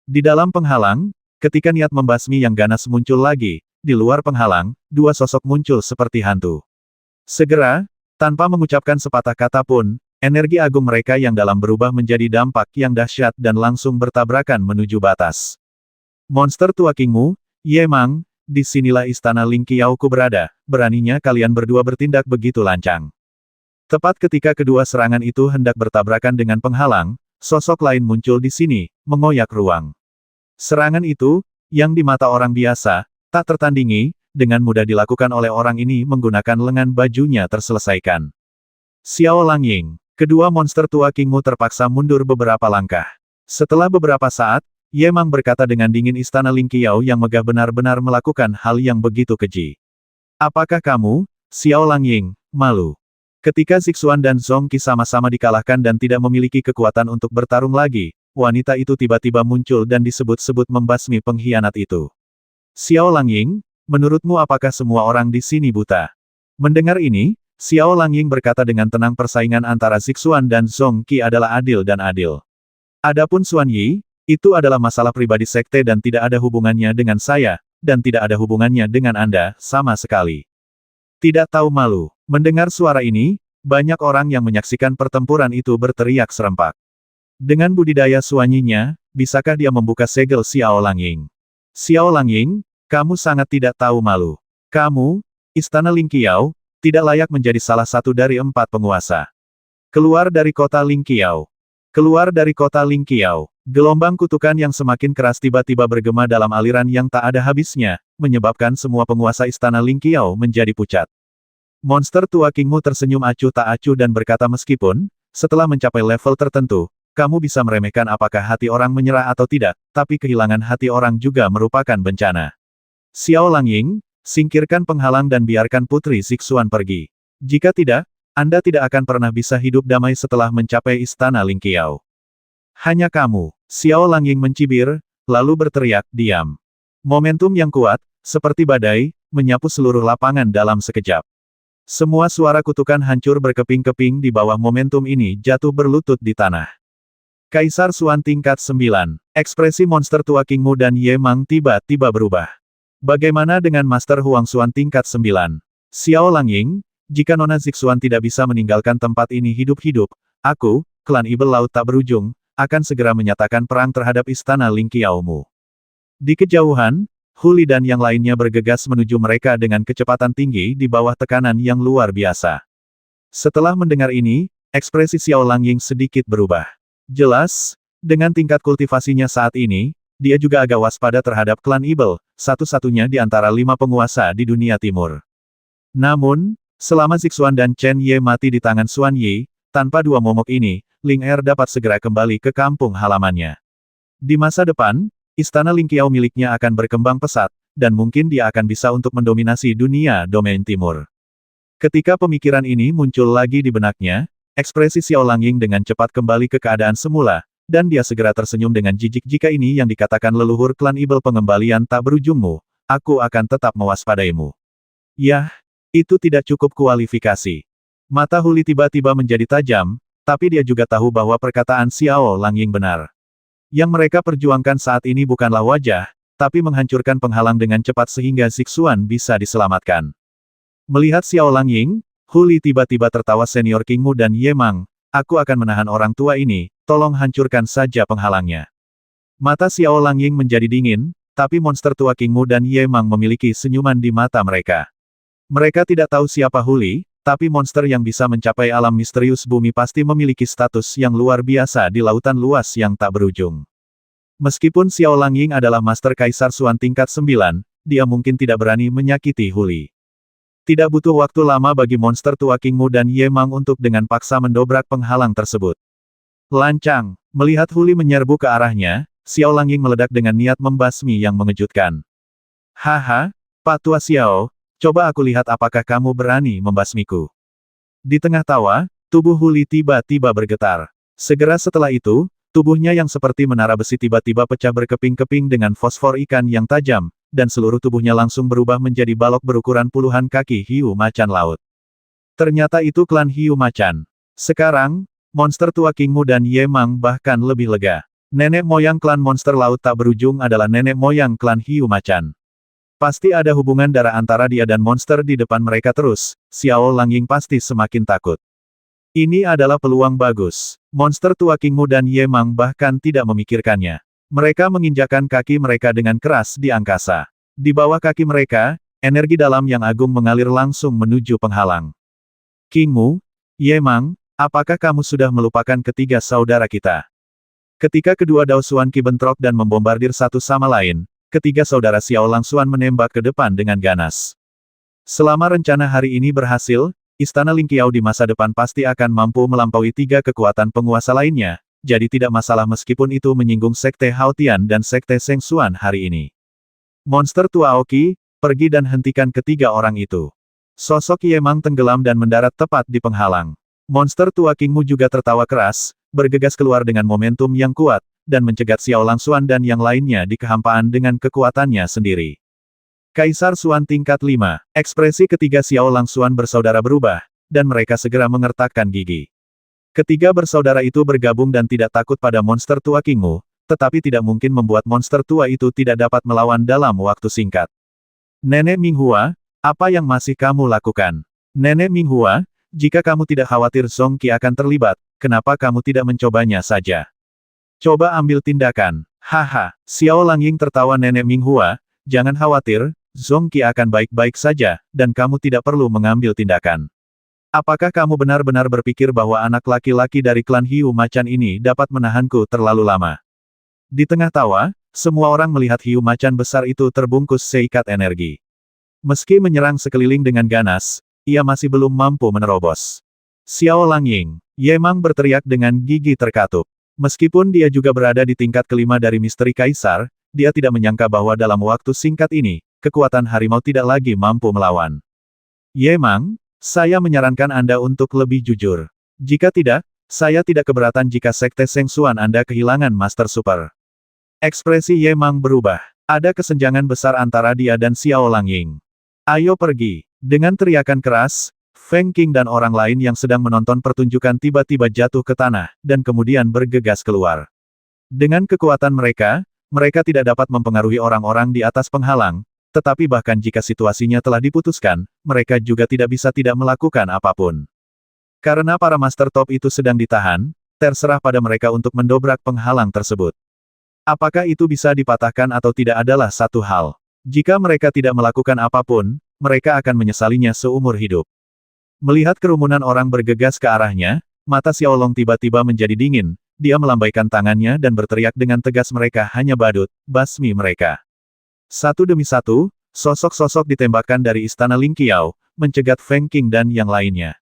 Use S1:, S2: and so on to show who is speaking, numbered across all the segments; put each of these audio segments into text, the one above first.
S1: Di dalam penghalang, ketika niat membasmi yang ganas muncul lagi, di luar penghalang, dua sosok muncul seperti hantu. Segera, tanpa mengucapkan sepatah kata pun, energi agung mereka yang dalam berubah menjadi dampak yang dahsyat dan langsung bertabrakan menuju batas. Monster tua King Mu, Ye Mang, disinilah istana Ling Qiaoku berada, beraninya kalian berdua bertindak begitu lancang. Tepat ketika kedua serangan itu hendak bertabrakan dengan penghalang, sosok lain muncul di sini, mengoyak ruang. Serangan itu, yang di mata orang biasa, tak tertandingi, dengan mudah dilakukan oleh orang ini menggunakan lengan bajunya terselesaikan. Xiao Langying, kedua monster tua King Mu terpaksa mundur beberapa langkah. Setelah beberapa saat, Ye Mang berkata dengan dingin istana Ling Qiao yang megah benar-benar melakukan hal yang begitu keji. Apakah kamu, Xiao Langying, malu? Ketika Zixuan dan Zong Qi sama-sama dikalahkan dan tidak memiliki kekuatan untuk bertarung lagi, wanita itu tiba-tiba muncul dan disebut-sebut membasmi pengkhianat itu. Xiao Langying, menurutmu apakah semua orang di sini buta? Mendengar ini, Xiao Langying berkata dengan tenang persaingan antara Zixuan dan Zong Qi adalah adil dan adil. Adapun Xuan Yi, itu adalah masalah pribadi sekte dan tidak ada hubungannya dengan saya, dan tidak ada hubungannya dengan Anda, sama sekali. Tidak tahu malu. Mendengar suara ini, banyak orang yang menyaksikan pertempuran itu berteriak serempak. Dengan budidaya suanyinya, bisakah dia membuka segel Xiao Langying? Xiao Langying, kamu sangat tidak tahu malu. Kamu, Istana Ling Qiao, tidak layak menjadi salah satu dari 4 penguasa. Keluar dari kota Ling Qiao. Keluar dari kota Ling Qiao. Gelombang kutukan yang semakin keras tiba-tiba bergema dalam aliran yang tak ada habisnya, menyebabkan semua penguasa Istana Ling Qiao menjadi pucat. Monster tua King Mu tersenyum acuh tak acuh dan berkata meskipun, setelah mencapai level tertentu, kamu bisa meremehkan apakah hati orang menyerah atau tidak, tapi kehilangan hati orang juga merupakan bencana. Xiao Langying, singkirkan penghalang dan biarkan Putri Zixuan pergi. Jika tidak, Anda tidak akan pernah bisa hidup damai setelah mencapai Istana Ling Qiao. Hanya kamu, Xiao Langying mencibir, lalu berteriak, diam. Momentum yang kuat, seperti badai, menyapu seluruh lapangan dalam sekejap. Semua suara kutukan hancur berkeping-keping di bawah momentum ini jatuh berlutut di tanah. Kaisar Xuan tingkat 9. Ekspresi monster tua King Mu dan Ye Mang tiba-tiba berubah. Bagaimana dengan Master Huang Xuan tingkat 9? Xiao Langying, jika Nona Zixuan tidak bisa meninggalkan tempat ini hidup-hidup, aku, klan Ibel Laut tak berujung, akan segera menyatakan perang terhadap istana Ling Qiaomu. Di kejauhan, Huli dan yang lainnya bergegas menuju mereka dengan kecepatan tinggi di bawah tekanan yang luar biasa. Setelah mendengar ini, ekspresi Xiao Langying sedikit berubah. Jelas, dengan tingkat kultivasinya saat ini, dia juga agak waspada terhadap klan Ibel, satu-satunya di antara 5 penguasa di dunia timur. Namun, selama Zixuan dan Chen Ye mati di tangan Xuan Yi, tanpa dua momok ini, Ling Er dapat segera kembali ke kampung halamannya. Di masa depan, Istana Ling Qiao miliknya akan berkembang pesat, dan mungkin dia akan bisa untuk mendominasi dunia domain timur. Ketika pemikiran ini muncul lagi di benaknya, ekspresi Xiao Langying dengan cepat kembali ke keadaan semula, dan dia segera tersenyum dengan jijik jika ini yang dikatakan leluhur klan Ibel pengembalian tak berujungmu, aku akan tetap mewaspadaimu. Yah, itu tidak cukup kualifikasi. Mata Huli tiba-tiba menjadi tajam, tapi dia juga tahu bahwa perkataan Xiao Langying benar. Yang mereka perjuangkan saat ini bukanlah wajah, tapi menghancurkan penghalang dengan cepat sehingga Zixuan bisa diselamatkan. Melihat Xiao Langying, Huli tiba-tiba tertawa senior King Mu dan Ye Mang, aku akan menahan orang tua ini, tolong hancurkan saja penghalangnya. Mata Xiao Langying menjadi dingin, tapi monster tua King Mu dan Ye Mang memiliki senyuman di mata mereka. Mereka tidak tahu siapa Huli, tapi monster yang bisa mencapai alam misterius bumi pasti memiliki status yang luar biasa di lautan luas yang tak berujung. Meskipun Xiao Langying adalah Master Kaisar Xuan tingkat 9, dia mungkin tidak berani menyakiti Huli. Tidak butuh waktu lama bagi monster tua King Mu dan Ye Mang untuk dengan paksa mendobrak penghalang tersebut. Lancang, melihat Huli menyerbu ke arahnya, Xiao Langying meledak dengan niat membasmi yang mengejutkan. Haha, Pak Tua Xiao, coba aku lihat apakah kamu berani membasmiku. Di tengah tawa, tubuh Huli tiba-tiba bergetar. Segera setelah itu, tubuhnya yang seperti menara besi tiba-tiba pecah berkeping-keping dengan fosfor ikan yang tajam, dan seluruh tubuhnya langsung berubah menjadi balok berukuran puluhan kaki hiu macan laut. Ternyata itu klan hiu macan. Sekarang, monster tua King Mu dan Ye Mang bahkan lebih lega. Nenek moyang klan monster laut tak berujung adalah nenek moyang klan hiu macan. Pasti ada hubungan darah antara dia dan monster di depan mereka terus, Xiao Langying pasti semakin takut. Ini adalah peluang bagus. Monster tua King Mu dan Ye Mang bahkan tidak memikirkannya. Mereka menginjakkan kaki mereka dengan keras di angkasa. Di bawah kaki mereka, energi dalam yang agung mengalir langsung menuju penghalang. King Mu, Ye Mang, apakah kamu sudah melupakan ketiga saudara kita? Ketika kedua Dao Xuan Qi bentrok dan membombardir satu sama lain, ketiga saudara Xiao Langsuan menembak ke depan dengan ganas. Selama rencana hari ini berhasil, Istana Lingqiao di masa depan pasti akan mampu melampaui tiga kekuatan penguasa lainnya, jadi tidak masalah meskipun itu menyinggung Sekte Haotian dan Sekte Seng Xuan hari ini. Monster tua Aoki, pergi dan hentikan ketiga orang itu. Sosok Ye Mang tenggelam dan mendarat tepat di penghalang. Monster tua King Mu juga tertawa keras, bergegas keluar dengan momentum yang kuat, dan mencegat Xiao Langsuan dan yang lainnya di kehampaan dengan kekuatannya sendiri. Kaisar Xuan tingkat 5, ekspresi ketiga Xiao Langsuan bersaudara berubah, dan mereka segera mengertakkan gigi. Ketiga bersaudara itu bergabung dan tidak takut pada monster tua King Mu, tetapi tidak mungkin membuat monster tua itu tidak dapat melawan dalam waktu singkat. Nenek Minghua, apa yang masih kamu lakukan? Nenek Minghua, jika kamu tidak khawatir Zong Qi akan terlibat, kenapa kamu tidak mencobanya saja? Coba ambil tindakan. Haha, Xiao Langying tertawa Nenek Minghua, jangan khawatir, Zong Qi akan baik-baik saja, dan kamu tidak perlu mengambil tindakan. Apakah kamu benar-benar berpikir bahwa anak laki-laki dari klan hiu macan ini dapat menahanku terlalu lama? Di tengah tawa, semua orang melihat hiu macan besar itu terbungkus seikat energi. Meski menyerang sekeliling dengan ganas, ia masih belum mampu menerobos. Xiao Langying, Ye Mang berteriak dengan gigi terkatup. Meskipun dia juga berada di tingkat kelima dari misteri kaisar, dia tidak menyangka bahwa dalam waktu singkat ini, kekuatan harimau tidak lagi mampu melawan. Ye Mang, saya menyarankan Anda untuk lebih jujur. Jika tidak, saya tidak keberatan jika Sekte Seng Xuan Anda kehilangan Master Super. Ekspresi Ye Mang berubah. Ada kesenjangan besar antara dia dan Xiao Langying. Ayo pergi. Dengan teriakan keras, Feng Qing dan orang lain yang sedang menonton pertunjukan tiba-tiba jatuh ke tanah, dan kemudian bergegas keluar. Dengan kekuatan mereka, mereka tidak dapat mempengaruhi orang-orang di atas penghalang, tetapi bahkan jika situasinya telah diputuskan, mereka juga tidak bisa tidak melakukan apapun. Karena para Master Top itu sedang ditahan, terserah pada mereka untuk mendobrak penghalang tersebut. Apakah itu bisa dipatahkan atau tidak adalah satu hal. Jika mereka tidak melakukan apapun, mereka akan menyesalinya seumur hidup. Melihat kerumunan orang bergegas ke arahnya, mata Xiaolong tiba-tiba menjadi dingin, dia melambaikan tangannya dan berteriak dengan tegas mereka hanya badut, basmi mereka. Satu demi satu, sosok-sosok ditembakkan dari Istana Lingqiao, mencegat Feng Qing dan yang lainnya.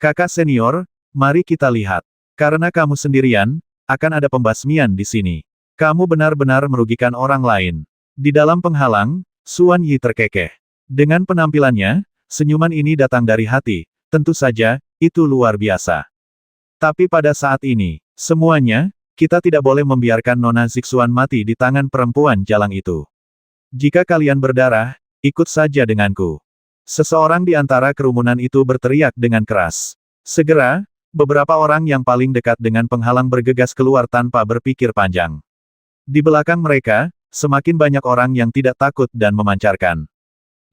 S1: Kakak senior, mari kita lihat. Karena kamu sendirian, akan ada pembasmian di sini. Kamu benar-benar merugikan orang lain. Di dalam penghalang, Xuan Yi terkekeh. Dengan penampilannya, senyuman ini datang dari hati, tentu saja, itu luar biasa. Tapi pada saat ini, semuanya, kita tidak boleh membiarkan Nona Zixuan mati di tangan perempuan jalang itu. Jika kalian berdarah, ikut saja denganku. Seseorang di antara kerumunan itu berteriak dengan keras. Segera, beberapa orang yang paling dekat dengan penghalang bergegas keluar tanpa berpikir panjang. Di belakang mereka, semakin banyak orang yang tidak takut dan memancarkan.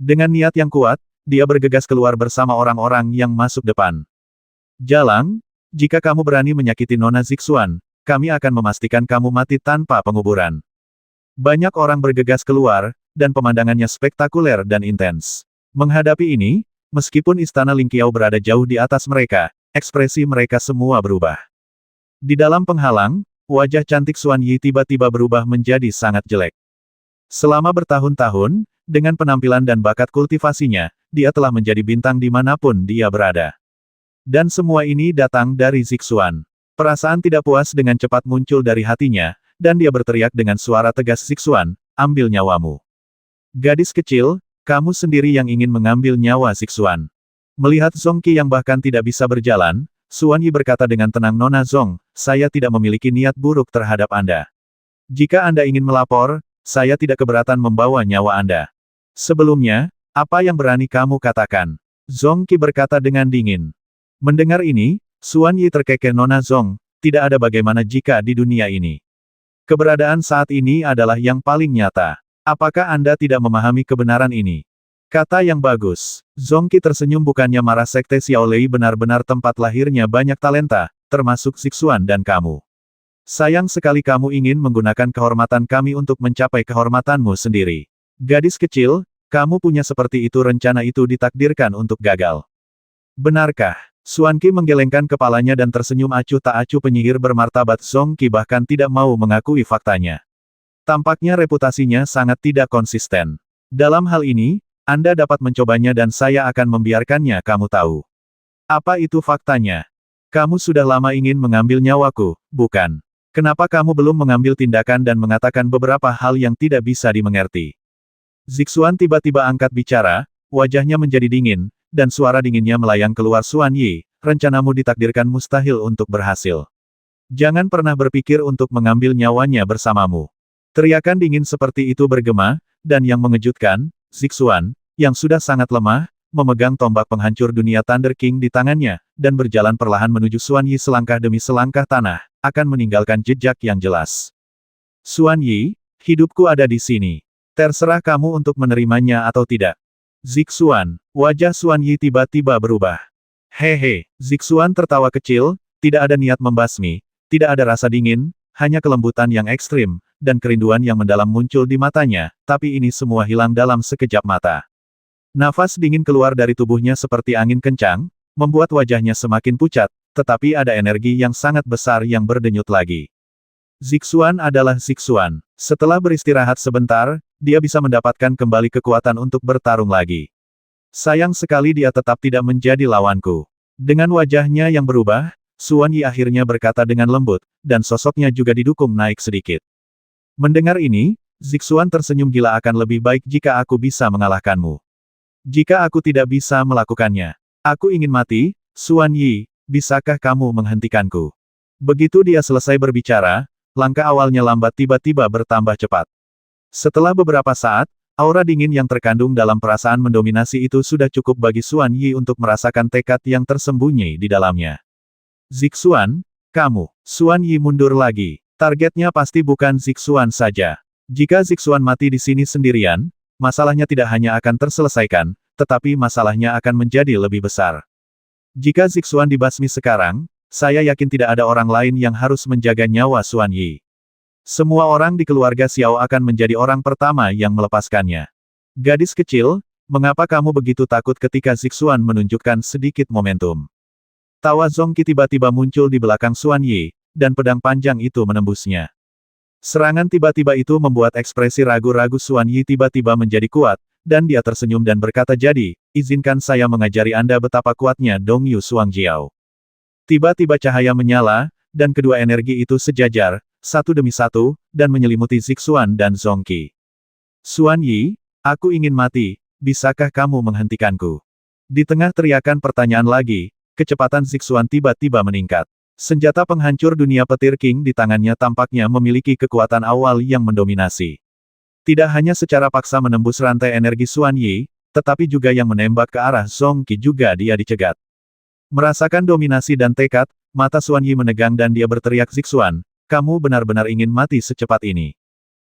S1: Dengan niat yang kuat, dia bergegas keluar bersama orang-orang yang masuk depan. Jalang, jika kamu berani menyakiti Nona Zixuan, kami akan memastikan kamu mati tanpa penguburan. Banyak orang bergegas keluar, dan pemandangannya spektakuler dan intens. Menghadapi ini, meskipun Istana Lingqiao berada jauh di atas mereka, ekspresi mereka semua berubah. Di dalam penghalang, wajah cantik Xuan Yi tiba-tiba berubah menjadi sangat jelek. Selama bertahun-tahun, dengan penampilan dan bakat kultivasinya, dia telah menjadi bintang dimanapun dia berada. Dan semua ini datang dari Zixuan. Perasaan tidak puas dengan cepat muncul dari hatinya, dan dia berteriak dengan suara tegas Zixuan, ambil nyawamu. Gadis kecil, kamu sendiri yang ingin mengambil nyawa Zixuan. Melihat Zong Qi yang bahkan tidak bisa berjalan, Xuan Yi berkata dengan tenang Nona Zong, saya tidak memiliki niat buruk terhadap Anda. Jika Anda ingin melapor, saya tidak keberatan membawa nyawa Anda. Sebelumnya, apa yang berani kamu katakan? Zong Qi berkata dengan dingin. Mendengar ini, Xuan Yi terkekeh Nona Zong, tidak ada bagaimana jika di dunia ini. Keberadaan saat ini adalah yang paling nyata. Apakah Anda tidak memahami kebenaran ini? Kata yang bagus. Zongqi tersenyum, bukannya marah. Sekte Xiaolei benar-benar tempat lahirnya banyak talenta, termasuk Zixuan dan kamu. Sayang sekali kamu ingin menggunakan kehormatan kami untuk mencapai kehormatanmu sendiri. Gadis kecil, kamu punya seperti itu. Rencana itu ditakdirkan untuk gagal. Benarkah? Xuan Qi menggelengkan kepalanya dan tersenyum acuh tak acuh. Penyihir bermartabat Zongqi bahkan tidak mau mengakui faktanya. Tampaknya reputasinya sangat tidak konsisten. Dalam hal ini, Anda dapat mencobanya dan saya akan membiarkannya kamu tahu. Apa itu faktanya? Kamu sudah lama ingin mengambil nyawaku, bukan? Kenapa kamu belum mengambil tindakan dan mengatakan beberapa hal yang tidak bisa dimengerti? Zixuan tiba-tiba angkat bicara, wajahnya menjadi dingin, dan suara dinginnya melayang keluar. Xuan Yi, rencanamu ditakdirkan mustahil untuk berhasil. Jangan pernah berpikir untuk mengambil nyawanya bersamamu. Teriakan dingin seperti itu bergema, dan yang mengejutkan, Zixuan, yang sudah sangat lemah, memegang tombak penghancur dunia Thunder King di tangannya, dan berjalan perlahan menuju Xuan Yi. Selangkah demi selangkah tanah, akan meninggalkan jejak yang jelas. Xuan Yi, hidupku ada di sini. Terserah kamu untuk menerimanya atau tidak. Zixuan, wajah Xuan Yi tiba-tiba berubah. Hehe, Zixuan tertawa kecil, tidak ada niat membasmi, tidak ada rasa dingin, hanya kelembutan yang ekstrim, dan kerinduan yang mendalam muncul di matanya, tapi ini semua hilang dalam sekejap mata. Nafas dingin keluar dari tubuhnya seperti angin kencang, membuat wajahnya semakin pucat, tetapi ada energi yang sangat besar yang berdenyut lagi. Zixuan adalah Zixuan. Setelah beristirahat sebentar, dia bisa mendapatkan kembali kekuatan untuk bertarung lagi. Sayang sekali dia tetap tidak menjadi lawanku. Dengan wajahnya yang berubah, Xuan Yi akhirnya berkata dengan lembut, dan sosoknya juga didukung naik sedikit. Mendengar ini, Zixuan tersenyum. Gila, akan lebih baik jika aku bisa mengalahkanmu. Jika aku tidak bisa melakukannya, aku ingin mati. Xuan Yi, bisakah kamu menghentikanku? Begitu dia selesai berbicara, langkah awalnya lambat tiba-tiba bertambah cepat. Setelah beberapa saat, aura dingin yang terkandung dalam perasaan mendominasi itu sudah cukup bagi Xuan Yi untuk merasakan tekad yang tersembunyi di dalamnya. Zixuan, kamu. Xuan Yi mundur lagi. Targetnya pasti bukan Zixuan saja. Jika Zixuan mati di sini sendirian, masalahnya tidak hanya akan terselesaikan, tetapi masalahnya akan menjadi lebih besar. Jika Zixuan dibasmi sekarang, saya yakin tidak ada orang lain yang harus menjaga nyawa Xuan Yi. Semua orang di keluarga Xiao akan menjadi orang pertama yang melepaskannya. Gadis kecil, mengapa kamu begitu takut? Ketika Zixuan menunjukkan sedikit momentum. Tawa Zongqi tiba-tiba muncul di belakang Xuan Yi, dan pedang panjang itu menembusnya. Serangan tiba-tiba itu membuat ekspresi ragu-ragu Xuan Yi tiba-tiba menjadi kuat, dan dia tersenyum dan berkata, jadi, izinkan saya mengajari Anda betapa kuatnya Dongyu Xuangjiao. Tiba-tiba cahaya menyala, dan kedua energi itu sejajar, satu demi satu, dan menyelimuti Zixuan dan Zongqi. Xuan Yi, aku ingin mati, bisakah kamu menghentikanku? Di tengah teriakan pertanyaan lagi, kecepatan Zixuan tiba-tiba meningkat. Senjata penghancur dunia petir King di tangannya tampaknya memiliki kekuatan awal yang mendominasi. Tidak hanya secara paksa menembus rantai energi Xuan Yi, tetapi juga yang menembak ke arah Zongqi juga dia dicegat. Merasakan dominasi dan tekad, mata Xuan Yi menegang dan dia berteriak, Zixuan, kamu benar-benar ingin mati secepat ini.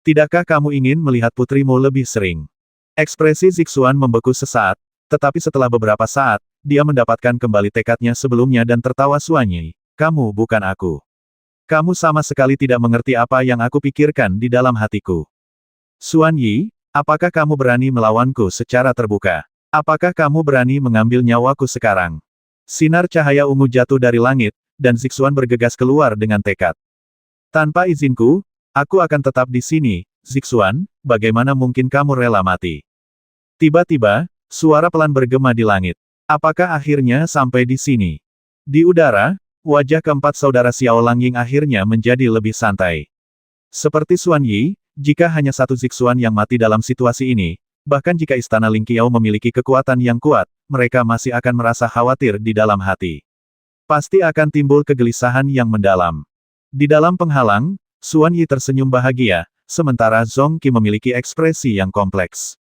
S1: Tidakkah kamu ingin melihat putrimu lebih sering? Ekspresi Zixuan membeku sesaat, tetapi setelah beberapa saat, dia mendapatkan kembali tekadnya sebelumnya dan tertawa. Xuan Yi, kamu bukan aku. Kamu sama sekali tidak mengerti apa yang aku pikirkan di dalam hatiku. Xuan Yi, apakah kamu berani melawanku secara terbuka? Apakah kamu berani mengambil nyawaku sekarang? Sinar cahaya ungu jatuh dari langit, dan Zixuan bergegas keluar dengan tekad. Tanpa izinku, aku akan tetap di sini. Zixuan, bagaimana mungkin kamu rela mati? Tiba-tiba, suara pelan bergema di langit. Apakah akhirnya sampai di sini? Di udara, wajah keempat saudara Xiao Langying akhirnya menjadi lebih santai. Seperti Xuan Yi, jika hanya satu Zixuan yang mati dalam situasi ini, bahkan jika Istana Lingqiao memiliki kekuatan yang kuat, mereka masih akan merasa khawatir di dalam hati. Pasti akan timbul kegelisahan yang mendalam. Di dalam penghalang, Xuan Yi tersenyum bahagia, sementara Zongqi memiliki ekspresi yang kompleks.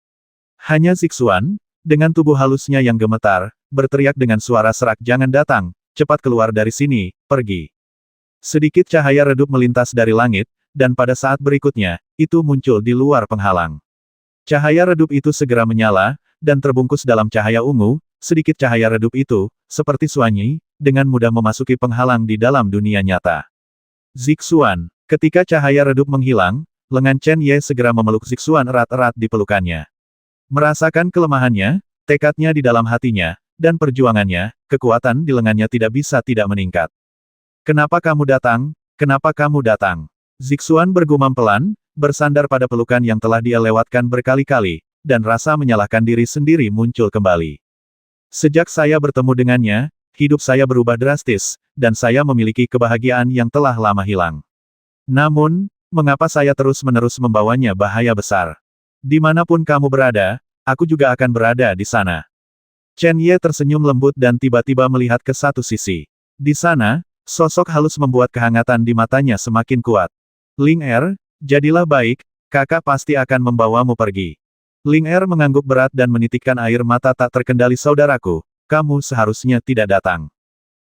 S1: Hanya Zixuan, dengan tubuh halusnya yang gemetar, berteriak dengan suara serak, jangan datang, cepat keluar dari sini, pergi. Sedikit cahaya redup melintas dari langit, dan pada saat berikutnya, itu muncul di luar penghalang. Cahaya redup itu segera menyala, dan terbungkus dalam cahaya ungu, sedikit cahaya redup itu, seperti Xuan Yi, dengan mudah memasuki penghalang di dalam dunia nyata. Zixuan. Ketika cahaya redup menghilang, lengan Chen Ye segera memeluk Zixuan erat-erat di pelukannya. Merasakan kelemahannya, tekadnya di dalam hatinya, dan perjuangannya, kekuatan di lengannya tidak bisa tidak meningkat. Kenapa kamu datang? Kenapa kamu datang? Zixuan bergumam pelan, bersandar pada pelukan yang telah dia lewatkan berkali-kali, dan rasa menyalahkan diri sendiri muncul kembali. Sejak saya bertemu dengannya, hidup saya berubah drastis, dan saya memiliki kebahagiaan yang telah lama hilang. Namun, mengapa saya terus-menerus membawanya bahaya besar? Dimanapun kamu berada, aku juga akan berada di sana. Chen Ye tersenyum lembut dan tiba-tiba melihat ke satu sisi. Di sana, sosok halus membuat kehangatan di matanya semakin kuat. Ling Er, jadilah baik, kakak pasti akan membawamu pergi. Ling Er mengangguk berat dan menitikkan air mata tak terkendali. Saudaraku, kamu seharusnya tidak datang.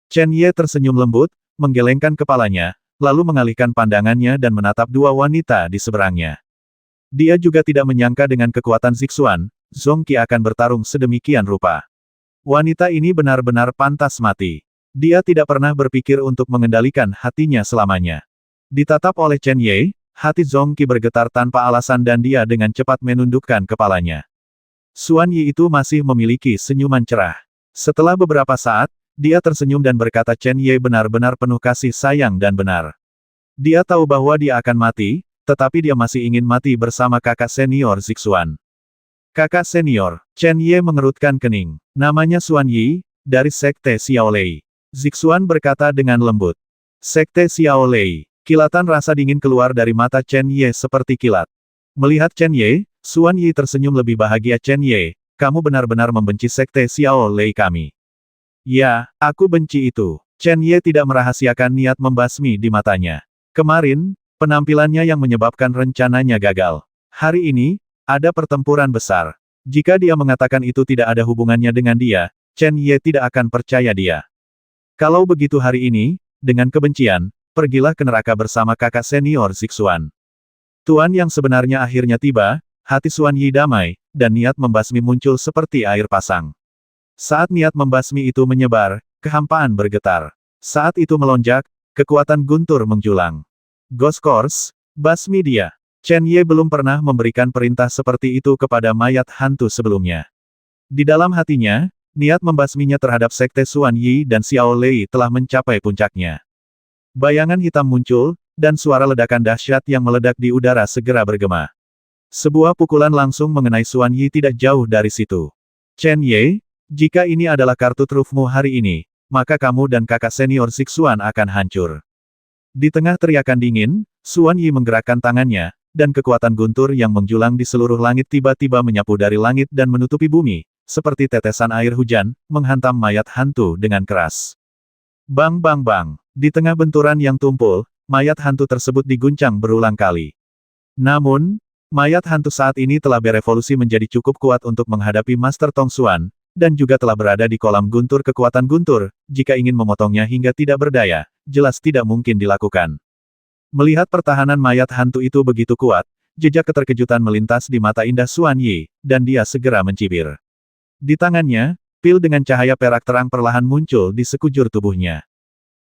S1: Chen Ye tersenyum lembut, menggelengkan kepalanya, lalu mengalihkan pandangannya dan menatap dua wanita di seberangnya. Dia juga tidak menyangka dengan kekuatan Zixuan, Zhong Qi akan bertarung sedemikian rupa. Wanita ini benar-benar pantas mati. Dia tidak pernah berpikir untuk mengendalikan hatinya selamanya. Ditatap oleh Chen Ye, hati Zhong Qi bergetar tanpa alasan dan dia dengan cepat menundukkan kepalanya. Xuan Yi itu masih memiliki senyuman cerah. Setelah beberapa saat, dia tersenyum dan berkata Chen Ye benar-benar penuh kasih sayang dan benar. Dia tahu bahwa dia akan mati, tetapi dia masih ingin mati bersama kakak senior Zixuan. Kakak senior, Chen Ye mengerutkan kening. Namanya Xuan Yi, dari Sekte Xiao Lei. Zixuan berkata dengan lembut. Sekte Xiao Lei. Kilatan rasa dingin keluar dari mata Chen Ye seperti kilat. Melihat Chen Ye, Xuan Yi tersenyum lebih bahagia. Chen Ye, kamu benar-benar membenci Sekte Xiao Lei kami. Ya, aku benci itu. Chen Ye tidak merahasiakan niat membasmi di matanya. Kemarin, penampilannya yang menyebabkan rencananya gagal. Hari ini, ada pertempuran besar. Jika dia mengatakan itu tidak ada hubungannya dengan dia, Chen Ye tidak akan percaya dia. Kalau begitu hari ini, dengan kebencian, pergilah ke neraka bersama kakak senior Zixuan. Tuan yang sebenarnya akhirnya tiba, hati Xuan Yi damai, dan niat membasmi muncul seperti air pasang. Saat niat membasmi itu menyebar, kehampaan bergetar. Saat itu melonjak, kekuatan guntur menjulang. Ghost Course, basmi dia. Chen Ye belum pernah memberikan perintah seperti itu kepada mayat hantu sebelumnya. Di dalam hatinya, niat membasminya terhadap Sekte Xuan Yi dan Xiao Lei telah mencapai puncaknya. Bayangan hitam muncul, dan suara ledakan dahsyat yang meledak di udara segera bergema. Sebuah pukulan langsung mengenai Xuan Yi tidak jauh dari situ. Chen Ye, jika ini adalah kartu trufmu hari ini, maka kamu dan kakak senior Zixuan akan hancur. Di tengah teriakan dingin, Xuan Yi menggerakkan tangannya, dan kekuatan guntur yang menjulang di seluruh langit tiba-tiba menyapu dari langit dan menutupi bumi, seperti tetesan air hujan, menghantam mayat hantu dengan keras. Bang bang bang. Di tengah benturan yang tumpul, mayat hantu tersebut diguncang berulang kali. Namun, mayat hantu saat ini telah berevolusi menjadi cukup kuat untuk menghadapi Master Tong Xuan, dan juga telah berada di kolam guntur kekuatan guntur, jika ingin memotongnya hingga tidak berdaya, jelas tidak mungkin dilakukan. Melihat pertahanan mayat hantu itu begitu kuat, jejak keterkejutan melintas di mata indah Xuan Yi, dan dia segera mencibir. Di tangannya, pil dengan cahaya perak terang perlahan muncul di sekujur tubuhnya.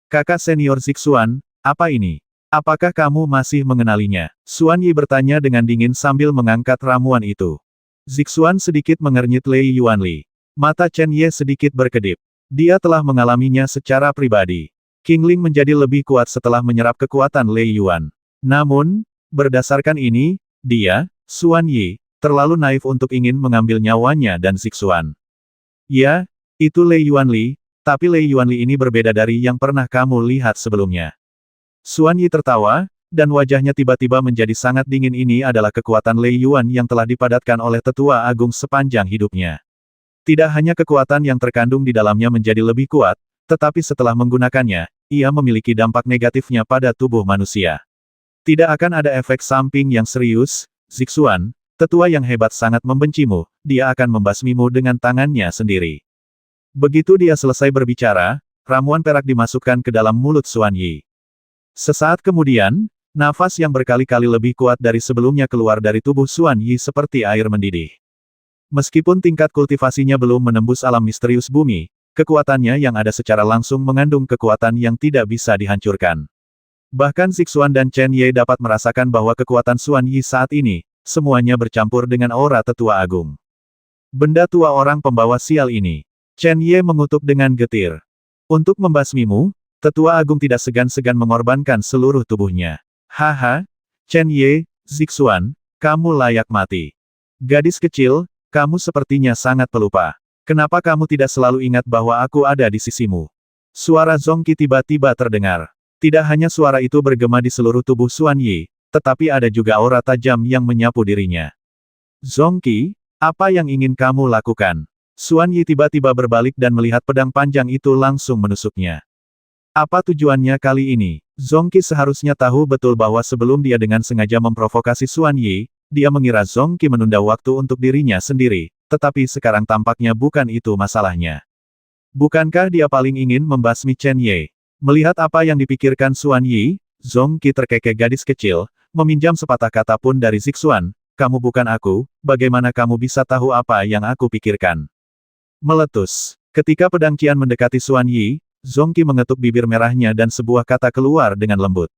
S1: Kakak senior Zixuan, apa ini? Apakah kamu masih mengenalinya? Xuan Yi bertanya dengan dingin sambil mengangkat ramuan itu. Zixuan sedikit mengernyit Lei Yuanli. Mata Chen Ye sedikit berkedip. Dia telah mengalaminya secara pribadi. Qingling menjadi lebih kuat setelah menyerap kekuatan Lei Yuan. Namun, berdasarkan ini, dia, Xuan Yi, terlalu naif untuk ingin mengambil nyawanya dan Zixuan. Ya, itu Lei Yuanli, tapi Lei Yuanli ini berbeda dari yang pernah kamu lihat sebelumnya. Xuan Yi tertawa, dan wajahnya tiba-tiba menjadi sangat dingin. Ini adalah kekuatan Lei Yuan yang telah dipadatkan oleh tetua agung sepanjang hidupnya. Tidak hanya kekuatan yang terkandung di dalamnya menjadi lebih kuat, tetapi setelah menggunakannya, ia memiliki dampak negatifnya pada tubuh manusia. Tidak akan ada efek samping yang serius, Zixuan, tetua yang hebat sangat membencimu, dia akan membasmimu dengan tangannya sendiri. Begitu dia selesai berbicara, ramuan perak dimasukkan ke dalam mulut Xuan Yi. Sesaat kemudian, Nafas yang berkali-kali lebih kuat dari sebelumnya keluar dari tubuh Xuan Yi seperti air mendidih. Meskipun tingkat kultivasinya belum menembus alam misterius bumi, kekuatannya yang ada secara langsung mengandung kekuatan yang tidak bisa dihancurkan. Bahkan Zixuan dan Chen Ye dapat merasakan bahwa kekuatan Xuan Yi saat ini, semuanya bercampur dengan aura tetua agung. Benda tua orang pembawa sial ini. Chen Ye mengutuk dengan getir. Untuk membasmimu, tetua agung tidak segan-segan mengorbankan seluruh tubuhnya. Haha, Chen Ye, Zixuan, kamu layak mati. Gadis kecil, kamu sepertinya sangat pelupa. Kenapa kamu tidak selalu ingat bahwa aku ada di sisimu? Suara Zongqi tiba-tiba terdengar. Tidak hanya suara itu bergema di seluruh tubuh Xuan Yi, tetapi ada juga aura tajam yang menyapu dirinya. Zongqi, apa yang ingin kamu lakukan? Xuan Yi tiba-tiba berbalik dan melihat pedang panjang itu langsung menusuknya. Apa tujuannya kali ini? Zongqi seharusnya tahu betul bahwa sebelum dia dengan sengaja memprovokasi Xuan Yi, dia mengira Zongqi menunda waktu untuk dirinya sendiri, tetapi sekarang tampaknya bukan itu masalahnya. Bukankah dia paling ingin membasmi Chen Ye? Melihat apa yang dipikirkan Xuan Yi, Zongqi terkekeh gadis kecil, meminjam sepatah kata pun dari Zixuan, kamu bukan aku, bagaimana kamu bisa tahu apa yang aku pikirkan? Meletus. Ketika pedang Qian mendekati Xuan Yi, Zongqi mengetuk bibir merahnya dan sebuah kata keluar dengan lembut.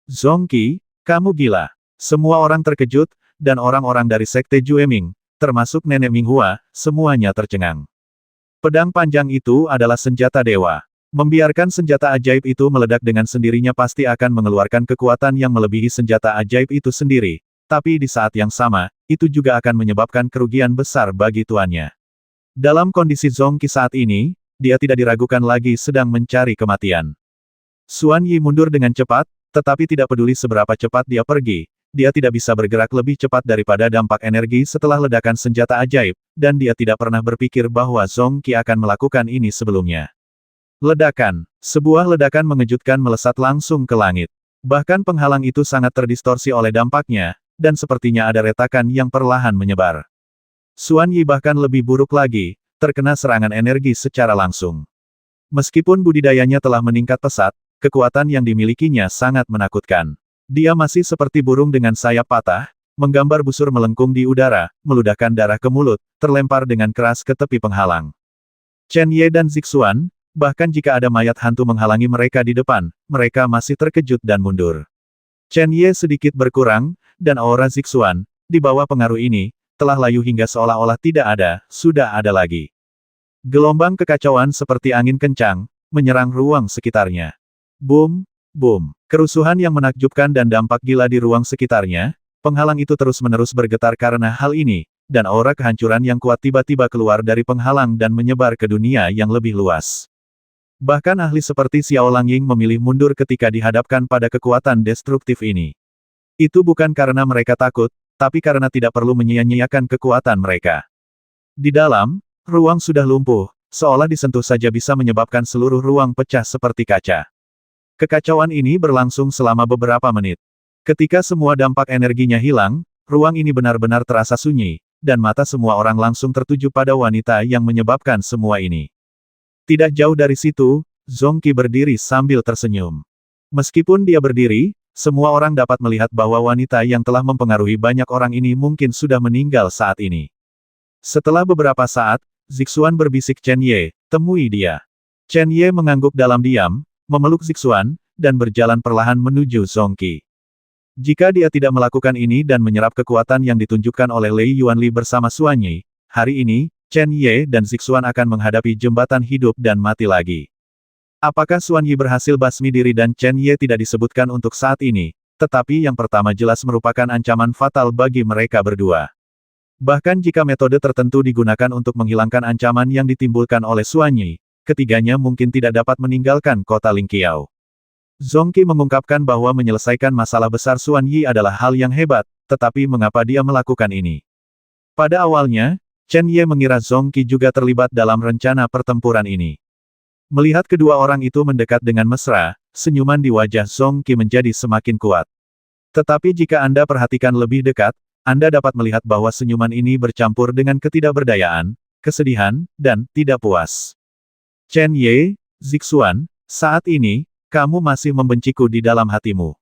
S1: Zongqi, kamu gila. Semua orang terkejut, dan orang-orang dari Sekte Jueming, termasuk Nenek Minghua, semuanya tercengang. Pedang panjang itu adalah senjata dewa. Membiarkan senjata ajaib itu meledak dengan sendirinya pasti akan mengeluarkan kekuatan yang melebihi senjata ajaib itu sendiri, tapi di saat yang sama, itu juga akan menyebabkan kerugian besar bagi tuannya. Dalam kondisi Zongqi saat ini, dia tidak diragukan lagi sedang mencari kematian. Xuan Yi mundur dengan cepat, tetapi tidak peduli seberapa cepat dia pergi, dia tidak bisa bergerak lebih cepat daripada dampak energi setelah ledakan senjata ajaib, dan dia tidak pernah berpikir bahwa Zongqi akan melakukan ini sebelumnya. Ledakan. Sebuah ledakan mengejutkan melesat langsung ke langit. Bahkan penghalang itu sangat terdistorsi oleh dampaknya, dan sepertinya ada retakan yang perlahan menyebar. Xuan Yi bahkan lebih buruk lagi, terkena serangan energi secara langsung. Meskipun budidayanya telah meningkat pesat, kekuatan yang dimilikinya sangat menakutkan. Dia masih seperti burung dengan sayap patah, menggambar busur melengkung di udara, meludahkan darah ke mulut, terlempar dengan keras ke tepi penghalang. Chen Ye dan Zixuan, bahkan jika ada mayat hantu menghalangi mereka di depan, mereka masih terkejut dan mundur. Chen Ye sedikit berkurang, dan aura Zixuan, di bawah pengaruh ini, telah layu hingga seolah-olah tidak ada, sudah ada lagi. Gelombang kekacauan seperti angin kencang, menyerang ruang sekitarnya. Boom, boom. Kerusuhan yang menakjubkan dan dampak gila di ruang sekitarnya, penghalang itu terus-menerus bergetar karena hal ini, dan aura kehancuran yang kuat tiba-tiba keluar dari penghalang dan menyebar ke dunia yang lebih luas. Bahkan ahli seperti Xiao Langying memilih mundur ketika dihadapkan pada kekuatan destruktif ini. Itu bukan karena mereka takut, tapi karena tidak perlu menyia-nyiakan kekuatan mereka. Di dalam, ruang sudah lumpuh, seolah disentuh saja bisa menyebabkan seluruh ruang pecah seperti kaca. Kekacauan ini berlangsung selama beberapa menit. Ketika semua dampak energinya hilang, ruang ini benar-benar terasa sunyi, dan mata semua orang langsung tertuju pada wanita yang menyebabkan semua ini. Tidak jauh dari situ, Zongqi berdiri sambil tersenyum. Meskipun dia berdiri, semua orang dapat melihat bahwa wanita yang telah mempengaruhi banyak orang ini mungkin sudah meninggal saat ini. Setelah beberapa saat, Zixuan berbisik Chen Ye, temui dia. Chen Ye mengangguk dalam diam, memeluk Zixuan, dan berjalan perlahan menuju Zongqi. Jika dia tidak melakukan ini dan menyerap kekuatan yang ditunjukkan oleh Lei Yuanli bersama Xuan Yi, hari ini, Chen Ye dan Zixuan akan menghadapi jembatan hidup dan mati lagi. Apakah Xuan Yi berhasil basmi diri dan Chen Ye tidak disebutkan untuk saat ini, tetapi yang pertama jelas merupakan ancaman fatal bagi mereka berdua. Bahkan jika metode tertentu digunakan untuk menghilangkan ancaman yang ditimbulkan oleh Xuan Yi, ketiganya mungkin tidak dapat meninggalkan kota Lingqiao. Zongqi mengungkapkan bahwa menyelesaikan masalah besar Xuan Yi adalah hal yang hebat, tetapi mengapa dia melakukan ini? Pada awalnya, Chen Ye mengira Zongqi juga terlibat dalam rencana pertempuran ini. Melihat kedua orang itu mendekat dengan mesra, senyuman di wajah Zongqi menjadi semakin kuat. Tetapi jika Anda perhatikan lebih dekat, Anda dapat melihat bahwa senyuman ini bercampur dengan ketidakberdayaan, kesedihan, dan tidak puas. Chen Ye, Zixuan, saat ini, kamu masih membenciku di dalam hatimu.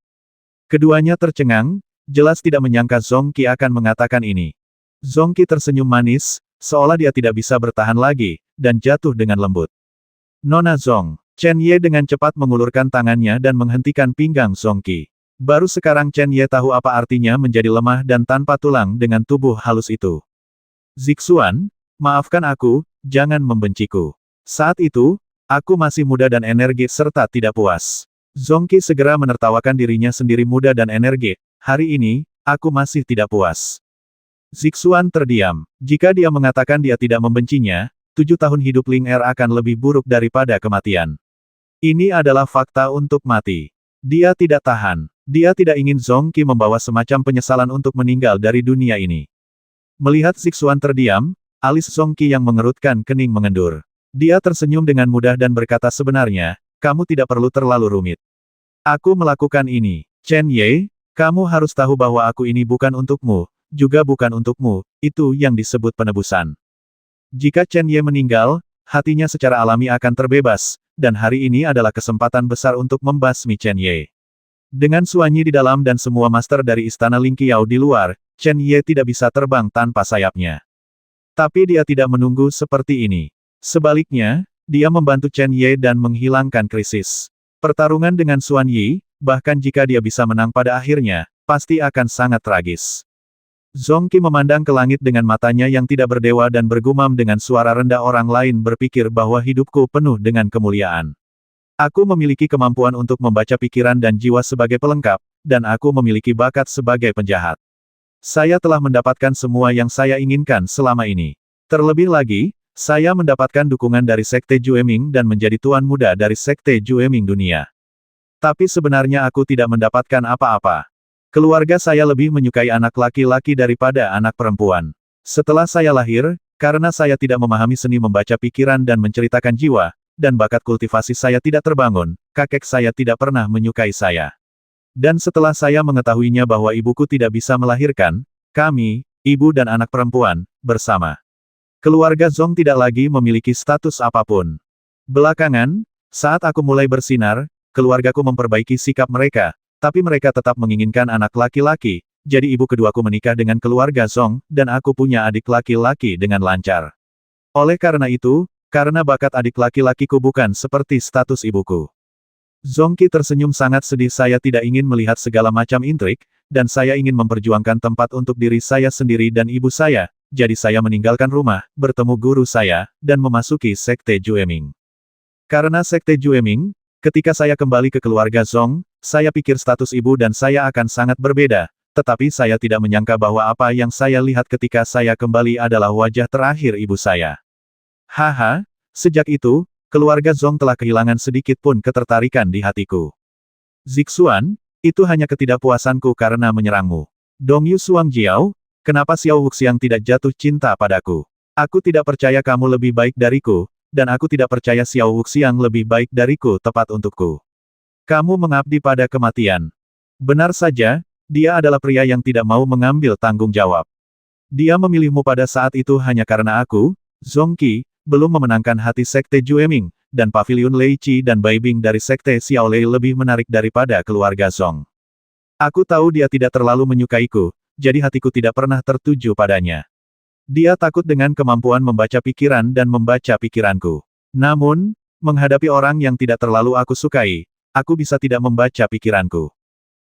S1: Keduanya tercengang, jelas tidak menyangka Zongqi akan mengatakan ini. Zongqi tersenyum manis, seolah dia tidak bisa bertahan lagi, dan jatuh dengan lembut. Nona Zong. Chen Ye dengan cepat mengulurkan tangannya dan menghentikan pinggang Zongqi. Baru sekarang Chen Ye tahu apa artinya menjadi lemah dan tanpa tulang dengan tubuh halus itu. Zixuan, maafkan aku, jangan membenciku. Saat itu, aku masih muda dan energi serta tidak puas. Zongqi segera menertawakan dirinya sendiri muda dan energi. Hari ini, aku masih tidak puas. Zixuan terdiam. Jika dia mengatakan dia tidak membencinya, 7 tahun hidup Ling Er akan lebih buruk daripada kematian. Ini adalah fakta untuk mati. Dia tidak tahan. Dia tidak ingin Zongqi membawa semacam penyesalan untuk meninggal dari dunia ini. Melihat Zixuan terdiam, alis Zongqi yang mengerutkan kening mengendur. Dia tersenyum dengan mudah dan berkata sebenarnya, kamu tidak perlu terlalu rumit. Aku melakukan ini. Chen Ye, kamu harus tahu bahwa aku ini bukan untukmu, juga bukan untukmu, itu yang disebut penebusan. Jika Chen Ye meninggal, hatinya secara alami akan terbebas, dan hari ini adalah kesempatan besar untuk membasmi Chen Ye. Dengan Suanyi di dalam dan semua master dari Istana Ling Qiao di luar, Chen Ye tidak bisa terbang tanpa sayapnya. Tapi dia tidak menunggu seperti ini. Sebaliknya, dia membantu Chen Ye dan menghilangkan krisis. Pertarungan dengan Suanyi, bahkan jika dia bisa menang pada akhirnya, pasti akan sangat tragis. Zongqi memandang ke langit dengan matanya yang tidak berdewa dan bergumam dengan suara rendah orang lain berpikir bahwa hidupku penuh dengan kemuliaan. Aku memiliki kemampuan untuk membaca pikiran dan jiwa sebagai pelengkap, dan aku memiliki bakat sebagai penjahat. Saya telah mendapatkan semua yang saya inginkan selama ini. Terlebih lagi, saya mendapatkan dukungan dari Sekte Jueming dan menjadi tuan muda dari Sekte Jueming dunia. Tapi sebenarnya aku tidak mendapatkan apa-apa. Keluarga saya lebih menyukai anak laki-laki daripada anak perempuan. Setelah saya lahir, karena saya tidak memahami seni membaca pikiran dan menceritakan jiwa, dan bakat kultivasi saya tidak terbangun, kakek saya tidak pernah menyukai saya. Dan setelah saya mengetahuinya bahwa ibuku tidak bisa melahirkan, kami, ibu dan anak perempuan, bersama. Keluarga Zong tidak lagi memiliki status apapun. Belakangan, saat aku mulai bersinar, keluargaku memperbaiki sikap mereka, tapi mereka tetap menginginkan anak laki-laki, jadi ibu keduaku menikah dengan keluarga Zong, dan aku punya adik laki-laki dengan lancar. Oleh karena itu, karena bakat adik laki-lakiku bukan seperti status ibuku. Zongqi tersenyum sangat sedih. Saya tidak ingin melihat segala macam intrik, dan saya ingin memperjuangkan tempat untuk diri saya sendiri dan ibu saya, jadi saya meninggalkan rumah, bertemu guru saya, dan memasuki Sekte Jueming. Karena Sekte Jueming, ketika saya kembali ke keluarga Zong, saya pikir status ibu dan saya akan sangat berbeda, tetapi saya tidak menyangka bahwa apa yang saya lihat ketika saya kembali adalah wajah terakhir ibu saya. Haha, sejak itu, keluarga Zong telah kehilangan sedikit pun ketertarikan di hatiku. Zixuan, itu hanya ketidakpuasanku karena menyerangmu. Dongyu Suangjiao, kenapa Xiao Wuxiang tidak jatuh cinta padaku? Aku tidak percaya kamu lebih baik dariku, dan aku tidak percaya Xiao Wuxiang lebih baik dariku tepat untukku. Kamu mengabdi pada kematian. Benar saja, dia adalah pria yang tidak mau mengambil tanggung jawab. Dia memilihmu pada saat itu hanya karena aku, Zongqi, belum memenangkan hati Sekte Jueming, dan Paviliun Lei Qi dan Bai Bing dari Sekte Xiaolei lebih menarik daripada keluarga Zong. Aku tahu dia tidak terlalu menyukaiku, jadi hatiku tidak pernah tertuju padanya. Dia takut dengan kemampuan membaca pikiran dan membaca pikiranku. Namun, menghadapi orang yang tidak terlalu aku sukai, aku bisa tidak membaca pikiranku.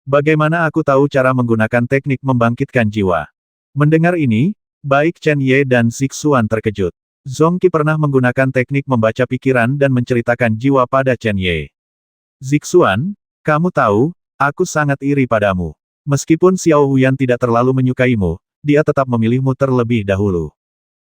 S1: Bagaimana aku tahu cara menggunakan teknik membangkitkan jiwa? Mendengar ini, baik Chen Ye dan Zixuan terkejut. Zongqi pernah menggunakan teknik membaca pikiran dan menceritakan jiwa pada Chen Ye. Zixuan, kamu tahu, aku sangat iri padamu. Meskipun Xiao Huyan tidak terlalu menyukaimu, dia tetap memilihmu terlebih dahulu.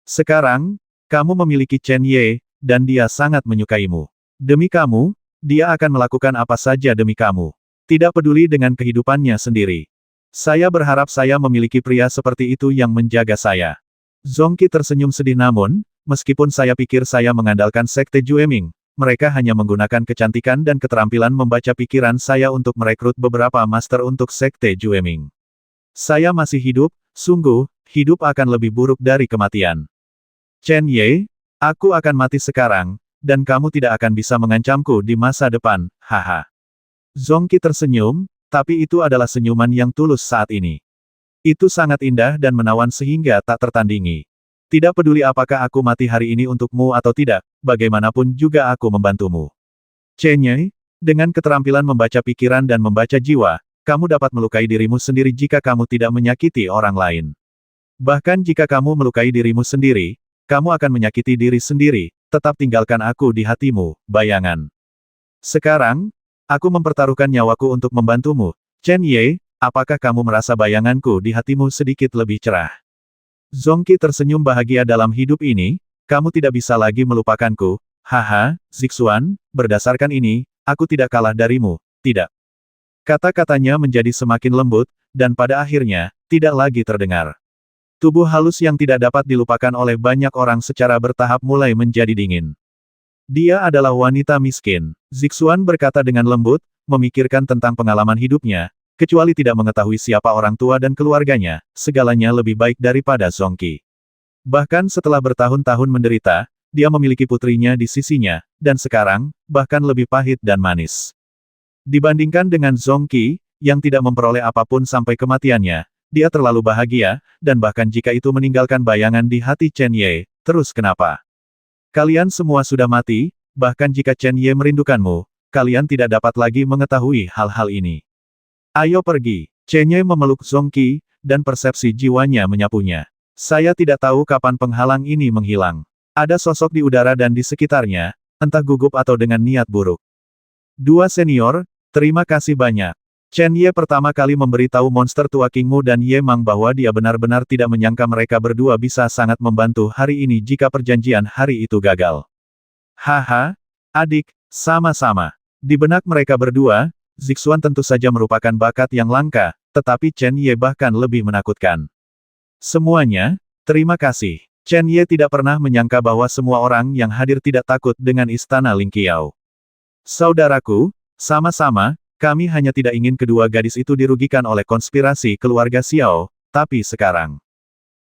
S1: Sekarang, kamu memiliki Chen Ye, dan dia sangat menyukaimu. Demi kamu, dia akan melakukan apa saja demi kamu. Tidak peduli dengan kehidupannya sendiri. Saya berharap saya memiliki pria seperti itu yang menjaga saya. Zongqi tersenyum sedih namun, meskipun saya pikir saya mengandalkan Sekte Jueming, mereka hanya menggunakan kecantikan dan keterampilan membaca pikiran saya untuk merekrut beberapa master untuk Sekte Jueming. Saya masih hidup, sungguh, hidup akan lebih buruk dari kematian. Chen Ye, aku akan mati sekarang, dan kamu tidak akan bisa mengancamku di masa depan, haha. Zongqi tersenyum, Tapi itu adalah senyuman yang tulus saat ini. Itu sangat indah dan menawan sehingga tak tertandingi. Tidak peduli apakah aku mati hari ini untukmu atau tidak, bagaimanapun juga aku membantumu. Chen Ye, dengan keterampilan membaca pikiran dan membaca jiwa, kamu dapat melukai dirimu sendiri jika kamu tidak menyakiti orang lain. Bahkan jika kamu melukai dirimu sendiri, kamu akan menyakiti diri sendiri, tetap tinggalkan aku di hatimu, bayangan. Sekarang, aku mempertaruhkan nyawaku untuk membantumu. Chen Ye, apakah kamu merasa bayanganku di hatimu sedikit lebih cerah? Zongqi tersenyum bahagia dalam hidup ini, kamu tidak bisa lagi melupakanku. Haha, Zixuan, berdasarkan ini, aku tidak kalah darimu, tidak. Kata-katanya menjadi semakin lembut, dan pada akhirnya, tidak lagi terdengar. Tubuh halus yang tidak dapat dilupakan oleh banyak orang secara bertahap mulai menjadi dingin. Dia adalah wanita miskin. Zixuan berkata dengan lembut, memikirkan tentang pengalaman hidupnya, kecuali tidak mengetahui siapa orang tua dan keluarganya, segalanya lebih baik daripada Zongqi. Bahkan setelah bertahun-tahun menderita, dia memiliki putrinya di sisinya, dan sekarang, bahkan lebih pahit dan manis. Dibandingkan dengan Zongqi, yang tidak memperoleh apapun sampai kematiannya, dia terlalu bahagia, dan bahkan jika itu meninggalkan bayangan di hati Chen Ye, terus kenapa? Kalian semua sudah mati, bahkan jika Chen Ye merindukanmu, kalian tidak dapat lagi mengetahui hal-hal ini. Ayo pergi. Chen Ye memeluk Zongqi, dan persepsi jiwanya menyapunya. Saya tidak tahu kapan penghalang ini menghilang. Ada sosok di udara dan di sekitarnya, entah gugup atau dengan niat buruk. Dua senior, terima kasih banyak. Chen Ye pertama kali memberitahu monster tua Kingmu dan Ye Mang bahwa dia benar-benar tidak menyangka mereka berdua bisa sangat membantu hari ini jika perjanjian hari itu gagal. Haha, adik, sama-sama. Di benak mereka berdua, Zixuan tentu saja merupakan bakat yang langka, tetapi Chen Ye bahkan lebih menakutkan. Semuanya, terima kasih. Chen Ye tidak pernah menyangka bahwa semua orang yang hadir tidak takut dengan istana Ling Qiao. Saudaraku, sama-sama, kami hanya tidak ingin kedua gadis itu dirugikan oleh konspirasi keluarga Xiao, tapi sekarang.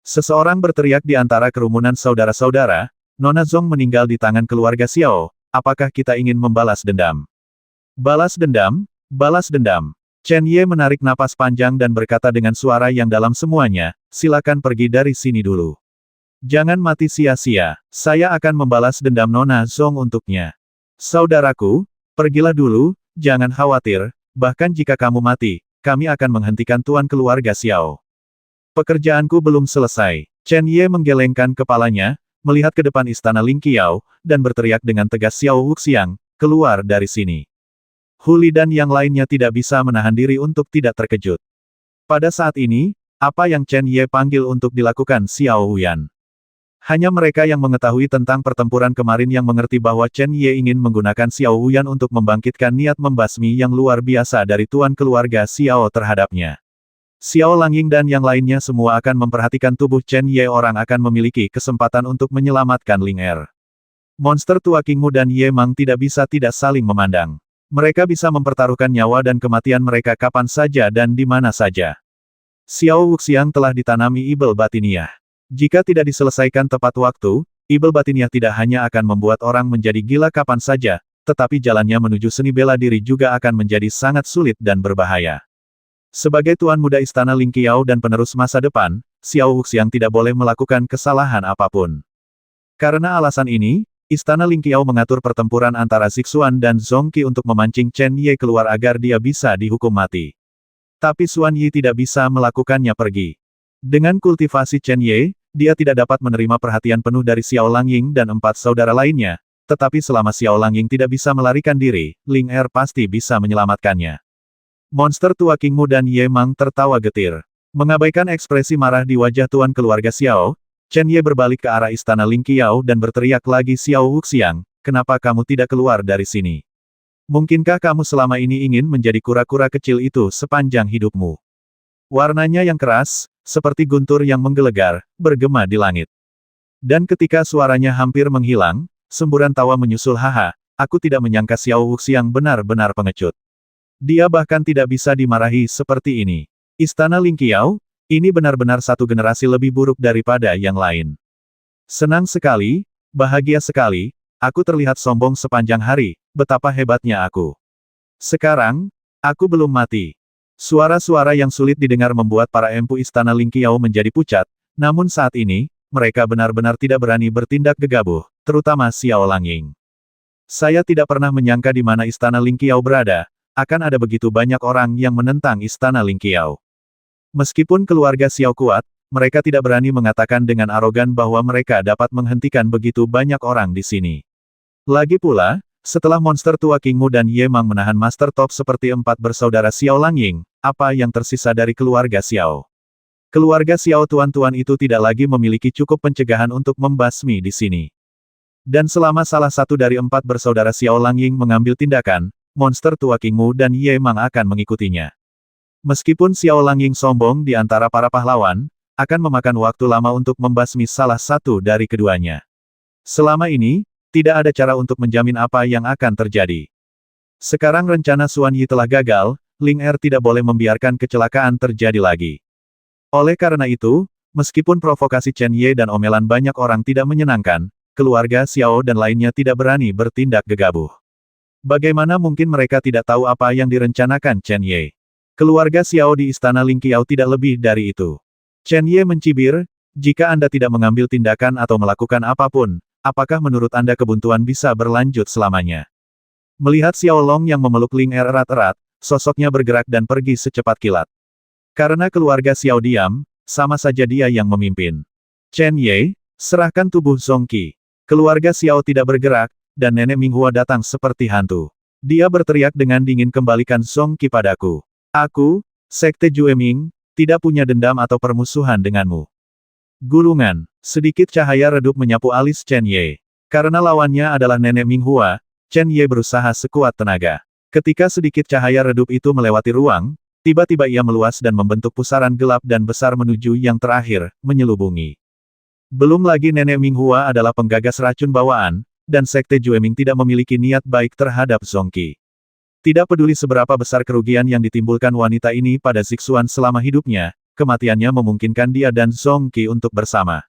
S1: Seseorang berteriak di antara kerumunan saudara-saudara, Nona Zong meninggal di tangan keluarga Xiao, apakah kita ingin membalas dendam? Balas dendam, balas dendam. Chen Ye menarik napas panjang dan berkata dengan suara yang dalam semuanya, silakan pergi dari sini dulu. Jangan mati sia-sia, saya akan membalas dendam Nona Zong untuknya. Saudaraku, pergilah dulu, jangan khawatir, bahkan jika kamu mati, kami akan menghentikan tuan keluarga Xiao. Pekerjaanku belum selesai. Chen Ye menggelengkan kepalanya, melihat ke depan istana Ling Qiao, dan berteriak dengan tegas Xiao Wuxiang, keluar dari sini. Huli dan yang lainnya tidak bisa menahan diri untuk tidak terkejut. Pada saat ini, apa yang Chen Ye panggil untuk dilakukan Xiao Huyan? Hanya mereka yang mengetahui tentang pertempuran kemarin yang mengerti bahwa Chen Ye ingin menggunakan Xiao Huyan untuk membangkitkan niat membasmi yang luar biasa dari tuan keluarga Xiao terhadapnya. Xiao Langying dan yang lainnya semua akan memperhatikan tubuh Chen Ye orang akan memiliki kesempatan untuk menyelamatkan Ling Er. Monster tua Kingmu dan Ye Mang tidak bisa tidak saling memandang. Mereka bisa mempertaruhkan nyawa dan kematian mereka kapan saja dan di mana saja. Xiao Wuxiang telah ditanami Ibel Batiniah. Jika tidak diselesaikan tepat waktu, Ibel Batiniah tidak hanya akan membuat orang menjadi gila kapan saja, tetapi jalannya menuju seni bela diri juga akan menjadi sangat sulit dan berbahaya. Sebagai tuan muda istana Ling Qiao dan penerus masa depan, Xiao Wuxiang tidak boleh melakukan kesalahan apapun. Karena alasan ini, istana Ling Qiao mengatur pertempuran antara Zixuan dan Zongqi untuk memancing Chen Ye keluar agar dia bisa dihukum mati. Tapi Xuan Yi tidak bisa melakukannya pergi. Dengan kultivasi Chen Ye, dia tidak dapat menerima perhatian penuh dari Xiao Langying dan 4 saudara lainnya, tetapi selama Xiao Langying tidak bisa melarikan diri, Ling Er pasti bisa menyelamatkannya. Monster tua Kingmu dan Ye Mang tertawa getir. Mengabaikan ekspresi marah di wajah tuan keluarga Xiao, Chen Ye berbalik ke arah istana Ling Qiao dan berteriak lagi Xiao Wuxiang, kenapa kamu tidak keluar dari sini? Mungkinkah kamu selama ini ingin menjadi kura-kura kecil itu sepanjang hidupmu? Warnanya yang keras, seperti guntur yang menggelegar, bergema di langit. Dan ketika suaranya hampir menghilang, semburan tawa menyusul haha, aku tidak menyangka Xiao Wuxiang benar-benar pengecut. Dia bahkan tidak bisa dimarahi seperti ini. Istana Ling Qiao, ini benar-benar satu generasi lebih buruk daripada yang lain. Senang sekali, bahagia sekali, aku terlihat sombong sepanjang hari, betapa hebatnya aku. Sekarang, aku belum mati. Suara-suara yang sulit didengar membuat para empu Istana Lingqiao menjadi pucat, namun saat ini, mereka benar-benar tidak berani bertindak gegabah, terutama Xiao Langying. Saya tidak pernah menyangka di mana Istana Lingqiao berada, akan ada begitu banyak orang yang menentang Istana Lingqiao. Meskipun keluarga Xiao kuat, mereka tidak berani mengatakan dengan arogan bahwa mereka dapat menghentikan begitu banyak orang di sini. Lagi pula, setelah monster tua King Mu dan Ye Mang menahan Master Top seperti empat bersaudara Xiao Langying, apa yang tersisa dari keluarga Xiao? Keluarga Xiao tuan-tuan itu tidak lagi memiliki cukup pencegahan untuk membasmi di sini. Dan selama salah satu dari empat bersaudara Xiao Langying mengambil tindakan, monster tua King Mu dan Ye Mang akan mengikutinya. Meskipun Xiao Langying sombong di antara para pahlawan, akan memakan waktu lama untuk membasmi salah satu dari keduanya. Selama ini, tidak ada cara untuk menjamin apa yang akan terjadi. Sekarang rencana Xuan Yi telah gagal, Ling Er tidak boleh membiarkan kecelakaan terjadi lagi. Oleh karena itu, meskipun provokasi Chen Ye dan omelan banyak orang tidak menyenangkan, keluarga Xiao dan lainnya tidak berani bertindak gegabah. Bagaimana mungkin mereka tidak tahu apa yang direncanakan Chen Ye? Keluarga Xiao di Istana Lingqiao tidak lebih dari itu. Chen Ye mencibir, jika Anda tidak mengambil tindakan atau melakukan apapun, apakah menurut Anda kebuntuan bisa berlanjut selamanya? Melihat Xiao Long yang memeluk Ling Er erat-erat, sosoknya bergerak dan pergi secepat kilat. Karena keluarga Xiao diam, sama saja dia yang memimpin. Chen Ye, serahkan tubuh Song Qi. Keluarga Xiao tidak bergerak, dan nenek Minghua datang seperti hantu. Dia berteriak dengan dingin, kembalikan Song Qi padaku. Aku, Sekte Jueming, tidak punya dendam atau permusuhan denganmu. Gulungan, sedikit cahaya redup menyapu alis Chen Ye. Karena lawannya adalah nenek Minghua, Chen Ye berusaha sekuat tenaga. Ketika sedikit cahaya redup itu melewati ruang, tiba-tiba ia meluas dan membentuk pusaran gelap dan besar menuju yang terakhir, menyelubungi. Belum lagi nenek Minghua adalah penggagas racun bawaan, dan Sekte Jueming tidak memiliki niat baik terhadap Song Qi. Tidak peduli seberapa besar kerugian yang ditimbulkan wanita ini pada Zixuan selama hidupnya, kematiannya memungkinkan dia dan Song Qi untuk bersama.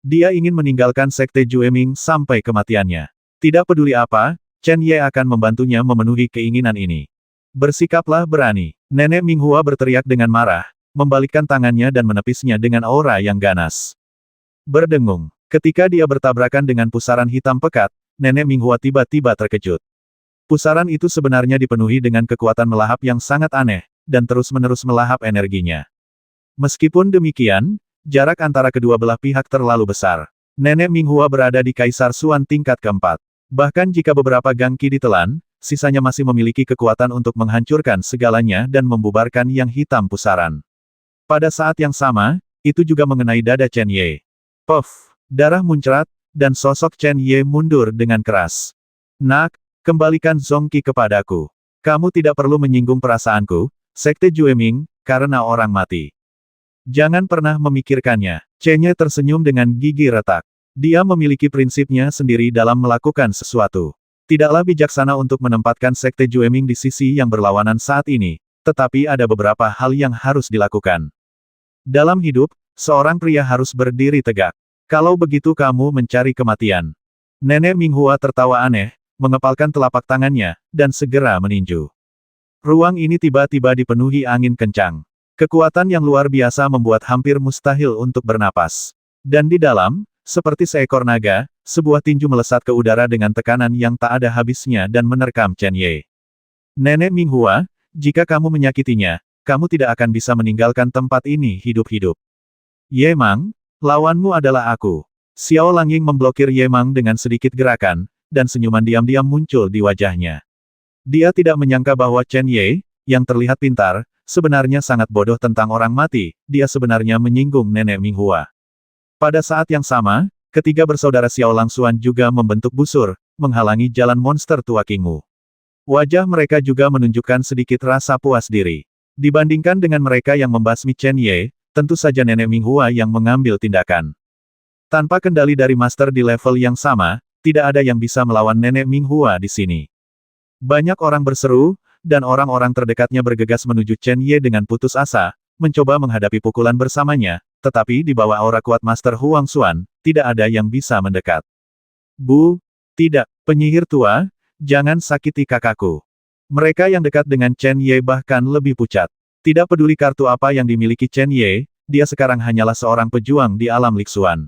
S1: Dia ingin meninggalkan Sekte Jueming sampai kematiannya. Tidak peduli apa, Chen Ye akan membantunya memenuhi keinginan ini. Bersikaplah berani. Nenek Minghua berteriak dengan marah, membalikkan tangannya dan menepisnya dengan aura yang ganas. Berdengung. Ketika dia bertabrakan dengan pusaran hitam pekat, nenek Minghua tiba-tiba terkejut. Pusaran itu sebenarnya dipenuhi dengan kekuatan melahap yang sangat aneh, dan terus-menerus melahap energinya. Meskipun demikian, jarak antara kedua belah pihak terlalu besar. Nenek Minghua berada di Kaisar Xuan tingkat keempat. Bahkan jika beberapa gangki ditelan, sisanya masih memiliki kekuatan untuk menghancurkan segalanya dan membubarkan yang hitam pusaran. Pada saat yang sama, itu juga mengenai dada Chen Ye. Puff, darah muncrat, dan sosok Chen Ye mundur dengan keras. Nak, kembalikan Song Qi kepadaku. Kamu tidak perlu menyinggung perasaanku, Sekte Jueming, karena orang mati. Jangan pernah memikirkannya. Chen Ye tersenyum dengan gigi retak. Dia memiliki prinsipnya sendiri dalam melakukan sesuatu. Tidaklah bijaksana untuk menempatkan Sekte Jueming di sisi yang berlawanan saat ini, tetapi ada beberapa hal yang harus dilakukan. Dalam hidup, seorang pria harus berdiri tegak. Kalau begitu kamu mencari kematian. Nenek Minghua tertawa aneh, mengepalkan telapak tangannya, dan segera meninju. Ruang ini tiba-tiba dipenuhi angin kencang. Kekuatan yang luar biasa membuat hampir mustahil untuk bernapas. Dan di dalam, seperti seekor naga, sebuah tinju melesat ke udara dengan tekanan yang tak ada habisnya dan menerkam Chen Ye. Nenek Minghua, jika kamu menyakitinya, kamu tidak akan bisa meninggalkan tempat ini hidup-hidup. Ye Mang, lawanmu adalah aku. Xiao Langying memblokir Ye Mang dengan sedikit gerakan, dan senyuman diam-diam muncul di wajahnya. Dia tidak menyangka bahwa Chen Ye, yang terlihat pintar, sebenarnya sangat bodoh tentang orang mati, dia sebenarnya menyinggung nenek Minghua. Pada saat yang sama, ketiga bersaudara Xiao Langsuan juga membentuk busur, menghalangi jalan monster tua King Mu. Wajah mereka juga menunjukkan sedikit rasa puas diri. Dibandingkan dengan mereka yang membasmi Chen Ye, tentu saja nenek Minghua yang mengambil tindakan. Tanpa kendali dari master di level yang sama, tidak ada yang bisa melawan nenek Minghua di sini. Banyak orang berseru, dan orang-orang terdekatnya bergegas menuju Chen Ye dengan putus asa, mencoba menghadapi pukulan bersamanya, tetapi di bawah aura kuat Master Huang Xuan, tidak ada yang bisa mendekat. Bu, tidak, penyihir tua, jangan sakiti kakakku. Mereka yang dekat dengan Chen Ye bahkan lebih pucat. Tidak peduli kartu apa yang dimiliki Chen Ye, dia sekarang hanyalah seorang pejuang di alam Lixuan.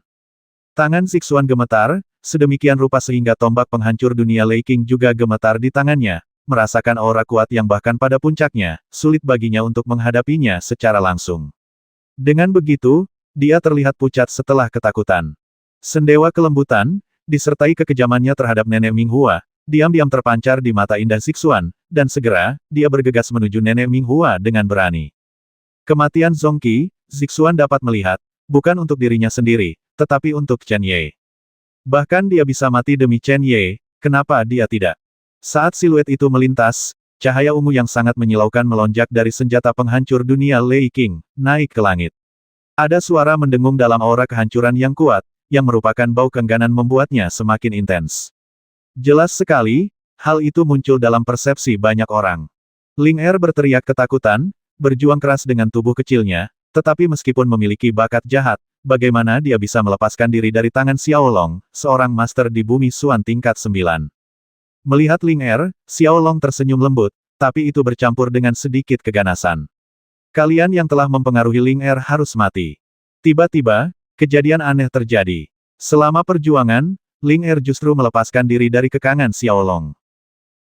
S1: Tangan Zixuan gemetar, sedemikian rupa sehingga tombak penghancur dunia Lei Qing juga gemetar di tangannya, merasakan aura kuat yang bahkan pada puncaknya, sulit baginya untuk menghadapinya secara langsung. Dengan begitu, dia terlihat pucat setelah ketakutan. Sendewa kelembutan, disertai kekejamannya terhadap nenek Minghua, diam-diam terpancar di mata indah Zixuan, dan segera, dia bergegas menuju nenek Minghua dengan berani. Kematian Zongqi, Zixuan dapat melihat, bukan untuk dirinya sendiri, tetapi untuk Chen Ye. Bahkan dia bisa mati demi Chen Ye, kenapa dia tidak? Saat siluet itu melintas, cahaya ungu yang sangat menyilaukan melonjak dari senjata penghancur dunia Lei Qing, naik ke langit. Ada suara mendengung dalam aura kehancuran yang kuat, yang merupakan bau keengganan membuatnya semakin intens. Jelas sekali, hal itu muncul dalam persepsi banyak orang. Ling Er berteriak ketakutan, berjuang keras dengan tubuh kecilnya, tetapi meskipun memiliki bakat jahat, bagaimana dia bisa melepaskan diri dari tangan Xiao Long, seorang master di bumi Suan tingkat 9. Melihat Ling Er, Xiao Long tersenyum lembut, tapi itu bercampur dengan sedikit keganasan. Kalian yang telah mempengaruhi Ling Er harus mati. Tiba-tiba, kejadian aneh terjadi. Selama perjuangan, Ling Er justru melepaskan diri dari kekangan Xiao Long.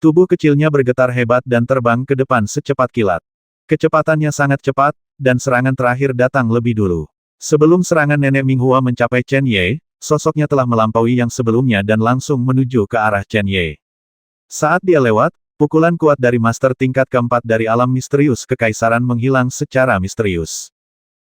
S1: Tubuh kecilnya bergetar hebat dan terbang ke depan secepat kilat. Kecepatannya sangat cepat, dan serangan terakhir datang lebih dulu. Sebelum serangan nenek Minghua mencapai Chen Ye, sosoknya telah melampaui yang sebelumnya dan langsung menuju ke arah Chen Ye. Saat dia lewat, pukulan kuat dari master tingkat keempat dari alam misterius kekaisaran menghilang secara misterius.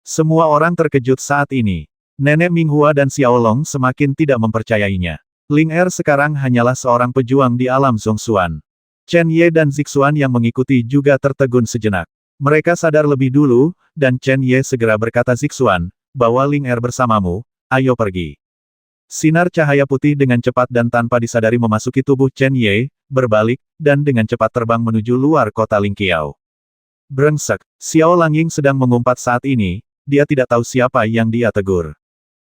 S1: Semua orang terkejut saat ini. Nenek Minghua dan Xiao Long semakin tidak mempercayainya. Ling Er sekarang hanyalah seorang pejuang di alam Zhongxuan. Chen Ye dan Zixuan yang mengikuti juga tertegun sejenak. Mereka sadar lebih dulu, dan Chen Ye segera berkata Zixuan, bawa Ling Er bersamamu, ayo pergi. Sinar cahaya putih dengan cepat dan tanpa disadari memasuki tubuh Chen Ye, berbalik, dan dengan cepat terbang menuju luar kota Lingqiao. Brengsek, Xiao Langying sedang mengumpat saat ini, dia tidak tahu siapa yang dia tegur.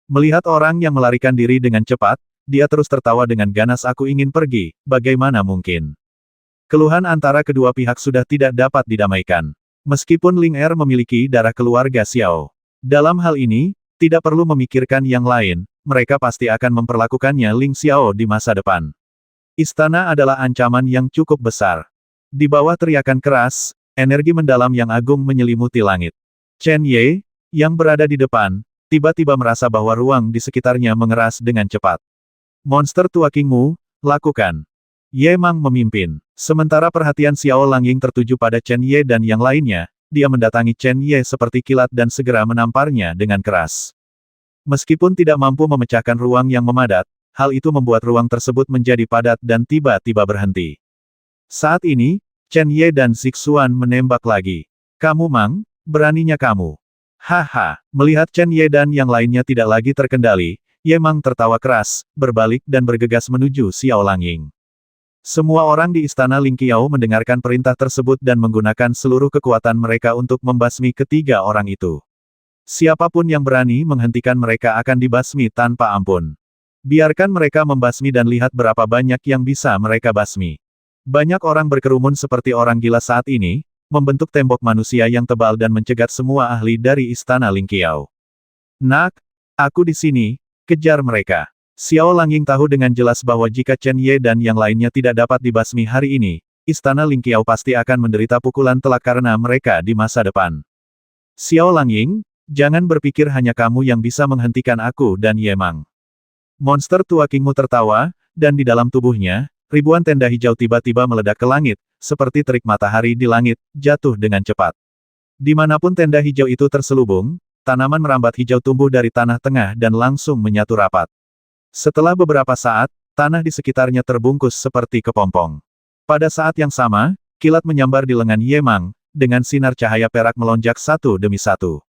S1: Melihat orang yang melarikan diri dengan cepat, dia terus tertawa dengan ganas aku ingin pergi, bagaimana mungkin. Keluhan antara kedua pihak sudah tidak dapat didamaikan. Meskipun Ling Er memiliki darah keluarga Xiao. Dalam hal ini, tidak perlu memikirkan yang lain, mereka pasti akan memperlakukannya Ling Xiao di masa depan. Istana adalah ancaman yang cukup besar. Di bawah teriakan keras, energi mendalam yang agung menyelimuti langit. Chen Ye, yang berada di depan, tiba-tiba merasa bahwa ruang di sekitarnya mengeras dengan cepat. Monster tua Qingmu, lakukan. Ye Mang memimpin. Sementara perhatian Xiao Langying tertuju pada Chen Ye dan yang lainnya, dia mendatangi Chen Ye seperti kilat dan segera menamparnya dengan keras. Meskipun tidak mampu memecahkan ruang yang memadat, hal itu membuat ruang tersebut menjadi padat dan tiba-tiba berhenti. Saat ini, Chen Ye dan Zixuan menembak lagi. Kamu Mang, beraninya kamu. Haha, melihat Chen Ye dan yang lainnya tidak lagi terkendali, Ye Mang tertawa keras, berbalik dan bergegas menuju Xiao Langying. Semua orang di Istana Lingqiao mendengarkan perintah tersebut dan menggunakan seluruh kekuatan mereka untuk membasmi ketiga orang itu. Siapapun yang berani menghentikan mereka akan dibasmi tanpa ampun. Biarkan mereka membasmi dan lihat berapa banyak yang bisa mereka basmi. Banyak orang berkerumun seperti orang gila saat ini, membentuk tembok manusia yang tebal dan mencegat semua ahli dari Istana Lingqiao. Nak, aku di sini, kejar mereka. Xiao Langying tahu dengan jelas bahwa jika Chen Ye dan yang lainnya tidak dapat dibasmi hari ini, Istana Lingqiao pasti akan menderita pukulan telak karena mereka di masa depan. Xiao Langying, jangan berpikir hanya kamu yang bisa menghentikan aku dan Ye Mang. Monster tua Qingmu tertawa, dan di dalam tubuhnya, ribuan tenda hijau tiba-tiba meledak ke langit, seperti terik matahari di langit, jatuh dengan cepat. Dimanapun tenda hijau itu terselubung, tanaman merambat hijau tumbuh dari tanah tengah dan langsung menyatu rapat. Setelah beberapa saat, tanah di sekitarnya terbungkus seperti kepompong. Pada saat yang sama, kilat menyambar di lengan Ye Mang, dengan sinar cahaya perak melonjak satu demi satu.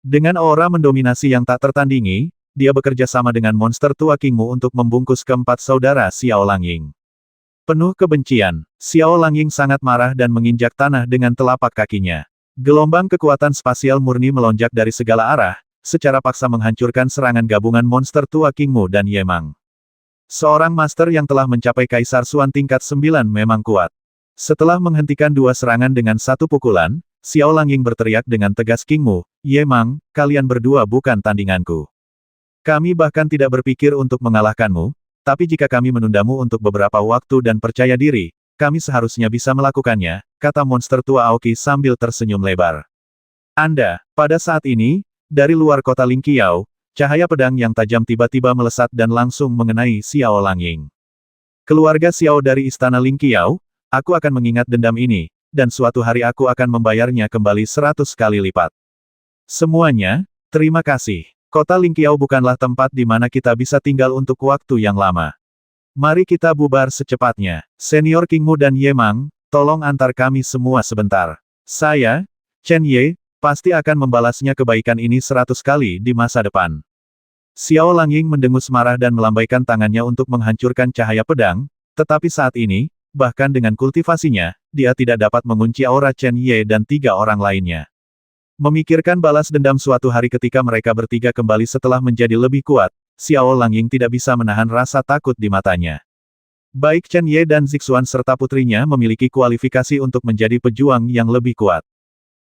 S1: Dengan aura mendominasi yang tak tertandingi, dia bekerja sama dengan monster tua Qingmu untuk membungkus keempat saudara Xiao Langying. Penuh kebencian, Xiao Langying sangat marah dan menginjak tanah dengan telapak kakinya. Gelombang kekuatan spasial murni melonjak dari segala arah, secara paksa menghancurkan serangan gabungan monster tua Qingmu dan Ye Mang. Seorang master yang telah mencapai Kaisar Suan tingkat 9 memang kuat. Setelah menghentikan dua serangan dengan satu pukulan, Xiao Langying berteriak dengan tegas. King Mu, Ye Mang, kalian berdua bukan tandinganku. Kami bahkan tidak berpikir untuk mengalahkanmu, tapi jika kami menundamu untuk beberapa waktu dan percaya diri, kami seharusnya bisa melakukannya, kata monster tua Aoki sambil tersenyum lebar. Anda, pada saat ini, dari luar kota Lingqiao, cahaya pedang yang tajam tiba-tiba melesat dan langsung mengenai Xiao Langying. Keluarga Xiao dari istana Lingqiao, aku akan mengingat dendam ini, dan suatu hari aku akan membayarnya kembali 100 kali lipat. Semuanya, terima kasih. Kota Lingqiao bukanlah tempat di mana kita bisa tinggal untuk waktu yang lama. Mari kita bubar secepatnya. Senior King Mu dan Ye Mang, tolong antar kami semua sebentar. Saya, Chen Ye, pasti akan membalasnya kebaikan ini 100 kali di masa depan. Xiao Langying mendengus marah dan melambaikan tangannya untuk menghancurkan cahaya pedang, tetapi saat ini, bahkan dengan kultivasinya, dia tidak dapat mengunci aura Chen Ye dan 3 orang lainnya. Memikirkan balas dendam suatu hari ketika mereka bertiga kembali setelah menjadi lebih kuat, Xiao Langying tidak bisa menahan rasa takut di matanya. Baik Chen Ye dan Zixuan serta putrinya memiliki kualifikasi untuk menjadi pejuang yang lebih kuat.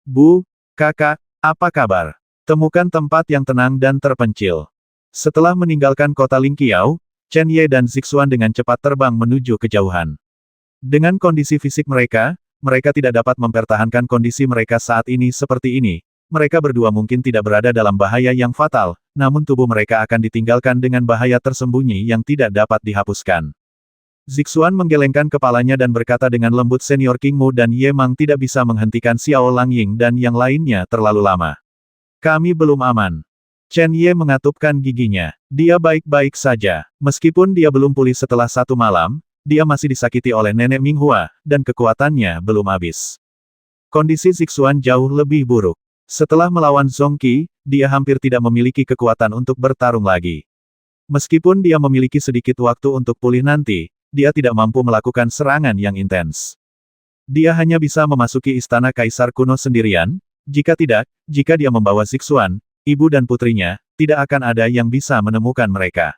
S1: Bu, kakak, apa kabar? Temukan tempat yang tenang dan terpencil. Setelah meninggalkan kota Lingqiao, Chen Ye dan Zixuan dengan cepat terbang menuju kejauhan. Dengan kondisi fisik mereka, mereka tidak dapat mempertahankan kondisi mereka saat ini seperti ini. Mereka berdua mungkin tidak berada dalam bahaya yang fatal, namun tubuh mereka akan ditinggalkan dengan bahaya tersembunyi yang tidak dapat dihapuskan. Zixuan menggelengkan kepalanya dan berkata dengan lembut. Senior King Mu dan Ye Mang tidak bisa menghentikan Xiao Langying dan yang lainnya terlalu lama. Kami belum aman. Chen Ye mengatupkan giginya. Dia baik-baik saja. Meskipun dia belum pulih setelah 1 malam, dia masih disakiti oleh Nenek Minghua, dan kekuatannya belum habis. Kondisi Zixuan jauh lebih buruk. Setelah melawan Zong Qi, dia hampir tidak memiliki kekuatan untuk bertarung lagi. Meskipun dia memiliki sedikit waktu untuk pulih nanti, dia tidak mampu melakukan serangan yang intens. Dia hanya bisa memasuki istana Kaisar kuno sendirian, jika tidak, jika dia membawa Zixuan, ibu dan putrinya, tidak akan ada yang bisa menemukan mereka.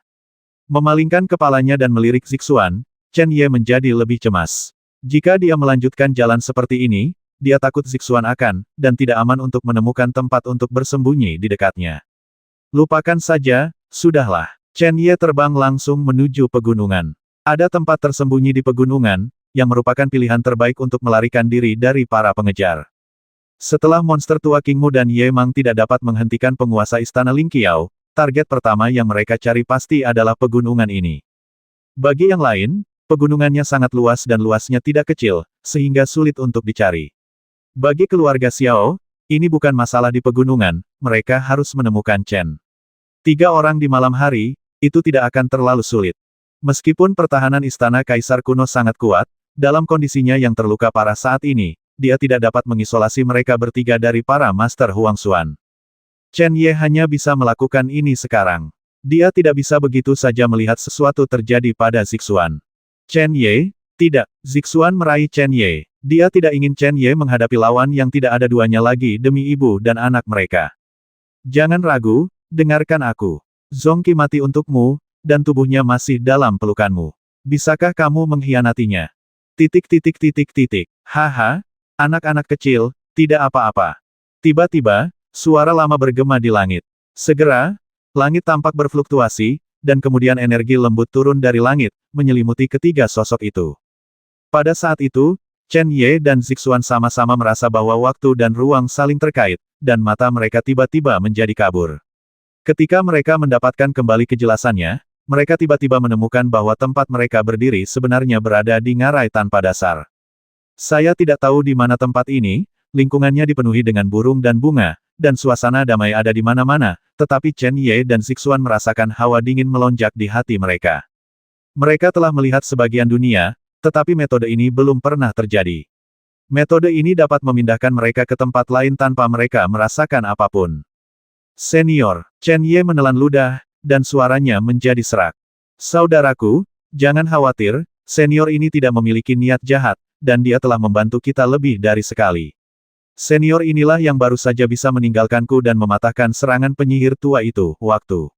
S1: Memalingkan kepalanya dan melirik Zixuan, Chen Ye menjadi lebih cemas. Jika dia melanjutkan jalan seperti ini, dia takut Zixuan akan, dan tidak aman untuk menemukan tempat untuk bersembunyi di dekatnya. Lupakan saja, sudahlah. Chen Ye terbang langsung menuju pegunungan. Ada tempat tersembunyi di pegunungan, yang merupakan pilihan terbaik untuk melarikan diri dari para pengejar. Setelah monster tua King Mu dan Ye Mang tidak dapat menghentikan penguasa istana Lingqiao, target pertama yang mereka cari pasti adalah pegunungan ini. Bagi yang lain, pegunungannya sangat luas dan luasnya tidak kecil, sehingga sulit untuk dicari. Bagi keluarga Xiao, ini bukan masalah di pegunungan, mereka harus menemukan Chen. 3 orang di malam hari, itu tidak akan terlalu sulit. Meskipun pertahanan istana Kaisar kuno sangat kuat, dalam kondisinya yang terluka parah saat ini, dia tidak dapat mengisolasi mereka bertiga dari para Master Huangxuan. Chen Ye hanya bisa melakukan ini sekarang. Dia tidak bisa begitu saja melihat sesuatu terjadi pada Zixuan. Chen Ye? Tidak. Zixuan meraih Chen Ye. Dia tidak ingin Chen Ye menghadapi lawan yang tidak ada duanya lagi demi ibu dan anak mereka. Jangan ragu, dengarkan aku. Zong Qi mati untukmu, dan tubuhnya masih dalam pelukanmu. Bisakah kamu mengkhianatinya? Haha, anak-anak kecil, tidak apa-apa. Tiba-tiba, suara lama bergema di langit. Segera, langit tampak berfluktuasi, dan kemudian energi lembut turun dari langit, menyelimuti ketiga sosok itu. Pada saat itu, Chen Ye dan Zixuan sama-sama merasa bahwa waktu dan ruang saling terkait, dan mata mereka tiba-tiba menjadi kabur. Ketika mereka mendapatkan kembali kejelasannya, mereka tiba-tiba menemukan bahwa tempat mereka berdiri sebenarnya berada di ngarai tanpa dasar. Saya tidak tahu di mana tempat ini, lingkungannya dipenuhi dengan burung dan bunga, dan suasana damai ada di mana-mana, tetapi Chen Ye dan Zixuan merasakan hawa dingin melonjak di hati mereka. Mereka telah melihat sebagian dunia, tetapi metode ini belum pernah terjadi. Metode ini dapat memindahkan mereka ke tempat lain tanpa mereka merasakan apapun. Senior, Chen Ye menelan ludah, dan suaranya menjadi serak. Saudaraku, jangan khawatir, senior ini tidak memiliki niat jahat, dan dia telah membantu kita lebih dari sekali. Senior inilah yang baru saja bisa meninggalkanku dan mematahkan serangan penyihir tua itu, waktu.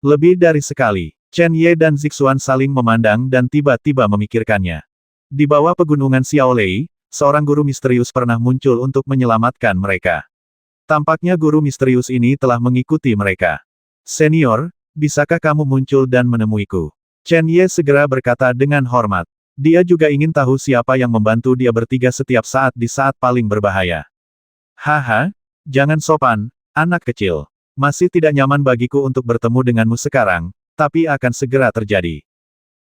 S1: Lebih dari sekali, Chen Ye dan Zixuan saling memandang dan tiba-tiba memikirkannya. Di bawah pegunungan Xiaolei, seorang guru misterius pernah muncul untuk menyelamatkan mereka. Tampaknya guru misterius ini telah mengikuti mereka. Senior, bisakah kamu muncul dan menemuiku? Chen Ye segera berkata dengan hormat. Dia juga ingin tahu siapa yang membantu dia bertiga setiap saat di saat paling berbahaya. Haha, jangan sopan, anak kecil. Masih tidak nyaman bagiku untuk bertemu denganmu sekarang, tapi akan segera terjadi.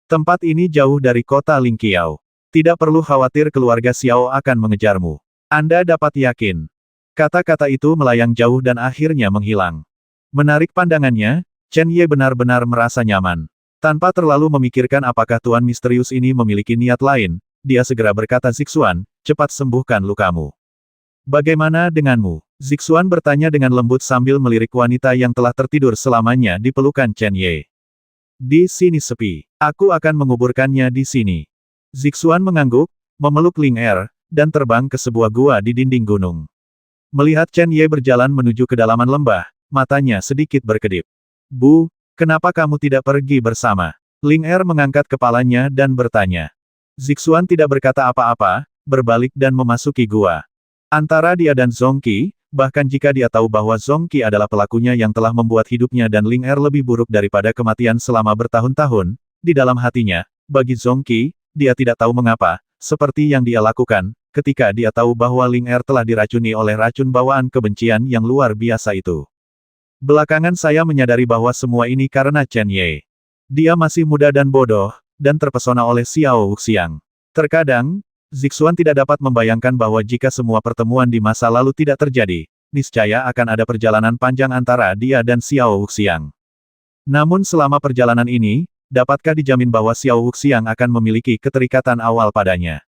S1: Tempat ini jauh dari kota Lingqiao. Tidak perlu khawatir keluarga Xiao akan mengejarmu. Anda dapat yakin. Kata-kata itu melayang jauh dan akhirnya menghilang. Menarik pandangannya, Chen Ye benar-benar merasa nyaman. Tanpa terlalu memikirkan apakah tuan misterius ini memiliki niat lain, dia segera berkata, Zixuan, cepat sembuhkan lukamu. Bagaimana denganmu? Zixuan bertanya dengan lembut sambil melirik wanita yang telah tertidur selamanya di pelukan Chen Ye. Di sini sepi. Aku akan menguburkannya di sini. Zixuan mengangguk, memeluk Ling Er, dan terbang ke sebuah gua di dinding gunung. Melihat Chen Ye berjalan menuju kedalaman lembah, matanya sedikit berkedip. Bu, kenapa kamu tidak pergi bersama? Ling Er mengangkat kepalanya dan bertanya. Zixuan tidak berkata apa-apa, berbalik dan memasuki gua. Antara dia dan Zongqi, bahkan jika dia tahu bahwa Zongqi adalah pelakunya yang telah membuat hidupnya dan Ling Er lebih buruk daripada kematian selama bertahun-tahun, di dalam hatinya, bagi Zongqi, dia tidak tahu mengapa, seperti yang dia lakukan, ketika dia tahu bahwa Ling Er telah diracuni oleh racun bawaan kebencian yang luar biasa itu. Belakangan saya menyadari bahwa semua ini karena Chen Ye. Dia masih muda dan bodoh, dan terpesona oleh Xiao Wuxiang. Terkadang, Zixuan tidak dapat membayangkan bahwa jika semua pertemuan di masa lalu tidak terjadi, niscaya akan ada perjalanan panjang antara dia dan Xiao Wuxiang. Namun selama perjalanan ini, dapatkah dijamin bahwa Xiao Wuxiang akan memiliki keterikatan awal padanya?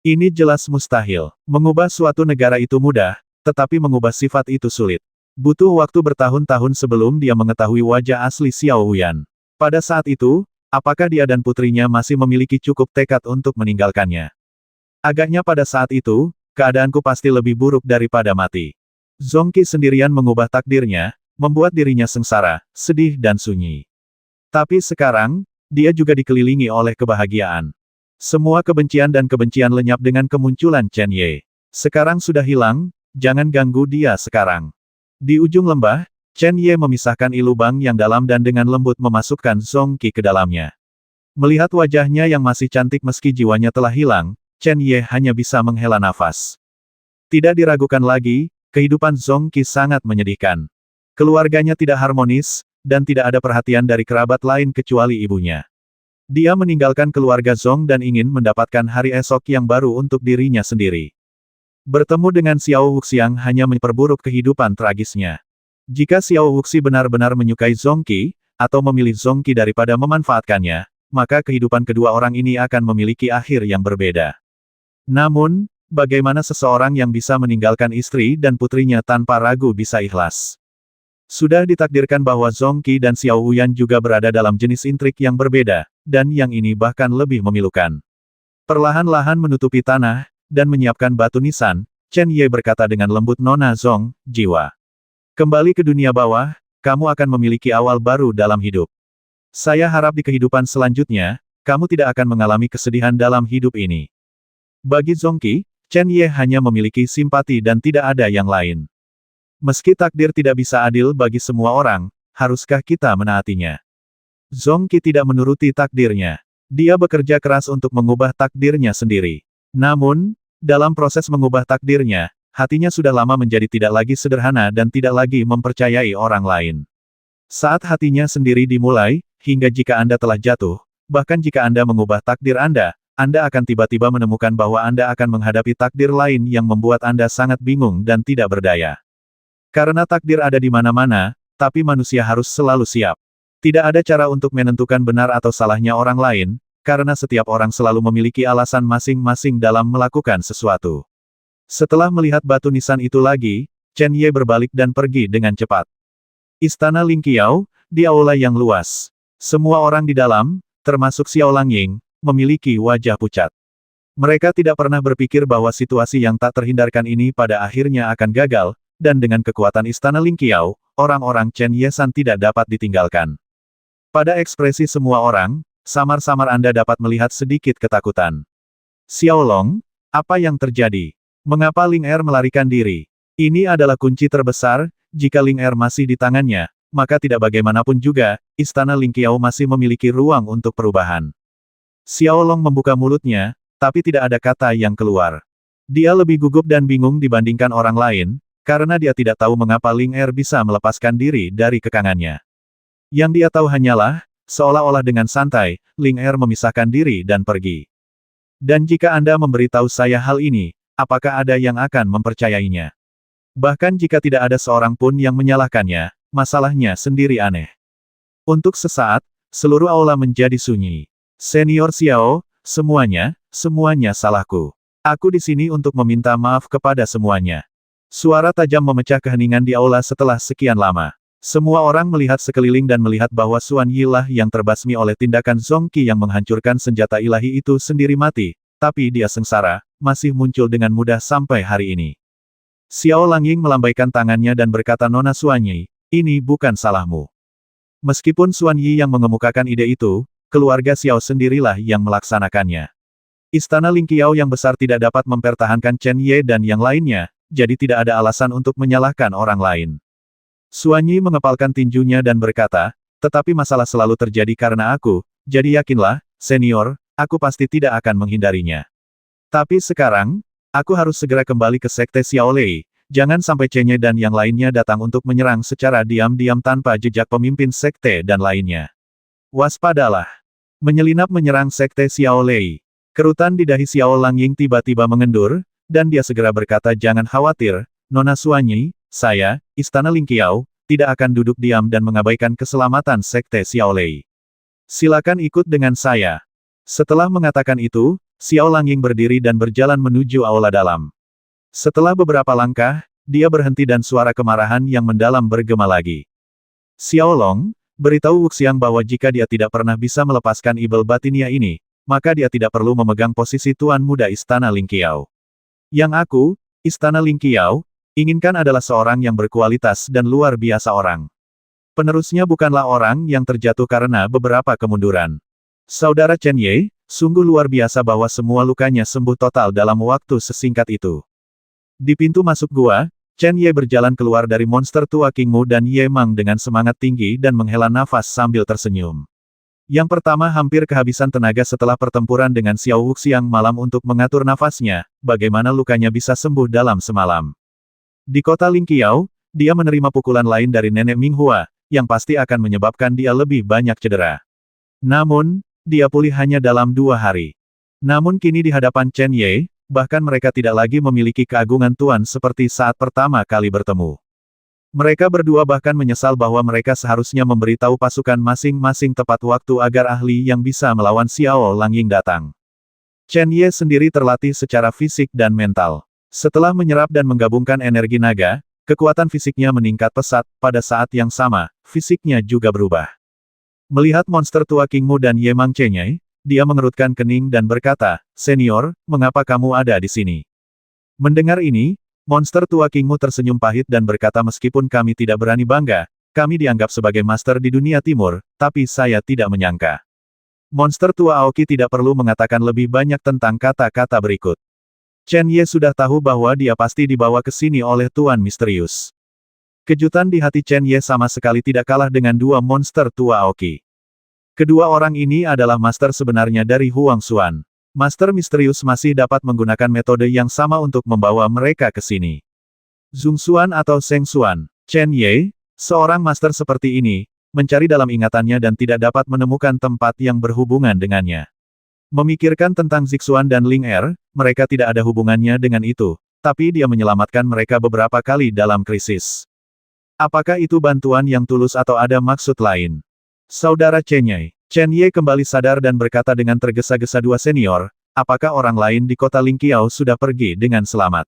S1: Ini jelas mustahil. Mengubah suatu negara itu mudah, tetapi mengubah sifat itu sulit. Butuh waktu bertahun-tahun sebelum dia mengetahui wajah asli Xiao Wuyan. Pada saat itu, apakah dia dan putrinya masih memiliki cukup tekad untuk meninggalkannya? Agaknya pada saat itu, keadaanku pasti lebih buruk daripada mati. Zongqi sendirian mengubah takdirnya, membuat dirinya sengsara, sedih dan sunyi. Tapi sekarang, dia juga dikelilingi oleh kebahagiaan. Semua kebencian dan kebencian lenyap dengan kemunculan Chen Ye. Sekarang sudah hilang, jangan ganggu dia sekarang. Di ujung lembah, Chen Ye memisahkan lubang yang dalam dan dengan lembut memasukkan Zongqi ke dalamnya. Melihat wajahnya yang masih cantik meski jiwanya telah hilang, Chen Ye hanya bisa menghela nafas. Tidak diragukan lagi, kehidupan Zongqi sangat menyedihkan. Keluarganya tidak harmonis, dan tidak ada perhatian dari kerabat lain kecuali ibunya. Dia meninggalkan keluarga Zong dan ingin mendapatkan hari esok yang baru untuk dirinya sendiri. Bertemu dengan Xiao Wuxiang hanya memperburuk kehidupan tragisnya. Jika Xiao Wuxi benar-benar menyukai Zongqi, atau memilih Zongqi daripada memanfaatkannya, maka kehidupan kedua orang ini akan memiliki akhir yang berbeda. Namun, bagaimana seseorang yang bisa meninggalkan istri dan putrinya tanpa ragu bisa ikhlas? Sudah ditakdirkan bahwa Zongqi dan Xiao Wuyan juga berada dalam jenis intrik yang berbeda, dan yang ini bahkan lebih memilukan. Perlahan-lahan menutupi tanah, dan menyiapkan batu nisan, Chen Ye berkata dengan lembut, Nona Zong, jiwa. Kembali ke dunia bawah, kamu akan memiliki awal baru dalam hidup. Saya harap di kehidupan selanjutnya, kamu tidak akan mengalami kesedihan dalam hidup ini. Bagi Zongqi, Chen Ye hanya memiliki simpati dan tidak ada yang lain. Meski takdir tidak bisa adil bagi semua orang, haruskah kita menaatinya? Zongqi tidak menuruti takdirnya. Dia bekerja keras untuk mengubah takdirnya sendiri. Namun, dalam proses mengubah takdirnya, hatinya sudah lama menjadi tidak lagi sederhana dan tidak lagi mempercayai orang lain. Saat hatinya sendiri dimulai, hingga jika Anda telah jatuh, bahkan jika Anda mengubah takdir Anda akan tiba-tiba menemukan bahwa Anda akan menghadapi takdir lain yang membuat Anda sangat bingung dan tidak berdaya. Karena takdir ada di mana-mana, tapi manusia harus selalu siap. Tidak ada cara untuk menentukan benar atau salahnya orang lain, karena setiap orang selalu memiliki alasan masing-masing dalam melakukan sesuatu. Setelah melihat batu nisan itu lagi, Chen Ye berbalik dan pergi dengan cepat. Istana Lingqiao, di aula yang luas. Semua orang di dalam, termasuk Xiao Langying, memiliki wajah pucat. Mereka tidak pernah berpikir bahwa situasi yang tak terhindarkan ini pada akhirnya akan gagal, dan dengan kekuatan Istana Lingqiao, orang-orang Chen Ye-san tidak dapat ditinggalkan. Pada ekspresi semua orang, samar-samar Anda dapat melihat sedikit ketakutan. Xiao Long, Apa yang terjadi? Mengapa Ling Er melarikan diri? Ini adalah kunci terbesar, jika Ling Er masih di tangannya, maka tidak bagaimanapun juga, istana Ling Qiao masih memiliki ruang untuk perubahan. Xiao Long membuka mulutnya, tapi tidak ada kata yang keluar. Dia lebih gugup dan bingung dibandingkan orang lain, karena dia tidak tahu mengapa Ling Er bisa melepaskan diri dari kekangannya. Yang dia tahu hanyalah, seolah-olah dengan santai, Ling Er memisahkan diri dan pergi. Dan jika Anda memberitahu saya hal ini, apakah ada yang akan mempercayainya? Bahkan jika tidak ada seorang pun yang menyalahkannya, masalahnya sendiri aneh. Untuk sesaat, seluruh aula menjadi sunyi. Senior Xiao, semuanya salahku. Aku di sini untuk meminta maaf kepada semuanya. Suara tajam memecah keheningan di aula setelah sekian lama. Semua orang melihat sekeliling dan melihat bahwa Xuan Yi lah yang terbasmi oleh tindakan Zong Qi yang menghancurkan senjata ilahi itu sendiri mati, tapi dia sengsara, masih muncul dengan mudah sampai hari ini. Xiao Langying melambaikan tangannya dan berkata, Nona Xuan Yi, ini bukan salahmu. Meskipun Xuan Yi yang mengemukakan ide itu, keluarga Xiao sendirilah yang melaksanakannya. Istana Ling Qiao yang besar tidak dapat mempertahankan Chen Ye dan yang lainnya, jadi tidak ada alasan untuk menyalahkan orang lain. Xuan Yi mengepalkan tinjunya dan berkata, tetapi masalah selalu terjadi karena aku, jadi yakinlah, senior, aku pasti tidak akan menghindarinya. Tapi sekarang, aku harus segera kembali ke Sekte Xiao Lei, jangan sampai Chen Ye dan yang lainnya datang untuk menyerang secara diam-diam tanpa jejak pemimpin Sekte dan lainnya. Waspadalah. Menyelinap menyerang Sekte Xiao Lei. Kerutan di dahi Xiao Langying tiba-tiba mengendur, dan dia segera berkata jangan khawatir, Nona Xuan Yi, saya, Istana Ling Qiao, tidak akan duduk diam dan mengabaikan keselamatan Sekte Xiao Lei. Silakan ikut dengan saya. Setelah mengatakan itu, Xiao Langying berdiri dan berjalan menuju aula dalam. Setelah beberapa langkah, dia berhenti dan suara kemarahan yang mendalam bergema lagi. Xiao Long, beritahu Wuxiang bahwa jika dia tidak pernah bisa melepaskan ibel batinia ini, maka dia tidak perlu memegang posisi Tuan Muda Istana Ling Qiao. Yang aku, Istana Ling Qiao, inginkan adalah seorang yang berkualitas dan luar biasa orang. Penerusnya bukanlah orang yang terjatuh karena beberapa kemunduran. Saudara Chen Ye, sungguh luar biasa bahwa semua lukanya sembuh total dalam waktu sesingkat itu. Di pintu masuk gua, Chen Ye berjalan keluar dari monster tua King Mu dan Ye Mang dengan semangat tinggi dan menghela nafas sambil tersenyum. Yang pertama hampir kehabisan tenaga setelah pertempuran dengan Xiao Wuxiang malam untuk mengatur nafasnya, bagaimana lukanya bisa sembuh dalam semalam. Di kota Ling Qiao, dia menerima pukulan lain dari Nenek Minghua, yang pasti akan menyebabkan dia lebih banyak cedera. Namun, dia pulih hanya dalam 2 hari. Namun kini di hadapan Chen Ye, bahkan mereka tidak lagi memiliki keagungan Tuan seperti saat pertama kali bertemu. Mereka berdua bahkan menyesal bahwa mereka seharusnya memberitahu pasukan masing-masing tepat waktu agar ahli yang bisa melawan Xiao Langying datang. Chen Ye sendiri terlatih secara fisik dan mental. Setelah menyerap dan menggabungkan energi naga, kekuatan fisiknya meningkat pesat, pada saat yang sama, fisiknya juga berubah. Melihat monster tua King Mu dan Ye Mang Chen Ye, dia mengerutkan kening dan berkata, Senior, mengapa kamu ada di sini? Mendengar ini, monster tua King Mu tersenyum pahit dan berkata meskipun kami tidak berani bangga, kami dianggap sebagai master di dunia timur, tapi saya tidak menyangka. Monster tua Aoki tidak perlu mengatakan lebih banyak tentang kata-kata berikut. Chen Ye sudah tahu bahwa dia pasti dibawa ke sini oleh Tuan Misterius. Kejutan di hati Chen Ye sama sekali tidak kalah dengan 2 monster tua Aoki. Kedua orang ini adalah master sebenarnya dari Huang Xuan. Master Misterius masih dapat menggunakan metode yang sama untuk membawa mereka ke sini. Zhong Xuan atau Zheng Xuan, Chen Ye, seorang master seperti ini, mencari dalam ingatannya dan tidak dapat menemukan tempat yang berhubungan dengannya. Memikirkan tentang Zixuan dan Ling Er, mereka tidak ada hubungannya dengan itu, tapi dia menyelamatkan mereka beberapa kali dalam krisis. Apakah itu bantuan yang tulus atau ada maksud lain? Saudara Chen Ye kembali sadar dan berkata dengan tergesa-gesa 2 senior, apakah orang lain di kota Ling Qiao sudah pergi dengan selamat?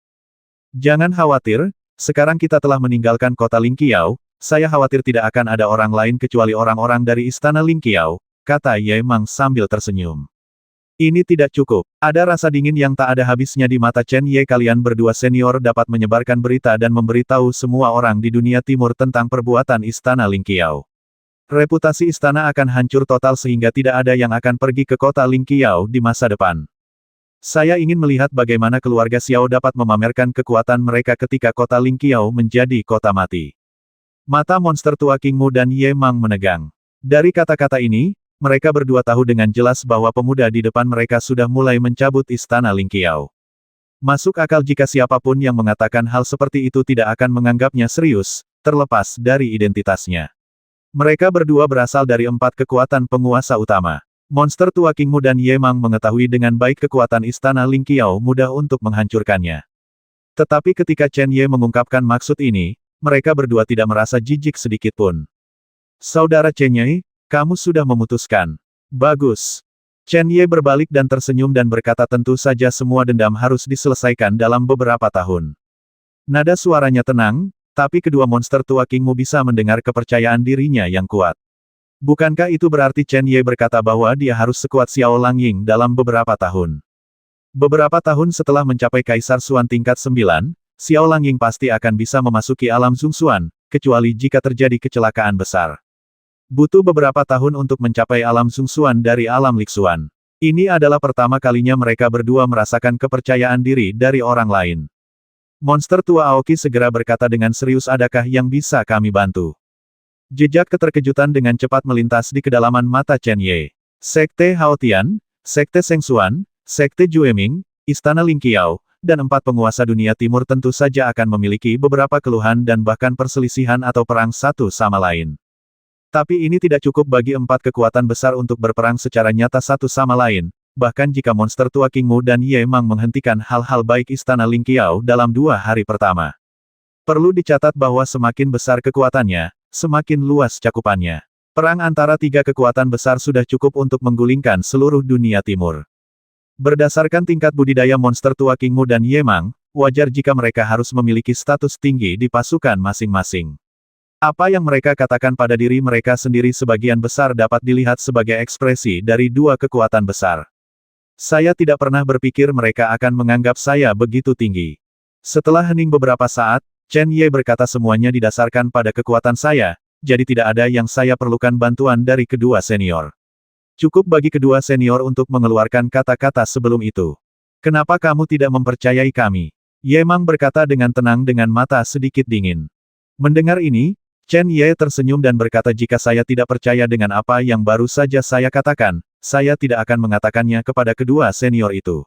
S1: Jangan khawatir, sekarang kita telah meninggalkan kota Ling Qiao, saya khawatir tidak akan ada orang lain kecuali orang-orang dari istana Ling Qiao, kata Ye Mang sambil tersenyum. Ini tidak cukup, ada rasa dingin yang tak ada habisnya di mata Chen Ye. Kalian berdua senior dapat menyebarkan berita dan memberitahu semua orang di dunia timur tentang perbuatan istana Ling Qiao. Reputasi istana akan hancur total sehingga tidak ada yang akan pergi ke kota Ling Qiao di masa depan. Saya ingin melihat bagaimana keluarga Xiao dapat memamerkan kekuatan mereka ketika kota Lingqiao menjadi kota mati. Mata monster tua King Mu dan Ye Mang menegang. Dari kata-kata ini, mereka berdua tahu dengan jelas bahwa pemuda di depan mereka sudah mulai mencabut istana Lingqiao. Masuk akal jika siapapun yang mengatakan hal seperti itu tidak akan menganggapnya serius, terlepas dari identitasnya. Mereka berdua berasal dari 4 kekuatan penguasa utama. Monster tua King Mu dan Ye Mang mengetahui dengan baik kekuatan istana Lingqiao mudah untuk menghancurkannya. Tetapi ketika Chen Ye mengungkapkan maksud ini, mereka berdua tidak merasa jijik sedikit pun. Saudara Chen Ye, kamu sudah memutuskan. Bagus. Chen Ye berbalik dan tersenyum dan berkata tentu saja semua dendam harus diselesaikan dalam beberapa tahun. Nada suaranya tenang, tapi kedua monster tua King Mu bisa mendengar kepercayaan dirinya yang kuat. Bukankah itu berarti Chen Ye berkata bahwa dia harus sekuat Xiao Langying dalam beberapa tahun? Beberapa tahun setelah mencapai Kaisar Xuan tingkat 9, Xiao Langying pasti akan bisa memasuki alam Zhongxuan, kecuali jika terjadi kecelakaan besar. Butuh beberapa tahun untuk mencapai alam Zhongxuan dari alam Lixuan. Ini adalah pertama kalinya mereka berdua merasakan kepercayaan diri dari orang lain. Monster tua Aoki segera berkata dengan serius, adakah yang bisa kami bantu? Jejak keterkejutan dengan cepat melintas di kedalaman mata Chen Ye. Sekte Haotian, Sekte Sengxuan, Sekte Jueming, Istana Lingqiao, dan 4 penguasa dunia timur tentu saja akan memiliki beberapa keluhan dan bahkan perselisihan atau perang satu sama lain. Tapi ini tidak cukup bagi 4 kekuatan besar untuk berperang secara nyata satu sama lain, bahkan jika monster tua King Mu dan Ye Mang menghentikan hal-hal baik Istana Lingqiao dalam 2 hari pertama. Perlu dicatat bahwa semakin besar kekuatannya, semakin luas cakupannya. Perang antara 3 kekuatan besar sudah cukup untuk menggulingkan seluruh dunia timur. Berdasarkan tingkat budidaya monster tua King Mu dan Ye Mang, wajar jika mereka harus memiliki status tinggi di pasukan masing-masing. Apa yang mereka katakan pada diri mereka sendiri sebagian besar dapat dilihat sebagai ekspresi dari 2 kekuatan besar. Saya tidak pernah berpikir mereka akan menganggap saya begitu tinggi. Setelah hening beberapa saat, Chen Ye berkata semuanya didasarkan pada kekuatan saya, jadi tidak ada yang saya perlukan bantuan dari kedua senior. Cukup bagi kedua senior untuk mengeluarkan kata-kata sebelum itu. Kenapa kamu tidak mempercayai kami? Ye Mang berkata dengan tenang dengan mata sedikit dingin. Mendengar ini, Chen Ye tersenyum dan berkata jika saya tidak percaya dengan apa yang baru saja saya katakan, saya tidak akan mengatakannya kepada kedua senior itu.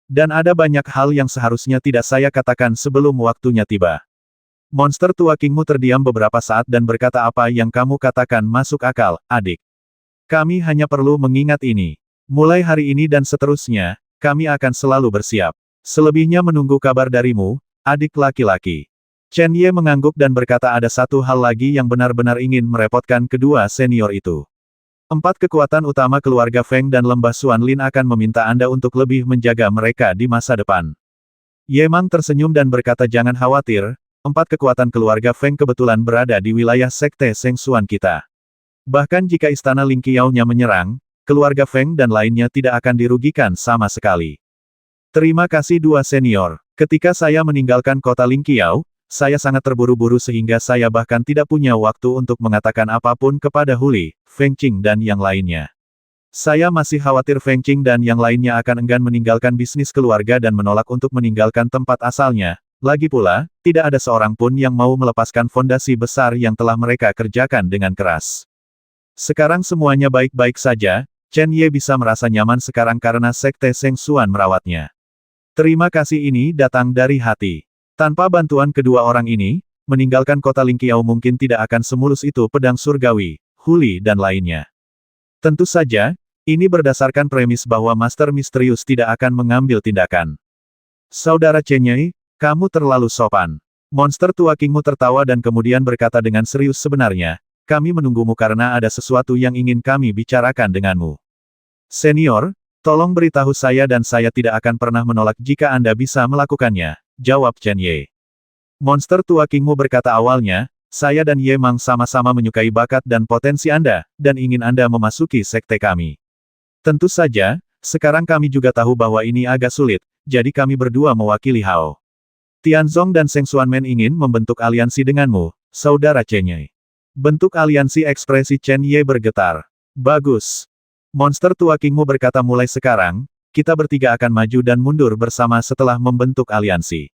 S1: Dan ada banyak hal yang seharusnya tidak saya katakan sebelum waktunya tiba. Monster tua King Mu terdiam beberapa saat dan berkata apa yang kamu katakan masuk akal, adik. Kami hanya perlu mengingat ini. Mulai hari ini dan seterusnya, kami akan selalu bersiap. Selebihnya menunggu kabar darimu, adik laki-laki. Chen Ye mengangguk dan berkata ada satu hal lagi yang benar-benar ingin merepotkan kedua senior itu. 4 kekuatan utama keluarga Feng dan Lembah Xuan Lin akan meminta Anda untuk lebih menjaga mereka di masa depan. Ye Mang tersenyum dan berkata jangan khawatir, 4 kekuatan keluarga Feng kebetulan berada di wilayah Sekte Sengxuan kita. Bahkan jika Istana Lingqiao-nya menyerang, keluarga Feng dan lainnya tidak akan dirugikan sama sekali. Terima kasih dua senior. Ketika saya meninggalkan kota Lingqiao, saya sangat terburu-buru sehingga saya bahkan tidak punya waktu untuk mengatakan apapun kepada Huli, Feng Qing dan yang lainnya. Saya masih khawatir Feng Qing dan yang lainnya akan enggan meninggalkan bisnis keluarga dan menolak untuk meninggalkan tempat asalnya. Lagi pula, tidak ada seorang pun yang mau melepaskan fondasi besar yang telah mereka kerjakan dengan keras. Sekarang semuanya baik-baik saja, Chen Ye bisa merasa nyaman sekarang karena Sekte Sengxuan merawatnya. Terima kasih ini datang dari hati. Tanpa bantuan kedua orang ini, meninggalkan kota Lingqiao mungkin tidak akan semulus itu pedang surgawi, Huli dan lainnya. Tentu saja, ini berdasarkan premis bahwa Master Misterius tidak akan mengambil tindakan. Saudara Chen Ye, kamu terlalu sopan. Monster tua King Mu tertawa dan kemudian berkata dengan serius sebenarnya, kami menunggumu karena ada sesuatu yang ingin kami bicarakan denganmu. Senior, tolong beritahu saya dan saya tidak akan pernah menolak jika Anda bisa melakukannya, jawab Chen Ye. Monster tua King Mu berkata awalnya, saya dan Ye Mang sama-sama menyukai bakat dan potensi Anda, dan ingin Anda memasuki sekte kami. Tentu saja, sekarang kami juga tahu bahwa ini agak sulit, jadi kami berdua mewakili Hao Tianzong dan Seng Xuanmen ingin membentuk aliansi denganmu, saudara Chen Ye. Bentuk aliansi ekspresi Chen Ye bergetar. Bagus. Monster tua King Mu berkata mulai sekarang, kita bertiga akan maju dan mundur bersama setelah membentuk aliansi.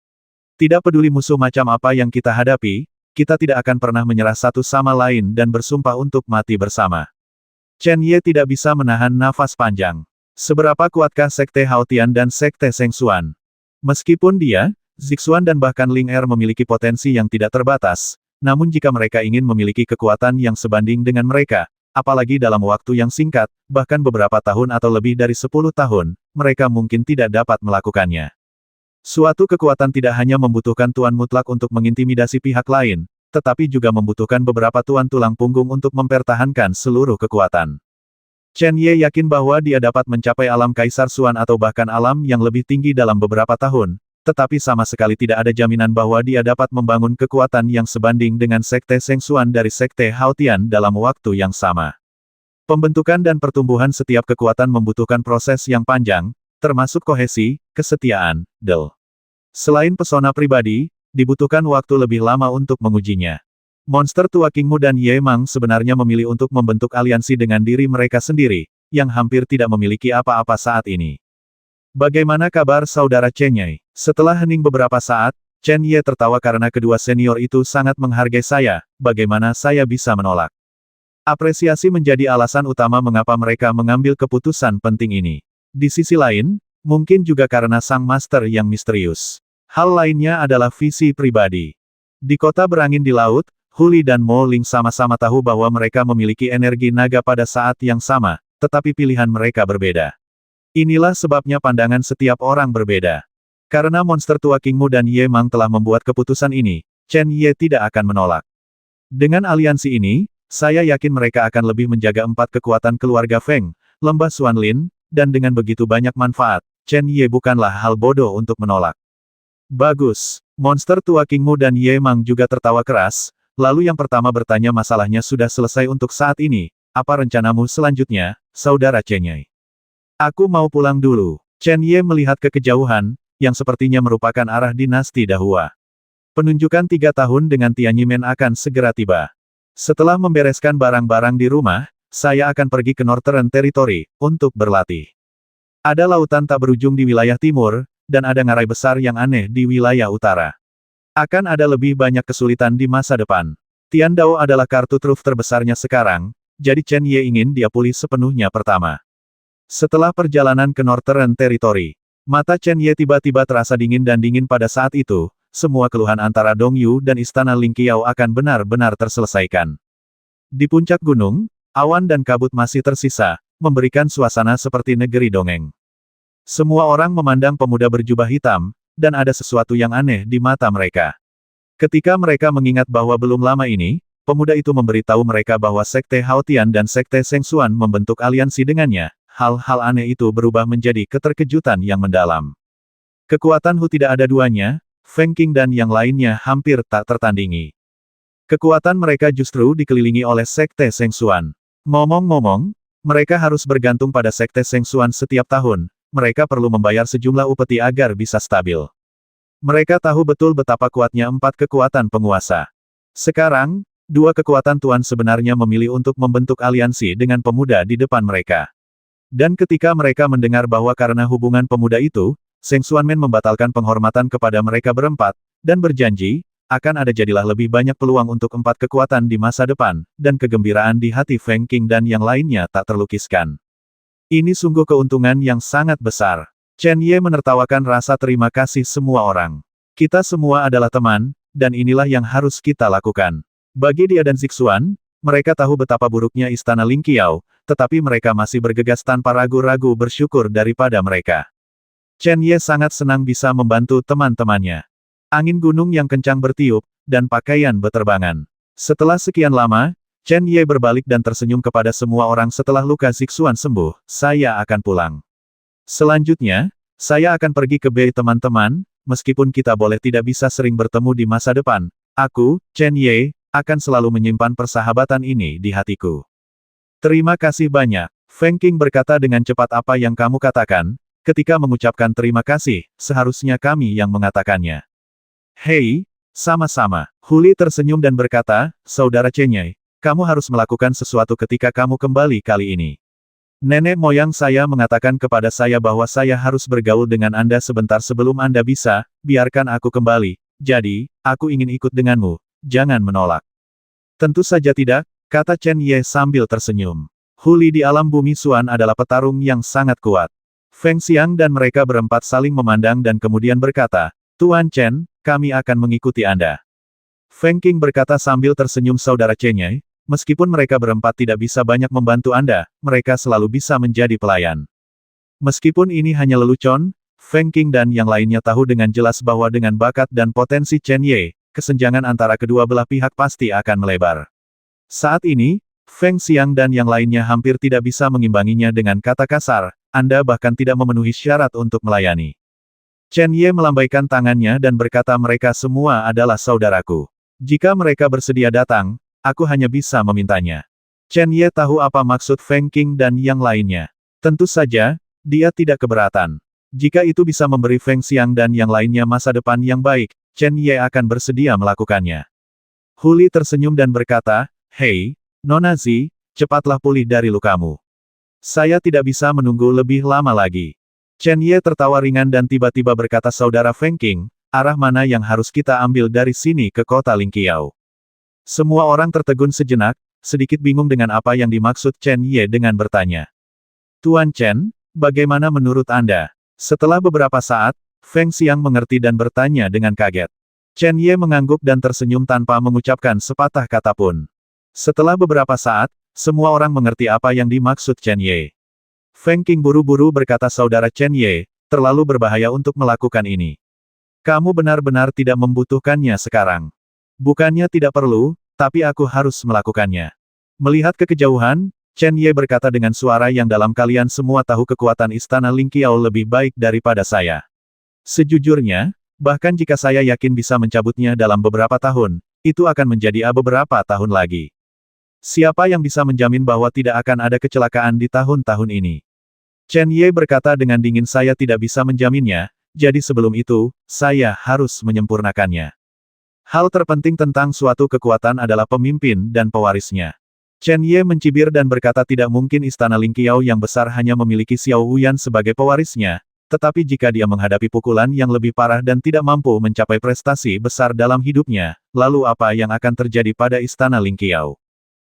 S1: Tidak peduli musuh macam apa yang kita hadapi, kita tidak akan pernah menyerah satu sama lain dan bersumpah untuk mati bersama. Chen Ye tidak bisa menahan nafas panjang. Seberapa kuatkah Sekte Haotian dan Sekte Sengxuan? Meskipun dia, Zixuan dan bahkan Ling Er memiliki potensi yang tidak terbatas, namun jika mereka ingin memiliki kekuatan yang sebanding dengan mereka, apalagi dalam waktu yang singkat, bahkan beberapa tahun atau lebih dari 10 tahun, mereka mungkin tidak dapat melakukannya. Suatu kekuatan tidak hanya membutuhkan tuan mutlak untuk mengintimidasi pihak lain, tetapi juga membutuhkan beberapa tuan tulang punggung untuk mempertahankan seluruh kekuatan. Chen Ye yakin bahwa dia dapat mencapai alam Kaisar Xuan atau bahkan alam yang lebih tinggi dalam beberapa tahun, tetapi sama sekali tidak ada jaminan bahwa dia dapat membangun kekuatan yang sebanding dengan Sekte Sengxuan dari Sekte Haotian dalam waktu yang sama. Pembentukan dan pertumbuhan setiap kekuatan membutuhkan proses yang panjang, termasuk kohesi, kesetiaan, Selain pesona pribadi, dibutuhkan waktu lebih lama untuk mengujinya. Monster tua King Mu dan Ye Mang sebenarnya memilih untuk membentuk aliansi dengan diri mereka sendiri, yang hampir tidak memiliki apa-apa saat ini. Bagaimana kabar saudara Chen Ye? Setelah hening beberapa saat, Chen Ye tertawa karena kedua senior itu sangat menghargai saya, bagaimana saya bisa menolak. Apresiasi menjadi alasan utama mengapa mereka mengambil keputusan penting ini. Di sisi lain, mungkin juga karena sang master yang misterius. Hal lainnya adalah visi pribadi. Di kota berangin di laut, Huli dan Mo Ling sama-sama tahu bahwa mereka memiliki energi naga pada saat yang sama, tetapi pilihan mereka berbeda. Inilah sebabnya pandangan setiap orang berbeda. Karena monster tua King Mu dan Ye Mang telah membuat keputusan ini, Chen Ye tidak akan menolak. Dengan aliansi ini, saya yakin mereka akan lebih menjaga 4 kekuatan keluarga Feng, Lembah Xuanlin, dan dengan begitu banyak manfaat, Chen Ye bukanlah hal bodoh untuk menolak. Bagus. Monster tua King Mu dan Ye Mang juga tertawa keras, lalu yang pertama bertanya masalahnya sudah selesai untuk saat ini, apa rencanamu selanjutnya, saudara Chen Ye? Aku mau pulang dulu. Chen Ye melihat ke kejauhan, yang sepertinya merupakan arah dinasti Dahua. Penunjukan 3 tahun dengan Tianyimen akan segera tiba. Setelah membereskan barang-barang di rumah, saya akan pergi ke Northern Territory, untuk berlatih. Ada lautan tak berujung di wilayah timur, dan ada ngarai besar yang aneh di wilayah utara. Akan ada lebih banyak kesulitan di masa depan. Tian Dao adalah kartu truf terbesarnya sekarang, jadi Chen Ye ingin dia pulih sepenuhnya pertama. Setelah perjalanan ke Northern Territory, mata Chen Ye tiba-tiba terasa dingin dan dingin pada saat itu, semua keluhan antara Dong Yu dan Istana Ling Qiao akan benar-benar terselesaikan. Di puncak gunung, awan dan kabut masih tersisa, memberikan suasana seperti negeri dongeng. Semua orang memandang pemuda berjubah hitam, dan ada sesuatu yang aneh di mata mereka. Ketika mereka mengingat bahwa belum lama ini, pemuda itu memberitahu mereka bahwa Sekte Haotian dan Sekte Sengxuan membentuk aliansi dengannya, hal-hal aneh itu berubah menjadi keterkejutan yang mendalam. Kekuatan Hu tidak ada duanya, Feng Qing dan yang lainnya hampir tak tertandingi. Kekuatan mereka justru dikelilingi oleh Sekte Sengxuan. Ngomong-ngomong, mereka harus bergantung pada Sekte Sengxuan setiap tahun. Mereka perlu membayar sejumlah upeti agar bisa stabil. Mereka tahu betul betapa kuatnya 4 kekuatan penguasa. Sekarang, 2 kekuatan tuan sebenarnya memilih untuk membentuk aliansi dengan pemuda di depan mereka. Dan ketika mereka mendengar bahwa karena hubungan pemuda itu, Sengxuanmen membatalkan penghormatan kepada mereka berempat, dan berjanji, akan ada jadilah lebih banyak peluang untuk 4 kekuatan di masa depan, dan kegembiraan di hati Feng Qing dan yang lainnya tak terlukiskan. Ini sungguh keuntungan yang sangat besar. Chen Ye menertawakan rasa terima kasih semua orang. Kita semua adalah teman, dan inilah yang harus kita lakukan. Bagi dia dan Zixuan, mereka tahu betapa buruknya Istana Ling Qiao, tetapi mereka masih bergegas tanpa ragu-ragu bersyukur daripada mereka. Chen Ye sangat senang bisa membantu teman-temannya. Angin gunung yang kencang bertiup, dan pakaian beterbangan. Setelah sekian lama, Chen Ye berbalik dan tersenyum kepada semua orang setelah luka Zixuan sembuh, saya akan pulang. Selanjutnya, saya akan pergi ke Bei teman-teman, meskipun kita boleh tidak bisa sering bertemu di masa depan, aku, Chen Ye, akan selalu menyimpan persahabatan ini di hatiku. Terima kasih banyak. Feng Qing berkata dengan cepat apa yang kamu katakan, ketika mengucapkan terima kasih, seharusnya kami yang mengatakannya. Hei, sama-sama. Huli tersenyum dan berkata, saudara Chen Ye, kamu harus melakukan sesuatu ketika kamu kembali kali ini. Nenek moyang saya mengatakan kepada saya bahwa saya harus bergaul dengan Anda sebentar sebelum Anda bisa, biarkan aku kembali. Jadi, aku ingin ikut denganmu. Jangan menolak. Tentu saja tidak, kata Chen Ye sambil tersenyum. Huli di alam bumi Xuan adalah petarung yang sangat kuat. Feng Xiang dan mereka berempat saling memandang dan kemudian berkata, Tuan Chen, kami akan mengikuti Anda. Feng Qing berkata sambil tersenyum saudara Chen Ye, meskipun mereka berempat tidak bisa banyak membantu Anda, mereka selalu bisa menjadi pelayan. Meskipun ini hanya lelucon, Feng Qing dan yang lainnya tahu dengan jelas bahwa dengan bakat dan potensi Chen Ye, kesenjangan antara kedua belah pihak pasti akan melebar. Saat ini, Feng Xiang dan yang lainnya hampir tidak bisa mengimbanginya dengan kata kasar, Anda bahkan tidak memenuhi syarat untuk melayani. Chen Ye melambaikan tangannya dan berkata mereka semua adalah saudaraku. Jika mereka bersedia datang, aku hanya bisa memintanya. Chen Ye tahu apa maksud Feng Qing dan yang lainnya. Tentu saja, dia tidak keberatan. Jika itu bisa memberi Feng Xiang dan yang lainnya masa depan yang baik, Chen Ye akan bersedia melakukannya. Huli tersenyum dan berkata, Hei, Nona Zi, cepatlah pulih dari lukamu. Saya tidak bisa menunggu lebih lama lagi. Chen Ye tertawa ringan dan tiba-tiba berkata saudara Feng Qing, arah mana yang harus kita ambil dari sini ke kota Lingqiao? Semua orang tertegun sejenak, sedikit bingung dengan apa yang dimaksud Chen Ye dengan bertanya. Tuan Chen, bagaimana menurut Anda? Setelah beberapa saat, Feng Xiang mengerti dan bertanya dengan kaget. Chen Ye mengangguk dan tersenyum tanpa mengucapkan sepatah kata pun. Setelah beberapa saat, semua orang mengerti apa yang dimaksud Chen Ye. Feng Qing buru-buru berkata saudara Chen Ye, terlalu berbahaya untuk melakukan ini. Kamu benar-benar tidak membutuhkannya sekarang. Bukannya tidak perlu, tapi aku harus melakukannya. Melihat ke kejauhan, Chen Ye berkata dengan suara yang dalam kalian semua tahu kekuatan istana Lingqiao lebih baik daripada saya. Sejujurnya, bahkan jika saya yakin bisa mencabutnya dalam beberapa tahun, itu akan menjadi beberapa tahun lagi. Siapa yang bisa menjamin bahwa tidak akan ada kecelakaan di tahun-tahun ini? Chen Ye berkata dengan dingin saya tidak bisa menjaminnya, jadi sebelum itu, saya harus menyempurnakannya. Hal terpenting tentang suatu kekuatan adalah pemimpin dan pewarisnya. Chen Ye mencibir dan berkata tidak mungkin istana Lingqiao yang besar hanya memiliki Xiao Wuyan sebagai pewarisnya, tetapi jika dia menghadapi pukulan yang lebih parah dan tidak mampu mencapai prestasi besar dalam hidupnya, lalu apa yang akan terjadi pada istana Lingqiao?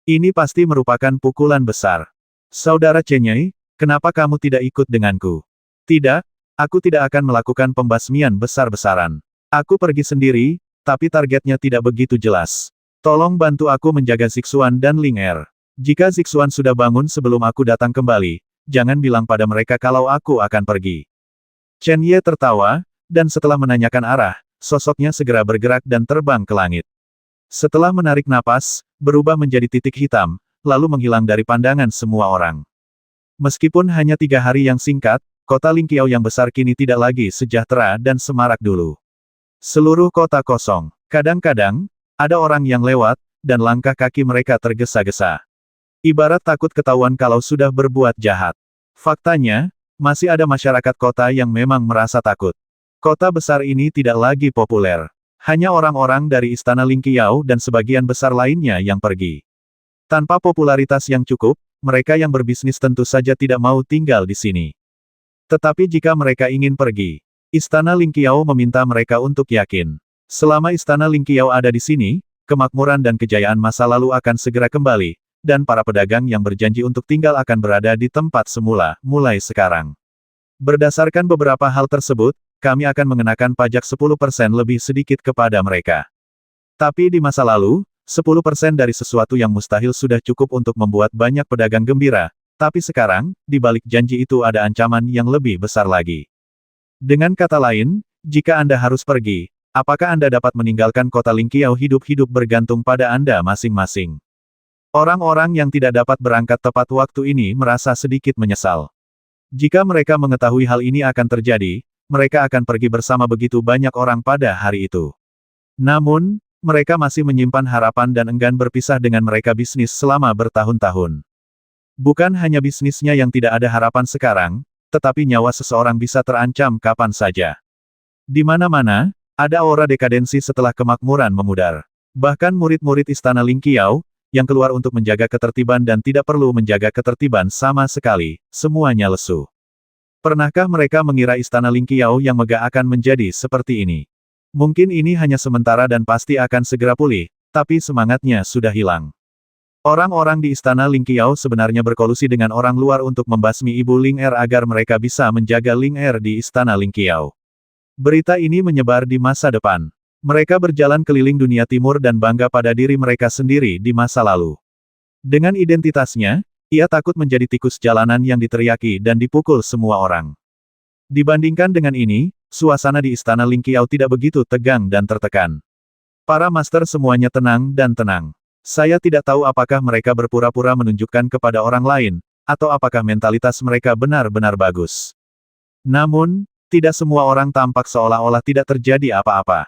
S1: Ini pasti merupakan pukulan besar. Saudara Chen Ye, kenapa kamu tidak ikut denganku? Tidak, aku tidak akan melakukan pembasmian besar-besaran. Aku pergi sendiri, tapi targetnya tidak begitu jelas. Tolong bantu aku menjaga Zixuan dan Ling Er. Jika Zixuan sudah bangun sebelum aku datang kembali, jangan bilang pada mereka kalau aku akan pergi. Chen Ye tertawa, dan setelah menanyakan arah, sosoknya segera bergerak dan terbang ke langit. Setelah menarik napas, berubah menjadi titik hitam, lalu menghilang dari pandangan semua orang. Meskipun hanya 3 hari yang singkat, kota Lingqiao yang besar kini tidak lagi sejahtera dan semarak dulu. Seluruh kota kosong. Kadang-kadang, ada orang yang lewat, dan langkah kaki mereka tergesa-gesa. Ibarat takut ketahuan kalau sudah berbuat jahat. Faktanya, masih ada masyarakat kota yang memang merasa takut. Kota besar ini tidak lagi populer. Hanya orang-orang dari istana Lingqiao dan sebagian besar lainnya yang pergi. Tanpa popularitas yang cukup, mereka yang berbisnis tentu saja tidak mau tinggal di sini. Tetapi jika mereka ingin pergi, istana Lingqiao meminta mereka untuk yakin. Selama istana Lingqiao ada di sini, kemakmuran dan kejayaan masa lalu akan segera kembali, dan para pedagang yang berjanji untuk tinggal akan berada di tempat semula, mulai sekarang. Berdasarkan beberapa hal tersebut, kami akan mengenakan pajak 10% lebih sedikit kepada mereka. Tapi di masa lalu, 10% dari sesuatu yang mustahil sudah cukup untuk membuat banyak pedagang gembira, tapi sekarang, di balik janji itu ada ancaman yang lebih besar lagi. Dengan kata lain, jika Anda harus pergi, apakah Anda dapat meninggalkan kota Lingqiao hidup-hidup bergantung pada Anda masing-masing? Orang-orang yang tidak dapat berangkat tepat waktu ini merasa sedikit menyesal. Jika mereka mengetahui hal ini akan terjadi, mereka akan pergi bersama begitu banyak orang pada hari itu. Namun, mereka masih menyimpan harapan dan enggan berpisah dengan mereka bisnis selama bertahun-tahun. Bukan hanya bisnisnya yang tidak ada harapan sekarang, tetapi nyawa seseorang bisa terancam kapan saja. Di mana-mana, ada aura dekadensi setelah kemakmuran memudar. Bahkan murid-murid istana Lingqiao, yang keluar untuk menjaga ketertiban dan tidak perlu menjaga ketertiban sama sekali, semuanya lesu. Pernahkah mereka mengira Istana Ling Qiao yang megah akan menjadi seperti ini? Mungkin ini hanya sementara dan pasti akan segera pulih, tapi semangatnya sudah hilang. Orang-orang di Istana Ling Qiao sebenarnya berkolusi dengan orang luar untuk membasmi Ibu Ling Er agar mereka bisa menjaga Ling Er di Istana Ling Qiao. Berita ini menyebar di masa depan. Mereka berjalan keliling dunia timur dan bangga pada diri mereka sendiri di masa lalu. Dengan identitasnya, ia takut menjadi tikus jalanan yang diteriaki dan dipukul semua orang. Dibandingkan dengan ini, suasana di Istana Ling Qiao tidak begitu tegang dan tertekan. Para master semuanya tenang dan tenang. Saya tidak tahu apakah mereka berpura-pura menunjukkan kepada orang lain, atau apakah mentalitas mereka benar-benar bagus. Namun, tidak semua orang tampak seolah-olah tidak terjadi apa-apa.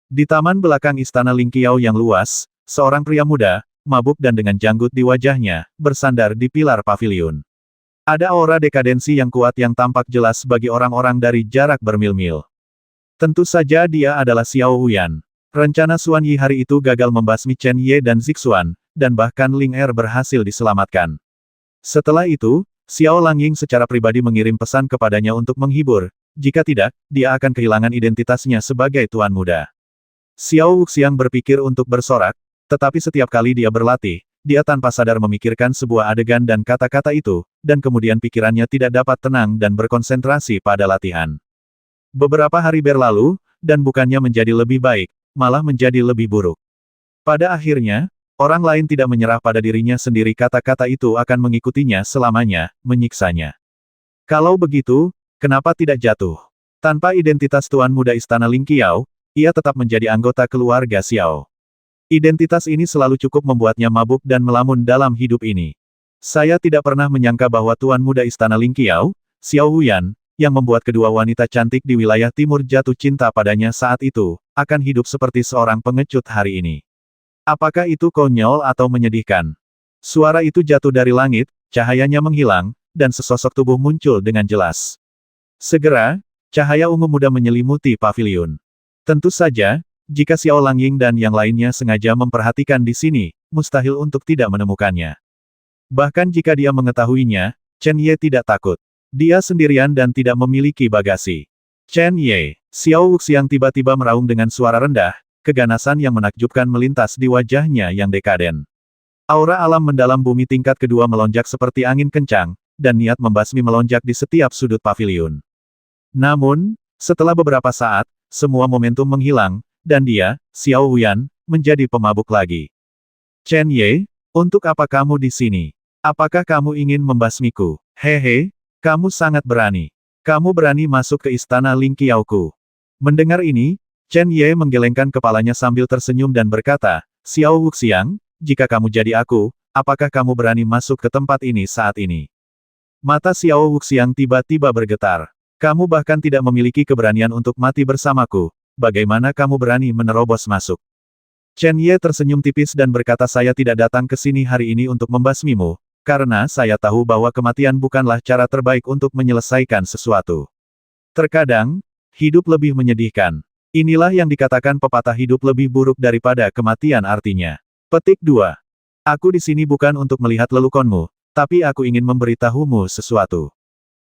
S1: Di taman belakang Istana Ling Qiao yang luas, seorang pria muda, mabuk dan dengan janggut di wajahnya, bersandar di pilar paviliun. Ada aura dekadensi yang kuat yang tampak jelas bagi orang-orang dari jarak bermil-mil. Tentu saja dia adalah Xiao Wuyan. Rencana Xuan Yi hari itu gagal membasmi Chen Ye dan Zixuan, dan bahkan Ling Er berhasil diselamatkan. Setelah itu, Xiao Langying secara pribadi mengirim pesan kepadanya untuk menghibur, jika tidak, dia akan kehilangan identitasnya sebagai tuan muda. Xiao Wuxiang berpikir untuk bersorak, tetapi setiap kali dia berlatih, dia tanpa sadar memikirkan sebuah adegan dan kata-kata itu, dan kemudian pikirannya tidak dapat tenang dan berkonsentrasi pada latihan. Beberapa hari berlalu, dan bukannya menjadi lebih baik, malah menjadi lebih buruk. Pada akhirnya, orang lain tidak menyerah pada dirinya sendiri, kata-kata itu akan mengikutinya selamanya, menyiksanya. Kalau begitu, kenapa tidak jatuh? Tanpa identitas tuan muda Istana Ling Qiao, ia tetap menjadi anggota keluarga Xiao. Identitas ini selalu cukup membuatnya mabuk dan melamun dalam hidup ini. Saya tidak pernah menyangka bahwa tuan muda Istana Ling Qiao, Xiao Wuyan, yang membuat kedua wanita cantik di wilayah timur jatuh cinta padanya saat itu, akan hidup seperti seorang pengecut hari ini. Apakah itu konyol atau menyedihkan? Suara itu jatuh dari langit, cahayanya menghilang, dan sesosok tubuh muncul dengan jelas. Segera, cahaya ungu muda menyelimuti paviliun. Tentu saja, jika Xiao Langying dan yang lainnya sengaja memperhatikan di sini, mustahil untuk tidak menemukannya. Bahkan jika dia mengetahuinya, Chen Ye tidak takut. Dia sendirian dan tidak memiliki bagasi. Chen Ye, Xiao Wuxiang tiba-tiba meraung dengan suara rendah, keganasan yang menakjubkan melintas di wajahnya yang dekaden. Aura alam mendalam bumi tingkat kedua melonjak seperti angin kencang, dan niat membasmi melonjak di setiap sudut paviliun. Namun, setelah beberapa saat, semua momentum menghilang, dan dia, Xiao Wuyan, menjadi pemabuk lagi. Chen Ye, untuk apa kamu di sini? Apakah kamu ingin membasmiku? Hehe, kamu sangat berani. Kamu berani masuk ke Istana Ling Qiao-ku. Mendengar ini, Chen Ye menggelengkan kepalanya sambil tersenyum dan berkata, Xiao Wuxiang, jika kamu jadi aku, apakah kamu berani masuk ke tempat ini saat ini? Mata Xiao Wuxiang tiba-tiba bergetar. Kamu bahkan tidak memiliki keberanian untuk mati bersamaku, bagaimana kamu berani menerobos masuk? Chen Ye tersenyum tipis dan berkata, saya tidak datang ke sini hari ini untuk membasmimu, karena saya tahu bahwa kematian bukanlah cara terbaik untuk menyelesaikan sesuatu. Terkadang, hidup lebih menyedihkan. Inilah yang dikatakan pepatah hidup lebih buruk daripada kematian artinya. Petik 2. Aku di sini bukan untuk melihat lelukonmu, tapi aku ingin memberitahumu sesuatu.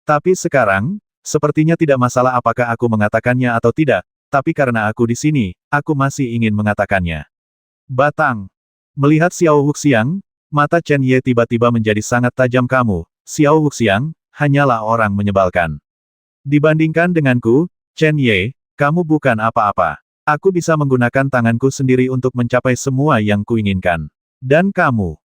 S1: Tapi sekarang, sepertinya tidak masalah apakah aku mengatakannya atau tidak, tapi karena aku di sini, aku masih ingin mengatakannya. Batang. Melihat Xiao Wuxiang, mata Chen Ye tiba-tiba menjadi sangat tajam. Kamu, Xiao Wuxiang, hanyalah orang menyebalkan. Dibandingkan denganku, Chen Ye, kamu bukan apa-apa. Aku bisa menggunakan tanganku sendiri untuk mencapai semua yang kuinginkan. Dan kamu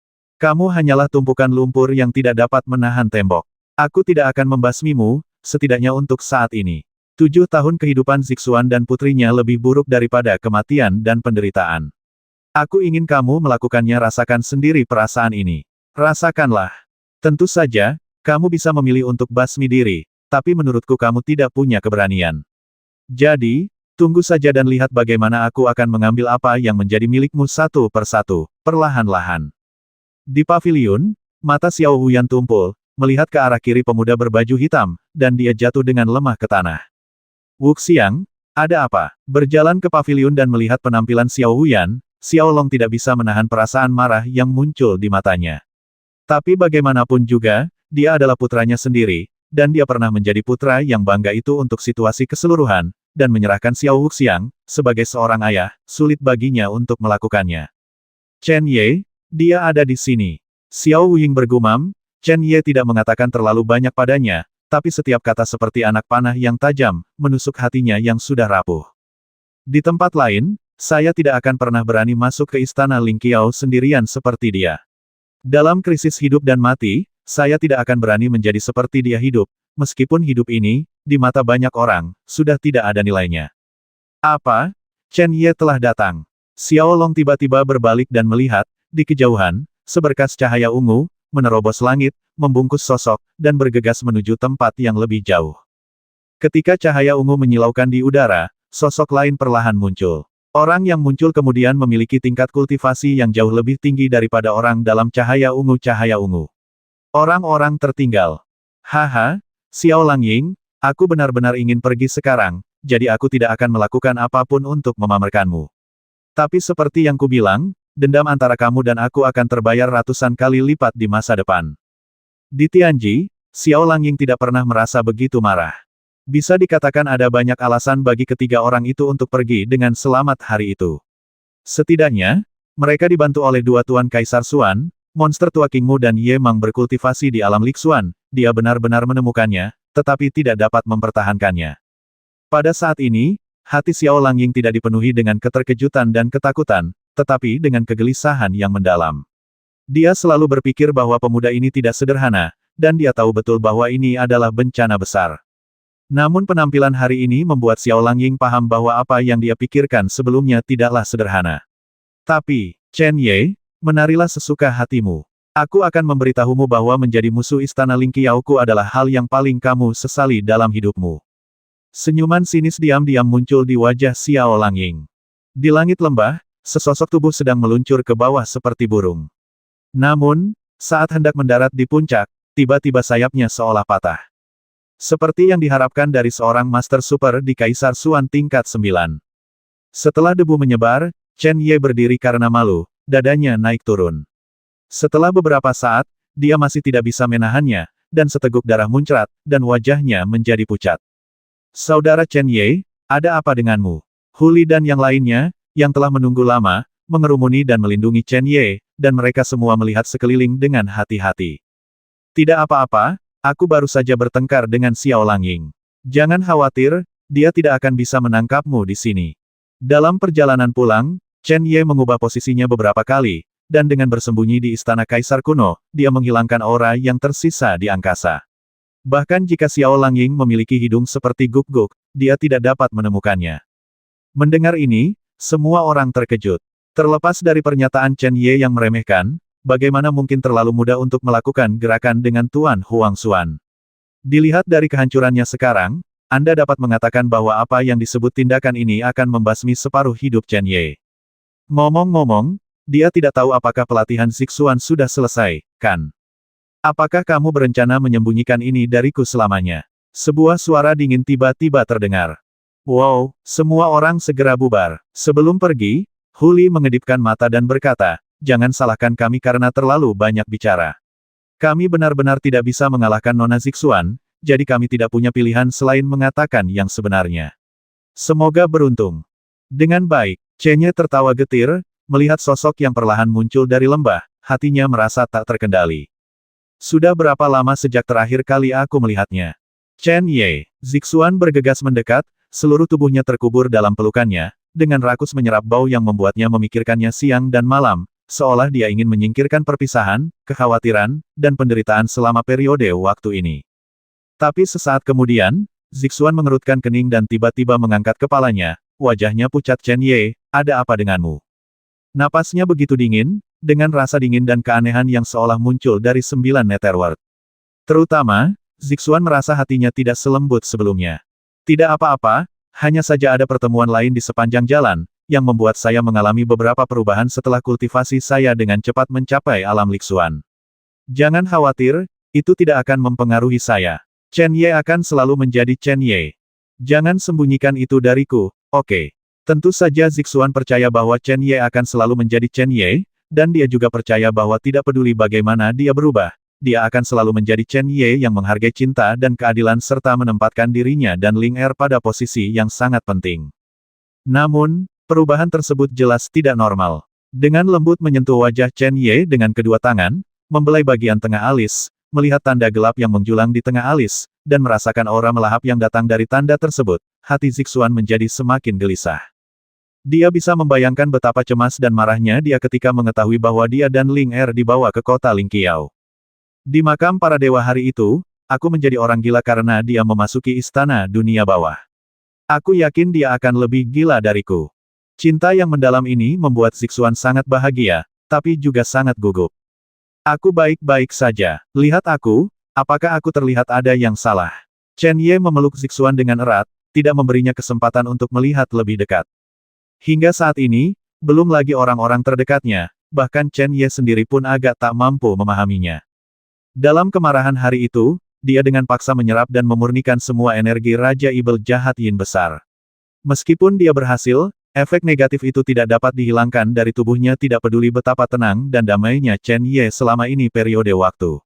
S1: hanyalah tumpukan lumpur yang tidak dapat menahan tembok. Aku tidak akan membasmimu, setidaknya untuk saat ini. 7 tahun kehidupan Zixuan dan putrinya lebih buruk daripada kematian dan penderitaan. Aku ingin kamu melakukannya, rasakan sendiri perasaan ini. Rasakanlah. Tentu saja, kamu bisa memilih untuk basmi diri, tapi menurutku kamu tidak punya keberanian. Jadi, tunggu saja dan lihat bagaimana aku akan mengambil apa yang menjadi milikmu satu persatu, perlahan-lahan. Di paviliun, mata Xiao Wuyan tumpul, melihat ke arah kiri pemuda berbaju hitam, dan dia jatuh dengan lemah ke tanah. Wuxiang, ada apa? Berjalan ke paviliun dan melihat penampilan Xiao Wuyan, Xiao Long tidak bisa menahan perasaan marah yang muncul di matanya. Tapi bagaimanapun juga, dia adalah putranya sendiri, dan dia pernah menjadi putra yang bangga itu untuk situasi keseluruhan, dan menyerahkan Xiao Wuxiang, sebagai seorang ayah, sulit baginya untuk melakukannya. Chen Ye, dia ada di sini. Xiao Wuying bergumam, Chen Ye tidak mengatakan terlalu banyak padanya, tapi setiap kata seperti anak panah yang tajam, menusuk hatinya yang sudah rapuh. Di tempat lain, saya tidak akan pernah berani masuk ke istana Ling Qiao sendirian seperti dia. Dalam krisis hidup dan mati, saya tidak akan berani menjadi seperti dia hidup, meskipun hidup ini, di mata banyak orang, sudah tidak ada nilainya. Apa? Chen Ye telah datang. Xiao Long tiba-tiba berbalik dan melihat, di kejauhan, seberkas cahaya ungu, menerobos langit, membungkus sosok, dan bergegas menuju tempat yang lebih jauh. Ketika cahaya ungu menyilaukan di udara, sosok lain perlahan muncul. Orang yang muncul kemudian memiliki tingkat kultivasi yang jauh lebih tinggi daripada orang dalam cahaya ungu. Orang-orang tertinggal. Haha, Xiao Langying, aku benar-benar ingin pergi sekarang, jadi aku tidak akan melakukan apapun untuk memamerkanmu. Tapi seperti yang kubilang, dendam antara kamu dan aku akan terbayar ratusan kali lipat di masa depan. Di Tianji, Xiao Langying tidak pernah merasa begitu marah. Bisa dikatakan ada banyak alasan bagi ketiga orang itu untuk pergi dengan selamat hari itu. Setidaknya, mereka dibantu oleh dua Tuan Kaisar Xuan, monster tua King Mu dan Ye Mang berkultivasi di alam Lixuan, dia benar-benar menemukannya, tetapi tidak dapat mempertahankannya. Pada saat ini, hati Xiao Langying tidak dipenuhi dengan keterkejutan dan ketakutan, tetapi dengan kegelisahan yang mendalam. Dia selalu berpikir bahwa pemuda ini tidak sederhana, dan dia tahu betul bahwa ini adalah bencana besar. Namun penampilan hari ini membuat Xiao Langying paham bahwa apa yang dia pikirkan sebelumnya tidaklah sederhana. Tapi, Chen Ye, menarilah sesuka hatimu. Aku akan memberitahumu bahwa menjadi musuh istana Ling Qiaoku adalah hal yang paling kamu sesali dalam hidupmu. Senyuman sinis diam-diam muncul di wajah Xiao Langying. Di langit lembah, sesosok tubuh sedang meluncur ke bawah seperti burung. Namun, saat hendak mendarat di puncak, tiba-tiba sayapnya seolah patah. Seperti yang diharapkan dari seorang Master Super di Kaisar Xuan tingkat 9. Setelah debu menyebar, Chen Ye berdiri karena malu, dadanya naik turun. Setelah beberapa saat, dia masih tidak bisa menahannya, dan seteguk darah muncrat, dan wajahnya menjadi pucat. Saudara Chen Ye, ada apa denganmu? Huli dan yang lainnya, yang telah menunggu lama, mengerumuni dan melindungi Chen Ye, dan mereka semua melihat sekeliling dengan hati-hati. Tidak apa-apa, aku baru saja bertengkar dengan Xiao Langying. Jangan khawatir, dia tidak akan bisa menangkapmu di sini. Dalam perjalanan pulang, Chen Ye mengubah posisinya beberapa kali, dan dengan bersembunyi di istana Kaisar kuno, dia menghilangkan aura yang tersisa di angkasa. Bahkan jika Xiao Langying memiliki hidung seperti guk-guk, dia tidak dapat menemukannya. Mendengar ini, semua orang terkejut. Terlepas dari pernyataan Chen Ye yang meremehkan, bagaimana mungkin terlalu mudah untuk melakukan gerakan dengan Tuan Huang Xuan. Dilihat dari kehancurannya sekarang, Anda dapat mengatakan bahwa apa yang disebut tindakan ini akan membasmi separuh hidup Chen Ye. Ngomong-ngomong, dia tidak tahu apakah pelatihan Zixuan sudah selesai, kan? Apakah kamu berencana menyembunyikan ini dariku selamanya? Sebuah suara dingin tiba-tiba terdengar. Wow, semua orang segera bubar. Sebelum pergi, Huli mengedipkan mata dan berkata, jangan salahkan kami karena terlalu banyak bicara. Kami benar-benar tidak bisa mengalahkan Nona Zixuan, jadi kami tidak punya pilihan selain mengatakan yang sebenarnya. Semoga beruntung. Dengan baik, Chen Ye tertawa getir, melihat sosok yang perlahan muncul dari lembah, hatinya merasa tak terkendali. Sudah berapa lama sejak terakhir kali aku melihatnya? Chen Ye, Zixuan bergegas mendekat, seluruh tubuhnya terkubur dalam pelukannya, dengan rakus menyerap bau yang membuatnya memikirkannya siang dan malam, seolah dia ingin menyingkirkan perpisahan, kekhawatiran, dan penderitaan selama periode waktu ini. Tapi sesaat kemudian, Zixuan mengerutkan kening dan tiba-tiba mengangkat kepalanya, wajahnya pucat. Chen Ye, ada apa denganmu? Napasnya begitu dingin, dengan rasa dingin dan keanehan yang seolah muncul dari 9 Netherworld. Terutama, Zixuan merasa hatinya tidak selembut sebelumnya. Tidak apa-apa, hanya saja ada pertemuan lain di sepanjang jalan, yang membuat saya mengalami beberapa perubahan setelah kultivasi saya dengan cepat mencapai alam Lixuan. Jangan khawatir, itu tidak akan mempengaruhi saya. Chen Ye akan selalu menjadi Chen Ye. Jangan sembunyikan itu dariku, oke? Tentu saja Zixuan percaya bahwa Chen Ye akan selalu menjadi Chen Ye, dan dia juga percaya bahwa tidak peduli bagaimana dia berubah, dia akan selalu menjadi Chen Ye yang menghargai cinta dan keadilan serta menempatkan dirinya dan Ling Er pada posisi yang sangat penting. Namun, perubahan tersebut jelas tidak normal. Dengan lembut menyentuh wajah Chen Ye dengan kedua tangan, membelai bagian tengah alis, melihat tanda gelap yang menjulang di tengah alis, dan merasakan aura melahap yang datang dari tanda tersebut, hati Zixuan menjadi semakin gelisah. Dia bisa membayangkan betapa cemas dan marahnya dia ketika mengetahui bahwa dia dan Ling Er dibawa ke kota Lingqiao. Di makam para dewa hari itu, aku menjadi orang gila karena dia memasuki istana dunia bawah. Aku yakin dia akan lebih gila dariku. Cinta yang mendalam ini membuat Zixuan sangat bahagia, tapi juga sangat gugup. Aku baik-baik saja. Lihat aku, apakah aku terlihat ada yang salah? Chen Ye memeluk Zixuan dengan erat, tidak memberinya kesempatan untuk melihat lebih dekat. Hingga saat ini, belum lagi orang-orang terdekatnya, bahkan Chen Ye sendiri pun agak tak mampu memahaminya. Dalam kemarahan hari itu, dia dengan paksa menyerap dan memurnikan semua energi Raja Ibel Jahat Yin besar. Meskipun dia berhasil, efek negatif itu tidak dapat dihilangkan dari tubuhnya tidak peduli betapa tenang dan damainya Chen Ye selama ini periode waktu.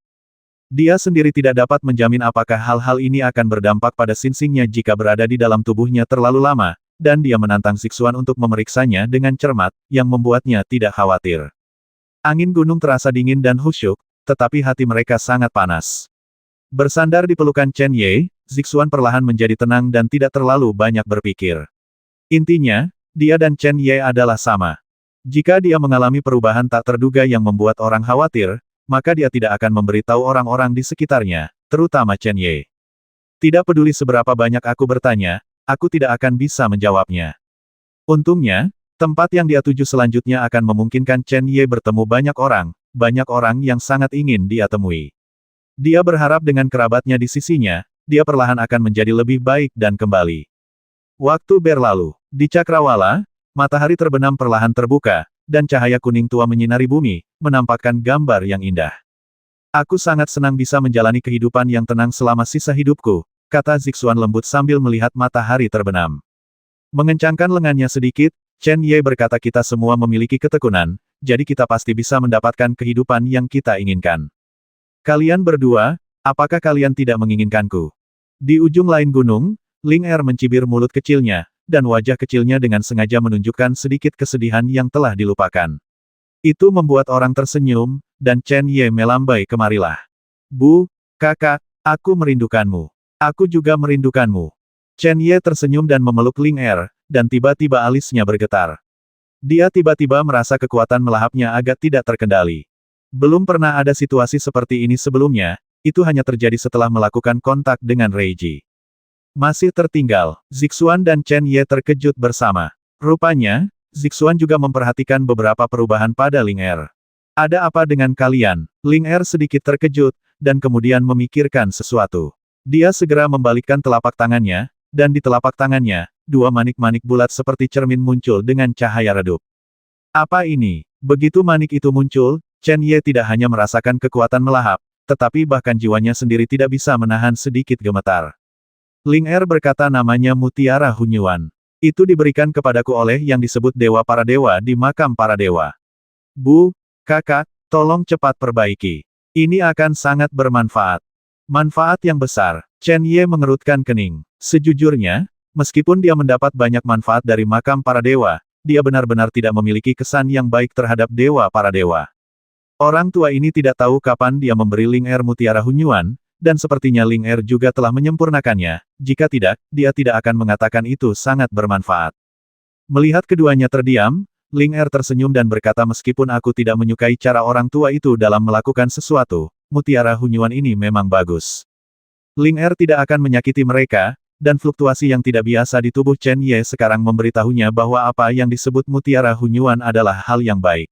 S1: Dia sendiri tidak dapat menjamin apakah hal-hal ini akan berdampak pada sinsingnya jika berada di dalam tubuhnya terlalu lama, dan dia menantang Zixuan untuk memeriksanya dengan cermat, yang membuatnya tidak khawatir. Angin gunung terasa dingin dan khusyuk, tetapi hati mereka sangat panas. Bersandar di pelukan Chen Ye, Zixuan perlahan menjadi tenang dan tidak terlalu banyak berpikir. Intinya, dia dan Chen Ye adalah sama. Jika dia mengalami perubahan tak terduga yang membuat orang khawatir, maka dia tidak akan memberitahu orang-orang di sekitarnya, terutama Chen Ye. Tidak peduli seberapa banyak aku bertanya, aku tidak akan bisa menjawabnya. Untungnya, tempat yang dia tuju selanjutnya akan memungkinkan Chen Ye bertemu banyak orang yang sangat ingin dia temui. Dia berharap dengan kerabatnya di sisinya, dia perlahan akan menjadi lebih baik dan kembali. Waktu berlalu. Di Cakrawala, matahari terbenam perlahan terbuka, dan cahaya kuning tua menyinari bumi, menampakkan gambar yang indah. Aku sangat senang bisa menjalani kehidupan yang tenang selama sisa hidupku, kata Zixuan lembut sambil melihat matahari terbenam. Mengencangkan lengannya sedikit, Chen Ye berkata kita semua memiliki ketekunan, jadi kita pasti bisa mendapatkan kehidupan yang kita inginkan. Kalian berdua, apakah kalian tidak menginginkanku? Di ujung lain gunung, Ling Er mencibir mulut kecilnya, dan wajah kecilnya dengan sengaja menunjukkan sedikit kesedihan yang telah dilupakan. Itu membuat orang tersenyum, dan Chen Ye melambai kemarilah. Bu, kakak, aku merindukanmu. Aku juga merindukanmu. Chen Ye tersenyum dan memeluk Ling Er, dan tiba-tiba alisnya bergetar. Dia tiba-tiba merasa kekuatan melahapnya agak tidak terkendali. Belum pernah ada situasi seperti ini sebelumnya, itu hanya terjadi setelah melakukan kontak dengan Reiji. Masih tertinggal, Zixuan dan Chen Ye terkejut bersama. Rupanya, Zixuan juga memperhatikan beberapa perubahan pada Ling Er. Ada apa dengan kalian? Ling Er sedikit terkejut, dan kemudian memikirkan sesuatu. Dia segera membalikkan telapak tangannya, dan di telapak tangannya, dua manik-manik bulat seperti cermin muncul dengan cahaya redup. Apa ini? Begitu manik itu muncul, Chen Ye tidak hanya merasakan kekuatan melahap, tetapi bahkan jiwanya sendiri tidak bisa menahan sedikit gemetar. Ling Er berkata namanya Mutiara Hunyuan. Itu diberikan kepadaku oleh yang disebut Dewa Para Dewa di makam para dewa. Bu, kakak, tolong cepat perbaiki. Ini akan sangat bermanfaat. Manfaat yang besar. Chen Ye mengerutkan kening. Sejujurnya, meskipun dia mendapat banyak manfaat dari makam para dewa, dia benar-benar tidak memiliki kesan yang baik terhadap dewa para dewa. Orang tua ini tidak tahu kapan dia memberi Ling Er Mutiara Hunyuan, dan sepertinya Ling Er juga telah menyempurnakannya, jika tidak, dia tidak akan mengatakan itu sangat bermanfaat. Melihat keduanya terdiam, Ling Er tersenyum dan berkata meskipun aku tidak menyukai cara orang tua itu dalam melakukan sesuatu, Mutiara Hunyuan ini memang bagus. Ling Er tidak akan menyakiti mereka, dan fluktuasi yang tidak biasa di tubuh Chen Ye sekarang memberitahunya bahwa apa yang disebut Mutiara Hunyuan adalah hal yang baik.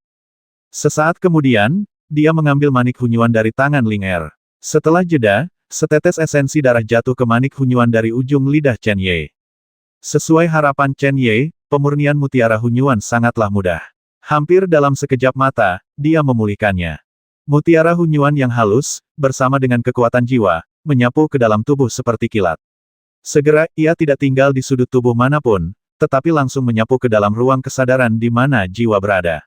S1: Sesaat kemudian, dia mengambil manik Hunyuan dari tangan Ling Er. Setelah jeda, setetes esensi darah jatuh ke manik Hunyuan dari ujung lidah Chen Ye. Sesuai harapan Chen Ye, pemurnian Mutiara Hunyuan sangatlah mudah. Hampir dalam sekejap mata, dia memulihkannya. Mutiara Hunyuan yang halus, bersama dengan kekuatan jiwa, menyapu ke dalam tubuh seperti kilat. Segera, ia tidak tinggal di sudut tubuh manapun, tetapi langsung menyapu ke dalam ruang kesadaran di mana jiwa berada.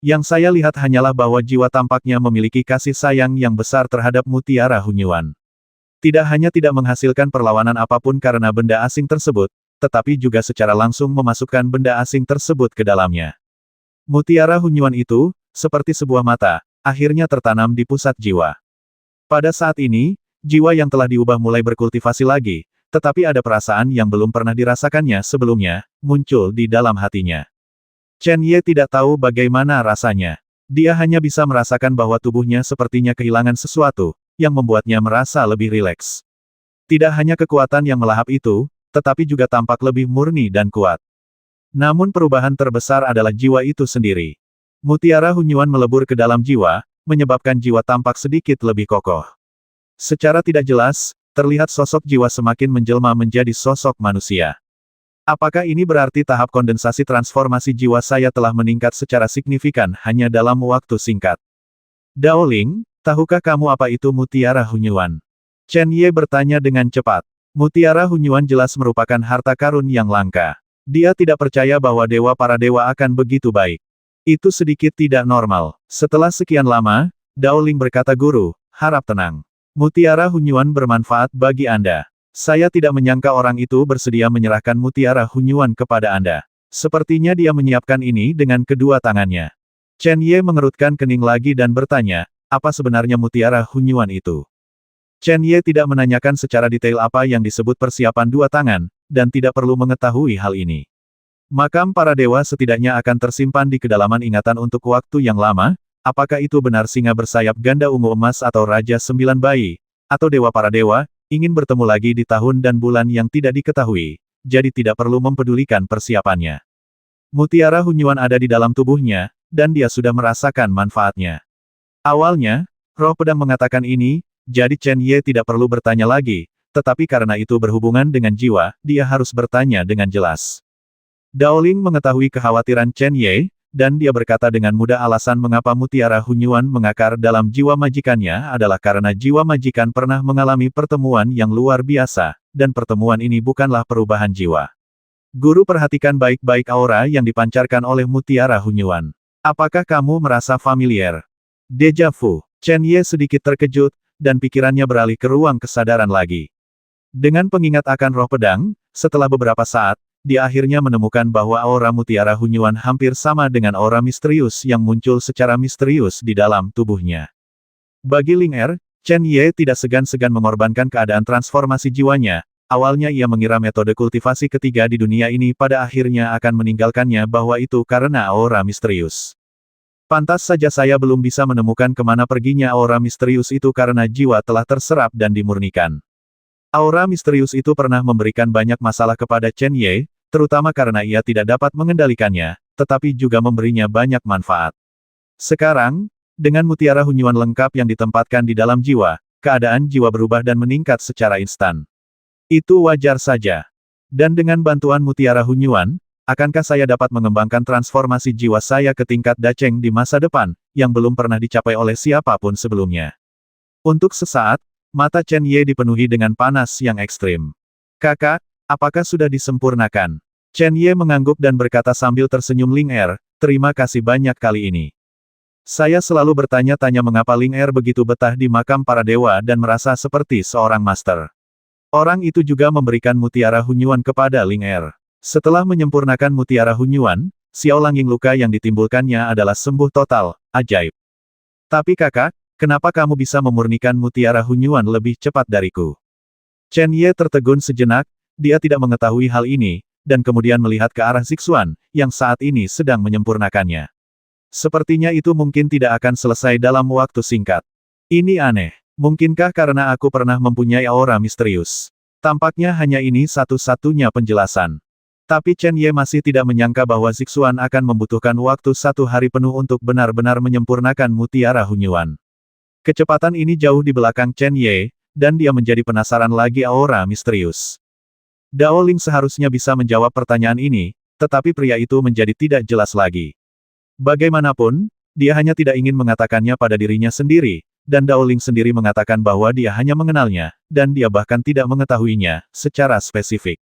S1: Yang saya lihat hanyalah bahwa jiwa tampaknya memiliki kasih sayang yang besar terhadap Mutiara Hunyuan. Tidak hanya tidak menghasilkan perlawanan apapun karena benda asing tersebut, tetapi juga secara langsung memasukkan benda asing tersebut ke dalamnya. Mutiara Hunyuan itu, seperti sebuah mata, akhirnya tertanam di pusat jiwa. Pada saat ini, jiwa yang telah diubah mulai berkultivasi lagi, tetapi ada perasaan yang belum pernah dirasakannya sebelumnya, muncul di dalam hatinya. Chen Ye tidak tahu bagaimana rasanya. Dia hanya bisa merasakan bahwa tubuhnya sepertinya kehilangan sesuatu, yang membuatnya merasa lebih rileks. Tidak hanya kekuatan yang melahap itu, tetapi juga tampak lebih murni dan kuat. Namun perubahan terbesar adalah jiwa itu sendiri. Mutiara Hunyuan melebur ke dalam jiwa, menyebabkan jiwa tampak sedikit lebih kokoh. Secara tidak jelas, terlihat sosok jiwa semakin menjelma menjadi sosok manusia. Apakah ini berarti tahap kondensasi transformasi jiwa saya telah meningkat secara signifikan hanya dalam waktu singkat? Daoling, tahukah kamu apa itu Mutiara Hunyuan? Chen Ye bertanya dengan cepat. Mutiara Hunyuan jelas merupakan harta karun yang langka. Dia tidak percaya bahwa dewa para dewa akan begitu baik. Itu sedikit tidak normal. Setelah sekian lama, Daoling berkata, Guru, harap tenang. Mutiara Hunyuan bermanfaat bagi Anda. Saya tidak menyangka orang itu bersedia menyerahkan Mutiara Hunyuan kepada Anda. Sepertinya dia menyiapkan ini dengan kedua tangannya. Chen Ye mengerutkan kening lagi dan bertanya, apa sebenarnya Mutiara Hunyuan itu? Chen Ye tidak menanyakan secara detail apa yang disebut persiapan dua tangan, dan tidak perlu mengetahui hal ini. Makam para dewa setidaknya akan tersimpan di kedalaman ingatan untuk waktu yang lama, apakah itu benar singa bersayap ganda ungu emas atau Raja Sembilan Bayi, atau dewa para dewa, ingin bertemu lagi di tahun dan bulan yang tidak diketahui, jadi tidak perlu mempedulikan persiapannya. Mutiara Hunyuan ada di dalam tubuhnya, dan dia sudah merasakan manfaatnya. Awalnya, roh pedang mengatakan ini, jadi Chen Ye tidak perlu bertanya lagi, tetapi karena itu berhubungan dengan jiwa, dia harus bertanya dengan jelas. Daoling mengetahui kekhawatiran Chen Ye, dan dia berkata dengan mudah alasan mengapa Mutiara Hunyuan mengakar dalam jiwa majikannya adalah karena jiwa majikan pernah mengalami pertemuan yang luar biasa, dan pertemuan ini bukanlah perubahan jiwa. Guru perhatikan baik-baik aura yang dipancarkan oleh Mutiara Hunyuan. Apakah kamu merasa familiar? Deja vu. Chen Ye sedikit terkejut, dan pikirannya beralih ke ruang kesadaran lagi. Dengan pengingat akan roh pedang, setelah beberapa saat, dia akhirnya menemukan bahwa aura Mutiara Hunyuan hampir sama dengan aura misterius yang muncul secara misterius di dalam tubuhnya. Bagi Ling Er, Chen Ye tidak segan-segan mengorbankan keadaan transformasi jiwanya. Awalnya ia mengira metode kultivasi ketiga di dunia ini pada akhirnya akan meninggalkannya bahwa itu karena aura misterius. Pantas saja saya belum bisa menemukan kemana perginya aura misterius itu karena jiwa telah terserap dan dimurnikan. Aura misterius itu pernah memberikan banyak masalah kepada Chen Ye, terutama karena ia tidak dapat mengendalikannya, tetapi juga memberinya banyak manfaat. Sekarang, dengan Mutiara Hunyuan lengkap yang ditempatkan di dalam jiwa, keadaan jiwa berubah dan meningkat secara instan. Itu wajar saja. Dan dengan bantuan Mutiara Hunyuan, akankah saya dapat mengembangkan transformasi jiwa saya ke tingkat Dacheng di masa depan, yang belum pernah dicapai oleh siapapun sebelumnya? Untuk sesaat, mata Chen Ye dipenuhi dengan panas yang ekstrim. Kakak, apakah sudah disempurnakan? Chen Ye mengangguk dan berkata sambil tersenyum, Ling Er, terima kasih banyak kali ini. Saya selalu bertanya-tanya mengapa Ling Er begitu betah di makam para dewa dan merasa seperti seorang master. Orang itu juga memberikan Mutiara Hunyuan kepada Ling Er. Setelah menyempurnakan Mutiara Hunyuan, Xiao Langing luka yang ditimbulkannya adalah sembuh total, ajaib. Tapi kakak, kenapa kamu bisa memurnikan Mutiara Hunyuan lebih cepat dariku? Chen Ye tertegun sejenak, dia tidak mengetahui hal ini, dan kemudian melihat ke arah Zixuan, yang saat ini sedang menyempurnakannya. Sepertinya itu mungkin tidak akan selesai dalam waktu singkat. Ini aneh. Mungkinkah karena aku pernah mempunyai aura misterius? Tampaknya hanya ini satu-satunya penjelasan. Tapi Chen Ye masih tidak menyangka bahwa Zixuan akan membutuhkan waktu 1 hari penuh untuk benar-benar menyempurnakan Mutiara Hunyuan. Kecepatan ini jauh di belakang Chen Ye, dan dia menjadi penasaran lagi aura misterius. Dao Ling seharusnya bisa menjawab pertanyaan ini, tetapi pria itu menjadi tidak jelas lagi. Bagaimanapun, dia hanya tidak ingin mengatakannya pada dirinya sendiri, dan Dao Ling sendiri mengatakan bahwa dia hanya mengenalnya, dan dia bahkan tidak mengetahuinya, secara spesifik.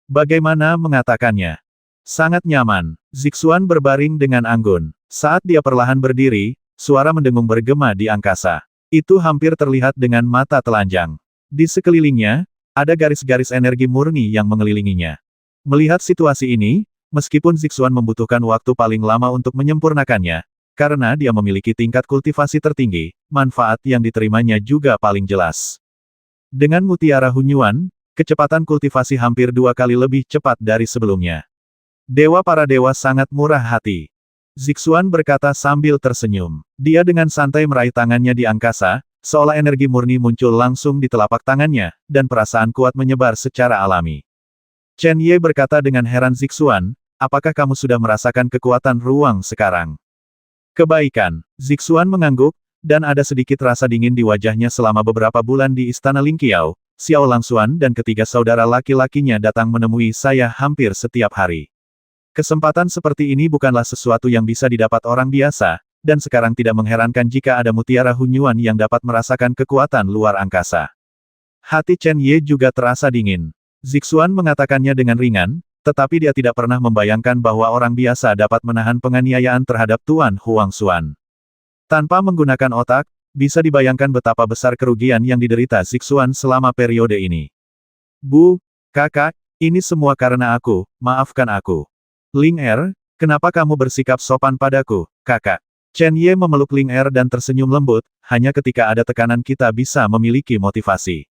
S1: Bagaimana mengatakannya? Sangat nyaman. Zixuan berbaring dengan anggun. Saat dia perlahan berdiri, suara mendengung bergema di angkasa. Itu hampir terlihat dengan mata telanjang. Di sekelilingnya, ada garis-garis energi murni yang mengelilinginya. Melihat situasi ini, meskipun Zixuan membutuhkan waktu paling lama untuk menyempurnakannya, karena dia memiliki tingkat kultivasi tertinggi, manfaat yang diterimanya juga paling jelas. Dengan mutiara Hunyuan, kecepatan kultivasi hampir 2 kali lebih cepat dari sebelumnya. Dewa para dewa sangat murah hati. Zixuan berkata sambil tersenyum. Dia dengan santai meraih tangannya di angkasa, seolah energi murni muncul langsung di telapak tangannya, dan perasaan kuat menyebar secara alami. Chen Ye berkata dengan heran Zixuan, apakah kamu sudah merasakan kekuatan ruang sekarang? Kebaikan. Zixuan mengangguk, dan ada sedikit rasa dingin di wajahnya selama beberapa bulan di Istana Lingqiao. Xiao Langxuan dan ketiga saudara laki-lakinya datang menemui saya hampir setiap hari. Kesempatan seperti ini bukanlah sesuatu yang bisa didapat orang biasa, dan sekarang tidak mengherankan jika ada mutiara Hunyuan yang dapat merasakan kekuatan luar angkasa. Hati Chen Ye juga terasa dingin. Zixuan mengatakannya dengan ringan, tetapi dia tidak pernah membayangkan bahwa orang biasa dapat menahan penganiayaan terhadap Tuan Huangxuan. Tanpa menggunakan otak, bisa dibayangkan betapa besar kerugian yang diderita Zixuan selama periode ini. Bu, kakak, ini semua karena aku, maafkan aku. Ling Er, kenapa kamu bersikap sopan padaku, kakak? Chen Ye memeluk Ling Er dan tersenyum lembut, hanya ketika ada tekanan kita bisa memiliki motivasi.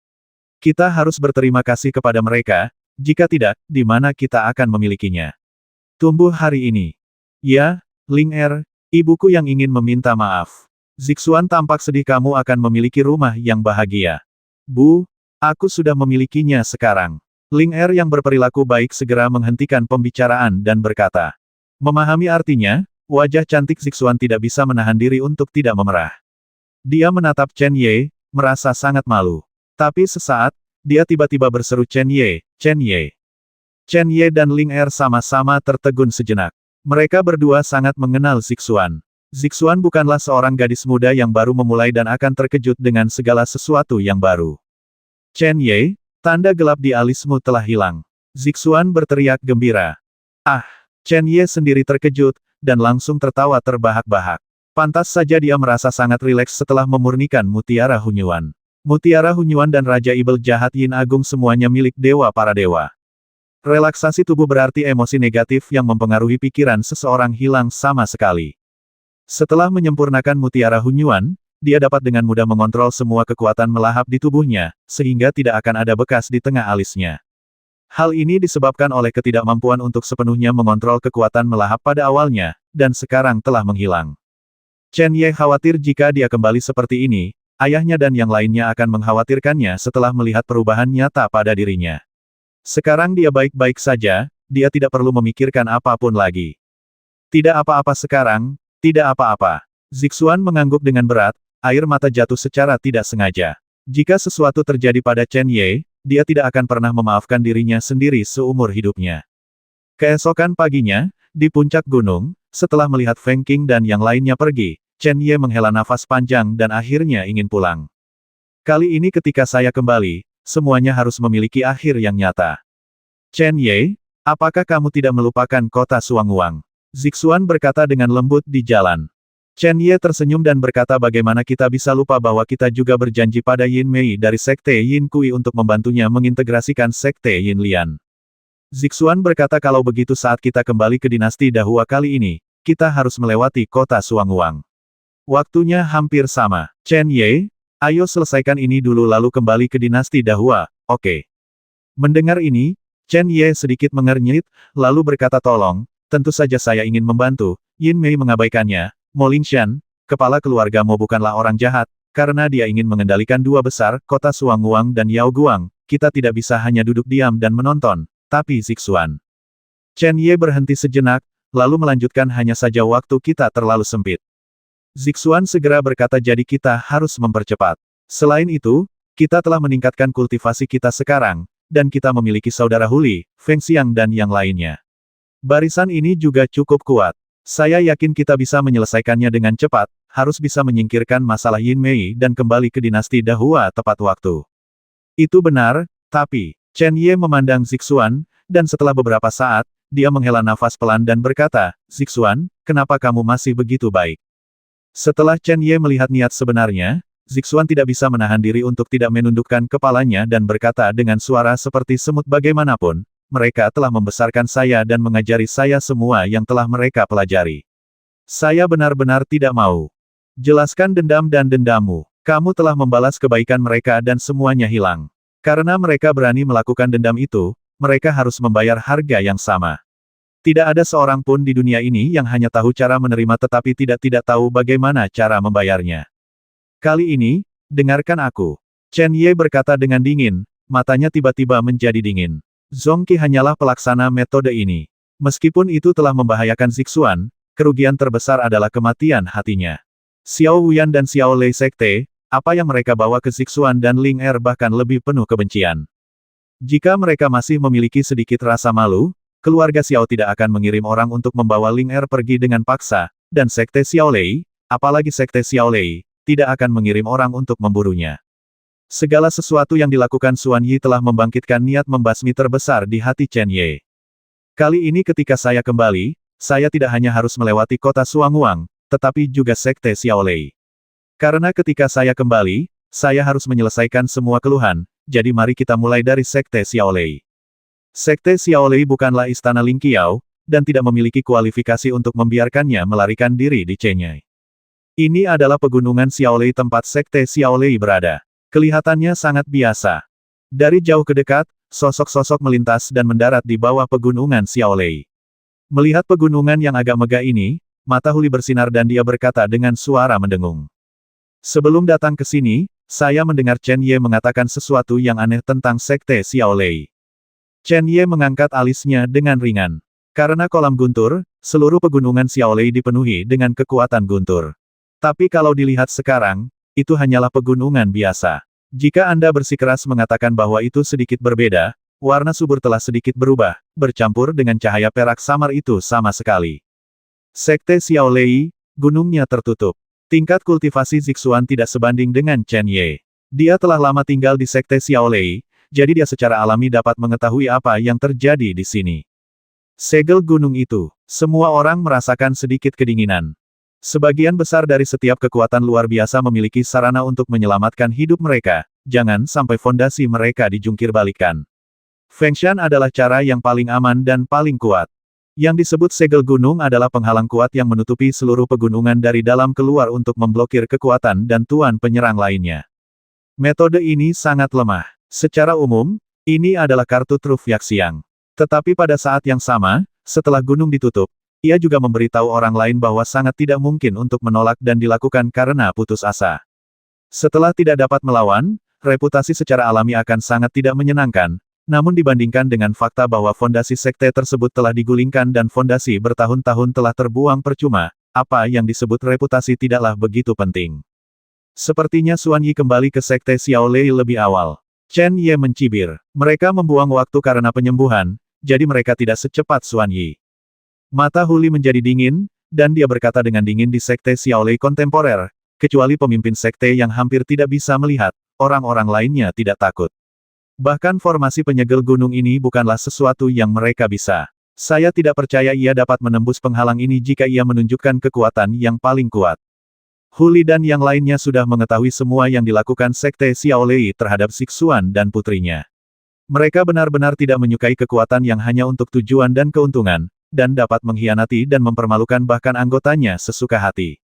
S1: Kita harus berterima kasih kepada mereka, jika tidak, di mana kita akan memilikinya. Tumbuh hari ini. Ya, Ling Er, ibuku yang ingin meminta maaf. Zixuan tampak sedih kamu akan memiliki rumah yang bahagia. Bu, aku sudah memilikinya sekarang. Ling Er yang berperilaku baik segera menghentikan pembicaraan dan berkata. Memahami artinya, wajah cantik Zixuan tidak bisa menahan diri untuk tidak memerah. Dia menatap Chen Ye, merasa sangat malu. Tapi sesaat, dia tiba-tiba berseru Chen Ye, Chen Ye. Chen Ye dan Ling Er sama-sama tertegun sejenak. Mereka berdua sangat mengenal Zixuan. Zixuan bukanlah seorang gadis muda yang baru memulai dan akan terkejut dengan segala sesuatu yang baru. Chen Ye, tanda gelap di alismu telah hilang. Zixuan berteriak gembira. Ah, Chen Ye sendiri terkejut, dan langsung tertawa terbahak-bahak. Pantas saja dia merasa sangat rileks setelah memurnikan mutiara Hunyuan. Mutiara Hunyuan dan Raja Ibel Jahat Yin Agung semuanya milik dewa para dewa. Relaksasi tubuh berarti emosi negatif yang mempengaruhi pikiran seseorang hilang sama sekali. Setelah menyempurnakan mutiara Hunyuan, dia dapat dengan mudah mengontrol semua kekuatan melahap di tubuhnya, sehingga tidak akan ada bekas di tengah alisnya. Hal ini disebabkan oleh ketidakmampuan untuk sepenuhnya mengontrol kekuatan melahap pada awalnya, dan sekarang telah menghilang. Chen Ye khawatir jika dia kembali seperti ini, ayahnya dan yang lainnya akan mengkhawatirkannya setelah melihat perubahan nyata pada dirinya. Sekarang dia baik-baik saja, dia tidak perlu memikirkan apapun lagi. Tidak apa-apa sekarang, tidak apa-apa. Zixuan mengangguk dengan berat, air mata jatuh secara tidak sengaja. Jika sesuatu terjadi pada Chen Ye, dia tidak akan pernah memaafkan dirinya sendiri seumur hidupnya. Keesokan paginya, di puncak gunung, setelah melihat Feng Qing dan yang lainnya pergi, Chen Ye menghela nafas panjang dan akhirnya ingin pulang. Kali ini ketika saya kembali, semuanya harus memiliki akhir yang nyata. Chen Ye, apakah kamu tidak melupakan kota Suanguang? Zixuan berkata dengan lembut di jalan. Chen Ye tersenyum dan berkata bagaimana kita bisa lupa bahwa kita juga berjanji pada Yin Mei dari Sekte Yin Kui untuk membantunya mengintegrasikan Sekte Yin Lian. Zixuan berkata kalau begitu saat kita kembali ke dinasti Dahua kali ini, kita harus melewati kota Suanguang. Waktunya hampir sama. Chen Ye, ayo selesaikan ini dulu lalu kembali ke dinasti Dahua, oke. Mendengar ini, Chen Ye sedikit mengernyit, lalu berkata tolong, tentu saja saya ingin membantu. Yin Mei mengabaikannya. Mo Lingshan, kepala keluarga Mo bukanlah orang jahat, karena dia ingin mengendalikan dua besar, kota Suanguang dan Yao Guang, kita tidak bisa hanya duduk diam dan menonton, tapi Zixuan. Chen Ye berhenti sejenak, lalu melanjutkan hanya saja waktu kita terlalu sempit. Zixuan segera berkata jadi kita harus mempercepat. Selain itu, kita telah meningkatkan kultivasi kita sekarang, dan kita memiliki saudara Huli, Feng Xiang dan yang lainnya. Barisan ini juga cukup kuat. Saya yakin kita bisa menyelesaikannya dengan cepat, harus bisa menyingkirkan masalah Yin Mei dan kembali ke dinasti Dahua tepat waktu. Itu benar, tapi, Chen Ye memandang Zixuan, dan setelah beberapa saat, dia menghela nafas pelan dan berkata, Zixuan, kenapa kamu masih begitu baik? Setelah Chen Ye melihat niat sebenarnya, Zixuan tidak bisa menahan diri untuk tidak menundukkan kepalanya dan berkata dengan suara seperti semut bagaimanapun, mereka telah membesarkan saya dan mengajari saya semua yang telah mereka pelajari. Saya benar-benar tidak mau. Jelaskan dendam dan dendammu. Kamu telah membalas kebaikan mereka dan semuanya hilang. Karena mereka berani melakukan dendam itu, mereka harus membayar harga yang sama. Tidak ada seorang pun di dunia ini yang hanya tahu cara menerima tetapi tidak tahu bagaimana cara membayarnya. Kali ini, dengarkan aku. Chen Ye berkata dengan dingin, matanya tiba-tiba menjadi dingin. Zongqi hanyalah pelaksana metode ini. Meskipun itu telah membahayakan Zixuan, kerugian terbesar adalah kematian hatinya. Xiao Wuyan dan Xiao Lei Sekte, apa yang mereka bawa ke Zixuan dan Ling Er bahkan lebih penuh kebencian. Jika mereka masih memiliki sedikit rasa malu, keluarga Xiao tidak akan mengirim orang untuk membawa Ling Er pergi dengan paksa, dan Sekte Xiao Lei, apalagi Sekte Xiao Lei, tidak akan mengirim orang untuk memburunya. Segala sesuatu yang dilakukan Xuan Yi telah membangkitkan niat membasmi terbesar di hati Chen Ye. Kali ini ketika saya kembali, saya tidak hanya harus melewati kota Suanguang, tetapi juga Sekte Xiao Lei. Karena ketika saya kembali, saya harus menyelesaikan semua keluhan, jadi mari kita mulai dari Sekte Xiao Lei. Sekte Xiao Lei bukanlah istana Ling Qiao, dan tidak memiliki kualifikasi untuk membiarkannya melarikan diri di Chenyai. Ini adalah pegunungan Xiao Lei tempat Sekte Xiao Lei berada. Kelihatannya sangat biasa. Dari jauh ke dekat, sosok-sosok melintas dan mendarat di bawah pegunungan Xiao Lei. Melihat pegunungan yang agak megah ini, mata Huli bersinar dan dia berkata dengan suara mendengung. Sebelum datang ke sini, saya mendengar Chen Ye mengatakan sesuatu yang aneh tentang Sekte Xiao Lei. Chen Ye mengangkat alisnya dengan ringan. Karena kolam guntur, seluruh pegunungan Xiao Lei dipenuhi dengan kekuatan guntur. Tapi kalau dilihat sekarang, itu hanyalah pegunungan biasa. Jika Anda bersikeras mengatakan bahwa itu sedikit berbeda, warna subur telah sedikit berubah, bercampur dengan cahaya perak samar itu sama sekali. Sekte Xiao Lei, gunungnya tertutup. Tingkat kultivasi Zixuan tidak sebanding dengan Chen Ye. Dia telah lama tinggal di Sekte Xiao Lei, jadi dia secara alami dapat mengetahui apa yang terjadi di sini. Segel gunung itu, semua orang merasakan sedikit kedinginan. Sebagian besar dari setiap kekuatan luar biasa memiliki sarana untuk menyelamatkan hidup mereka, jangan sampai fondasi mereka dijungkir balikan. Fengshan adalah cara yang paling aman dan paling kuat. Yang disebut segel gunung adalah penghalang kuat yang menutupi seluruh pegunungan dari dalam keluar untuk memblokir kekuatan dan tuan penyerang lainnya. Metode ini sangat lemah. Secara umum, ini adalah kartu truf Yaxiang. Tetapi pada saat yang sama, setelah gunung ditutup, ia juga memberitahu orang lain bahwa sangat tidak mungkin untuk menolak dan dilakukan karena putus asa. Setelah tidak dapat melawan, reputasi secara alami akan sangat tidak menyenangkan, namun dibandingkan dengan fakta bahwa fondasi sekte tersebut telah digulingkan dan fondasi bertahun-tahun telah terbuang percuma, apa yang disebut reputasi tidaklah begitu penting. Sepertinya Xuan Yi kembali ke Sekte Xiao Lei lebih awal. Chen Ye mencibir. Mereka membuang waktu karena penyembuhan, jadi mereka tidak secepat Xuan Yi. Mata Huli menjadi dingin, dan dia berkata dengan dingin di Sekte Xiao Lei kontemporer, kecuali pemimpin sekte yang hampir tidak bisa melihat, orang-orang lainnya tidak takut. Bahkan formasi penyegel gunung ini bukanlah sesuatu yang mereka bisa. Saya tidak percaya ia dapat menembus penghalang ini jika ia menunjukkan kekuatan yang paling kuat. Huli dan yang lainnya sudah mengetahui semua yang dilakukan Sekte Xiao Lei terhadap Zixuan dan putrinya. Mereka benar-benar tidak menyukai kekuatan yang hanya untuk tujuan dan keuntungan, dan dapat mengkhianati dan mempermalukan bahkan anggotanya sesuka hati.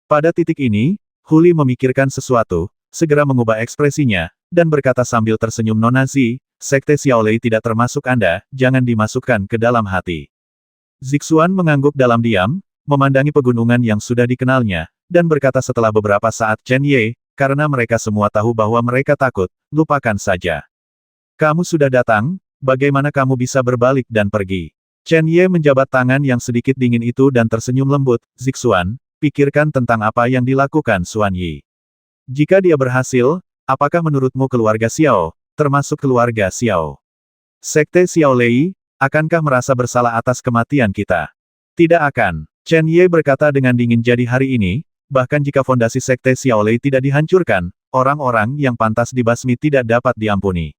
S1: Pada titik ini, Huli memikirkan sesuatu, segera mengubah ekspresinya, dan berkata sambil tersenyum Nona Zi, Sekte Xiao Lei tidak termasuk Anda, jangan dimasukkan ke dalam hati. Zixuan mengangguk dalam diam, memandangi pegunungan yang sudah dikenalnya, dan berkata setelah beberapa saat Chen Ye, karena mereka semua tahu bahwa mereka takut, lupakan saja. Kamu sudah datang, bagaimana kamu bisa berbalik dan pergi? Chen Ye menjabat tangan yang sedikit dingin itu dan tersenyum lembut, Zixuan, pikirkan tentang apa yang dilakukan Xuan Yi. Jika dia berhasil, apakah menurutmu keluarga Xiao, termasuk keluarga Xiao? Sekte Xiao Lei, akankah merasa bersalah atas kematian kita? Tidak akan. Chen Ye berkata dengan dingin jadi hari ini, bahkan jika fondasi Sekte Xiao Lei tidak dihancurkan, orang-orang yang pantas dibasmi tidak dapat diampuni.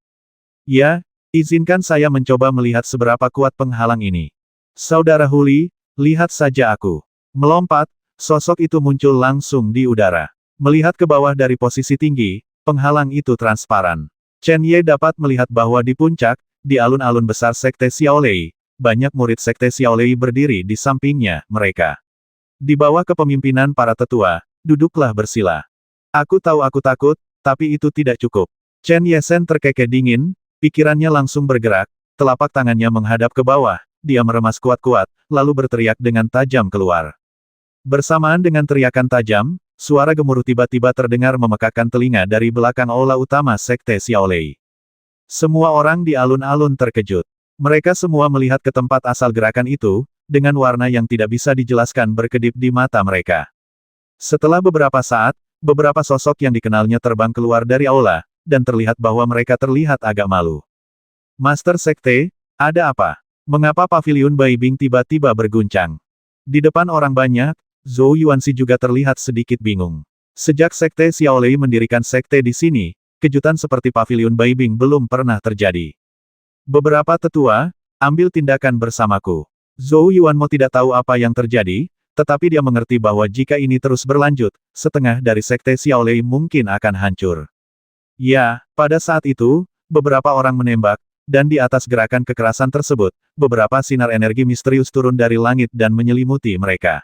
S1: Ya, Izinkan saya mencoba melihat seberapa kuat penghalang ini. Saudara Huli, lihat saja aku. Melompat, sosok itu muncul langsung di udara. Melihat ke bawah dari posisi tinggi, penghalang itu transparan. Chen Ye dapat melihat bahwa di puncak, di alun-alun besar Sekte Xiaolei, banyak murid Sekte Xiaolei berdiri di sampingnya, mereka. Di bawah kepemimpinan para tetua, duduklah bersila. Aku tahu aku takut, tapi itu tidak cukup. Chen Yesen terkekeh dingin, pikirannya langsung bergerak, telapak tangannya menghadap ke bawah, dia meremas kuat-kuat, lalu berteriak dengan tajam keluar. Bersamaan dengan teriakan tajam, suara gemuruh tiba-tiba terdengar memekakkan telinga dari belakang aula utama Sekte Xiaolei. Semua orang di alun-alun terkejut. Mereka semua melihat ke tempat asal gerakan itu, dengan warna yang tidak bisa dijelaskan berkedip di mata mereka. Setelah beberapa saat, beberapa sosok yang dikenalnya terbang keluar dari aula, dan terlihat bahwa mereka terlihat agak malu. Master Sekte, ada apa? Mengapa paviliun Baibing tiba-tiba berguncang? Di depan orang banyak, Zhou Yuanxi juga terlihat sedikit bingung. Sejak Sekte Xiaolei mendirikan sekte di sini, kejutan seperti paviliun Baibing belum pernah terjadi. Beberapa tetua, ambil tindakan bersamaku. Zhou Yuanmo tidak tahu apa yang terjadi, tetapi dia mengerti bahwa jika ini terus berlanjut, setengah dari Sekte Xiaolei mungkin akan hancur. Ya, pada saat itu, beberapa orang menembak, dan di atas gerakan kekerasan tersebut, beberapa sinar energi misterius turun dari langit dan menyelimuti mereka.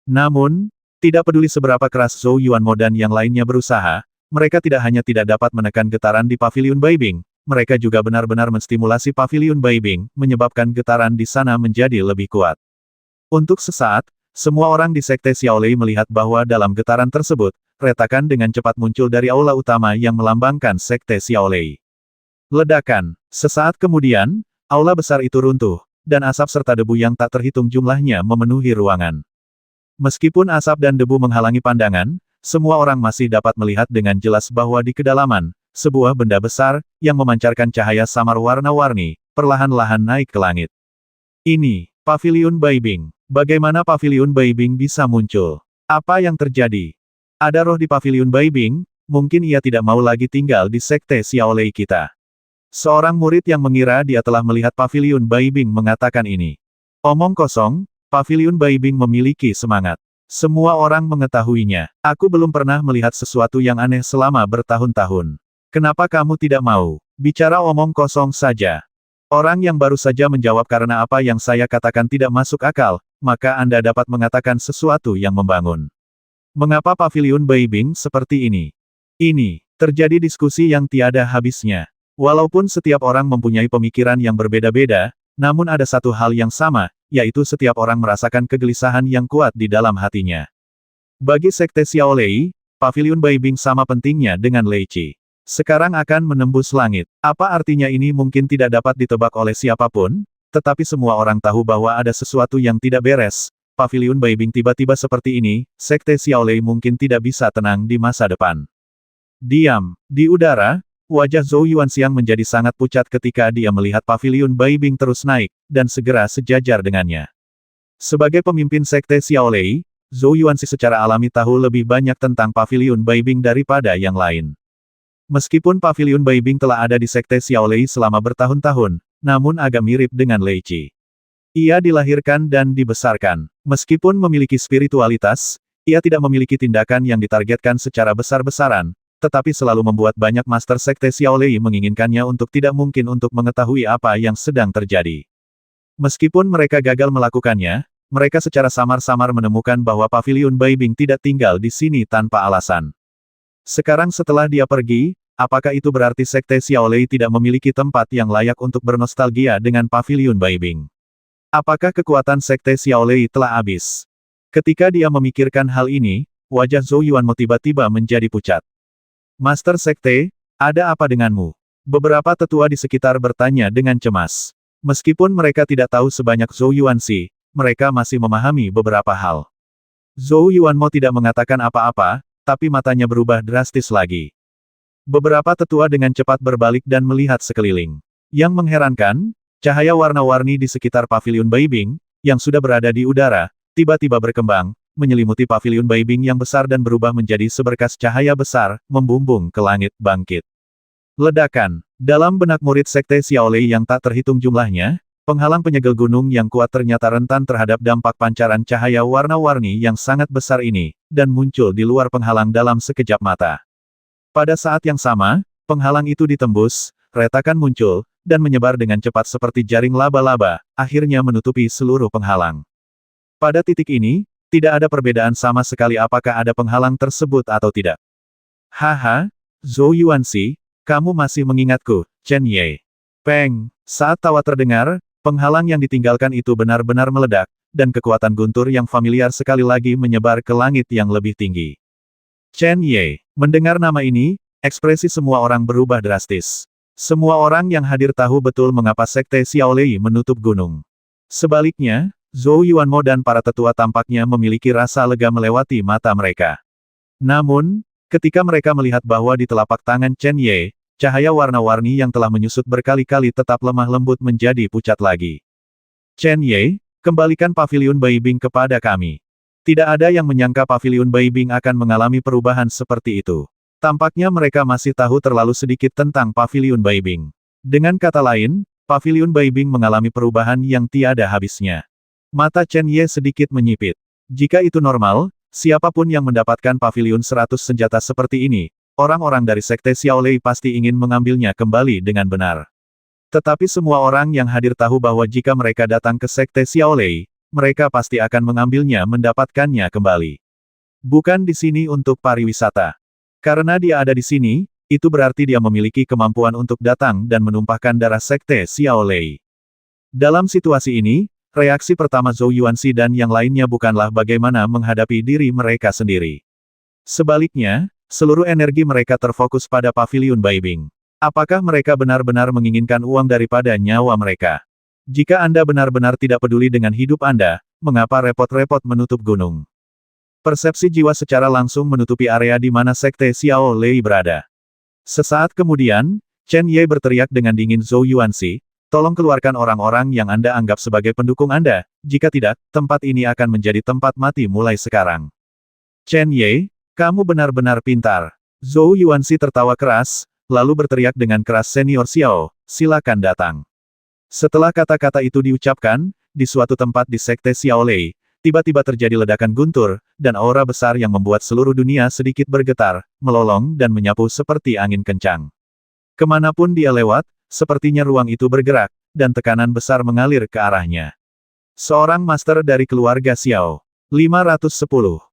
S1: Namun, tidak peduli seberapa keras Zhou Yuanmo dan yang lainnya berusaha, mereka tidak hanya tidak dapat menekan getaran di paviliun Baibing, mereka juga benar-benar menstimulasi paviliun Baibing, menyebabkan getaran di sana menjadi lebih kuat. Untuk sesaat, semua orang di Sekte Xiaolei melihat bahwa dalam getaran tersebut, retakan dengan cepat muncul dari aula utama yang melambangkan Sekte Xiaolei. Ledakan. Sesaat kemudian, aula besar itu runtuh, dan asap serta debu yang tak terhitung jumlahnya memenuhi ruangan. Meskipun asap dan debu menghalangi pandangan, semua orang masih dapat melihat dengan jelas bahwa di kedalaman, sebuah benda besar, yang memancarkan cahaya samar warna-warni, perlahan-lahan naik ke langit. Ini, paviliun Baibing. Bagaimana paviliun Baibing bisa muncul? Apa yang terjadi? Ada roh di paviliun Baibing, mungkin ia tidak mau lagi tinggal di Sekte Xiaolei kita. Seorang murid yang mengira dia telah melihat paviliun Baibing mengatakan ini. Omong kosong, paviliun Baibing memiliki semangat. Semua orang mengetahuinya. Aku belum pernah melihat sesuatu yang aneh selama bertahun-tahun. Kenapa kamu tidak mau? Bicara omong kosong saja. Orang yang baru saja menjawab karena apa yang saya katakan tidak masuk akal, maka Anda dapat mengatakan sesuatu yang membangun. Mengapa paviliun Baibing seperti ini? Ini, terjadi diskusi yang tiada habisnya. Walaupun setiap orang mempunyai pemikiran yang berbeda-beda, namun ada satu hal yang sama, yaitu setiap orang merasakan kegelisahan yang kuat di dalam hatinya. Bagi Sekte Xiaolei, paviliun Baibing sama pentingnya dengan Lei Qi. Sekarang akan menembus langit. Apa artinya ini mungkin tidak dapat ditebak oleh siapapun, tetapi semua orang tahu bahwa ada sesuatu yang tidak beres. Paviliun Baibing tiba-tiba seperti ini, Sekte Xiaolei mungkin tidak bisa tenang di masa depan. Diam. Di udara, wajah Zhou Yuanxiang menjadi sangat pucat ketika dia melihat paviliun Baibing terus naik, dan segera sejajar dengannya. Sebagai pemimpin Sekte Xiaolei, Zhou Yuanxi secara alami tahu lebih banyak tentang paviliun Baibing daripada yang lain. Meskipun paviliun Baibing telah ada di Sekte Xiaolei selama bertahun-tahun, namun agak mirip dengan Lei Qi. Ia dilahirkan dan dibesarkan. Meskipun memiliki spiritualitas, ia tidak memiliki tindakan yang ditargetkan secara besar-besaran, tetapi selalu membuat banyak master Sekte Xiaolei menginginkannya untuk tidak mungkin untuk mengetahui apa yang sedang terjadi. Meskipun mereka gagal melakukannya, mereka secara samar-samar menemukan bahwa paviliun Baibing tidak tinggal di sini tanpa alasan. Sekarang setelah dia pergi, apakah itu berarti Sekte Xiaolei tidak memiliki tempat yang layak untuk bernostalgia dengan paviliun Baibing? Apakah kekuatan Sekte Xiaolei telah habis? Ketika dia memikirkan hal ini, wajah Zhou Yuanmo tiba-tiba menjadi pucat. Master Sekte, ada apa denganmu? Beberapa tetua di sekitar bertanya dengan cemas. Meskipun mereka tidak tahu sebanyak Zhou Yuanxi, mereka masih memahami beberapa hal. Zhou Yuanmo tidak mengatakan apa-apa, tapi matanya berubah drastis lagi. Beberapa tetua dengan cepat berbalik dan melihat sekeliling. Yang mengherankan, cahaya warna-warni di sekitar paviliun Baibing, yang sudah berada di udara, tiba-tiba berkembang, menyelimuti paviliun Baibing yang besar dan berubah menjadi seberkas cahaya besar, membumbung ke langit, bangkit. Ledakan. Dalam benak murid Sekte Xiaolei yang tak terhitung jumlahnya, penghalang penyegel gunung yang kuat ternyata rentan terhadap dampak pancaran cahaya warna-warni yang sangat besar ini, dan muncul di luar penghalang dalam sekejap mata. Pada saat yang sama, penghalang itu ditembus, retakan muncul, dan menyebar dengan cepat seperti jaring laba-laba, akhirnya menutupi seluruh penghalang. Pada titik ini, tidak ada perbedaan sama sekali apakah ada penghalang tersebut atau tidak. Haha, Zhou Yuanxi, kamu masih mengingatku, Chen Ye. Peng, saat tawa terdengar, penghalang yang ditinggalkan itu benar-benar meledak, dan kekuatan guntur yang familiar sekali lagi menyebar ke langit yang lebih tinggi. Chen Ye, mendengar nama ini, ekspresi semua orang berubah drastis. Semua orang yang hadir tahu betul mengapa Sekte Xiaolei menutup gunung. Sebaliknya, Zhou Yuanmo dan para tetua tampaknya memiliki rasa lega melewati mata mereka. Namun, ketika mereka melihat bahwa di telapak tangan Chen Ye, cahaya warna-warni yang telah menyusut berkali-kali tetap lemah lembut menjadi pucat lagi. Chen Ye, kembalikan paviliun Baibing kepada kami. Tidak ada yang menyangka paviliun Baibing akan mengalami perubahan seperti itu. Tampaknya mereka masih tahu terlalu sedikit tentang paviliun Baibing. Dengan kata lain, paviliun Baibing mengalami perubahan yang tiada habisnya. Mata Chen Ye sedikit menyipit. Jika itu normal, siapapun yang mendapatkan paviliun 100 senjata seperti ini, orang-orang dari Sekte Xiaolei pasti ingin mengambilnya kembali dengan benar. Tetapi semua orang yang hadir tahu bahwa jika mereka datang ke Sekte Xiaolei, mereka pasti akan mengambilnya mendapatkannya kembali. Bukan di sini untuk pariwisata. Karena dia ada di sini, itu berarti dia memiliki kemampuan untuk datang dan menumpahkan darah Sekte Xiaolei. Dalam situasi ini, reaksi pertama Zhou Yuanxi dan yang lainnya bukanlah bagaimana menghadapi diri mereka sendiri. Sebaliknya, seluruh energi mereka terfokus pada paviliun Baibing. Apakah mereka benar-benar menginginkan uang daripada nyawa mereka? Jika Anda benar-benar tidak peduli dengan hidup Anda, mengapa repot-repot menutup gunung? Persepsi jiwa secara langsung menutupi area di mana Sekte Xiaolei berada. Sesaat kemudian, Chen Ye berteriak dengan dingin, Zhou Yuanxi, tolong keluarkan orang-orang yang Anda anggap sebagai pendukung Anda, jika tidak, tempat ini akan menjadi tempat mati mulai sekarang. Chen Ye, kamu benar-benar pintar. Zhou Yuanxi tertawa keras, lalu berteriak dengan keras, Senior Xiao, silakan datang. Setelah kata-kata itu diucapkan, di suatu tempat di Sekte Xiaolei, tiba-tiba terjadi ledakan guntur, dan aura besar yang membuat seluruh dunia sedikit bergetar, melolong dan menyapu seperti angin kencang. Kemanapun dia lewat, sepertinya ruang itu bergerak, dan tekanan besar mengalir ke arahnya. Seorang master dari keluarga Xiao. 510.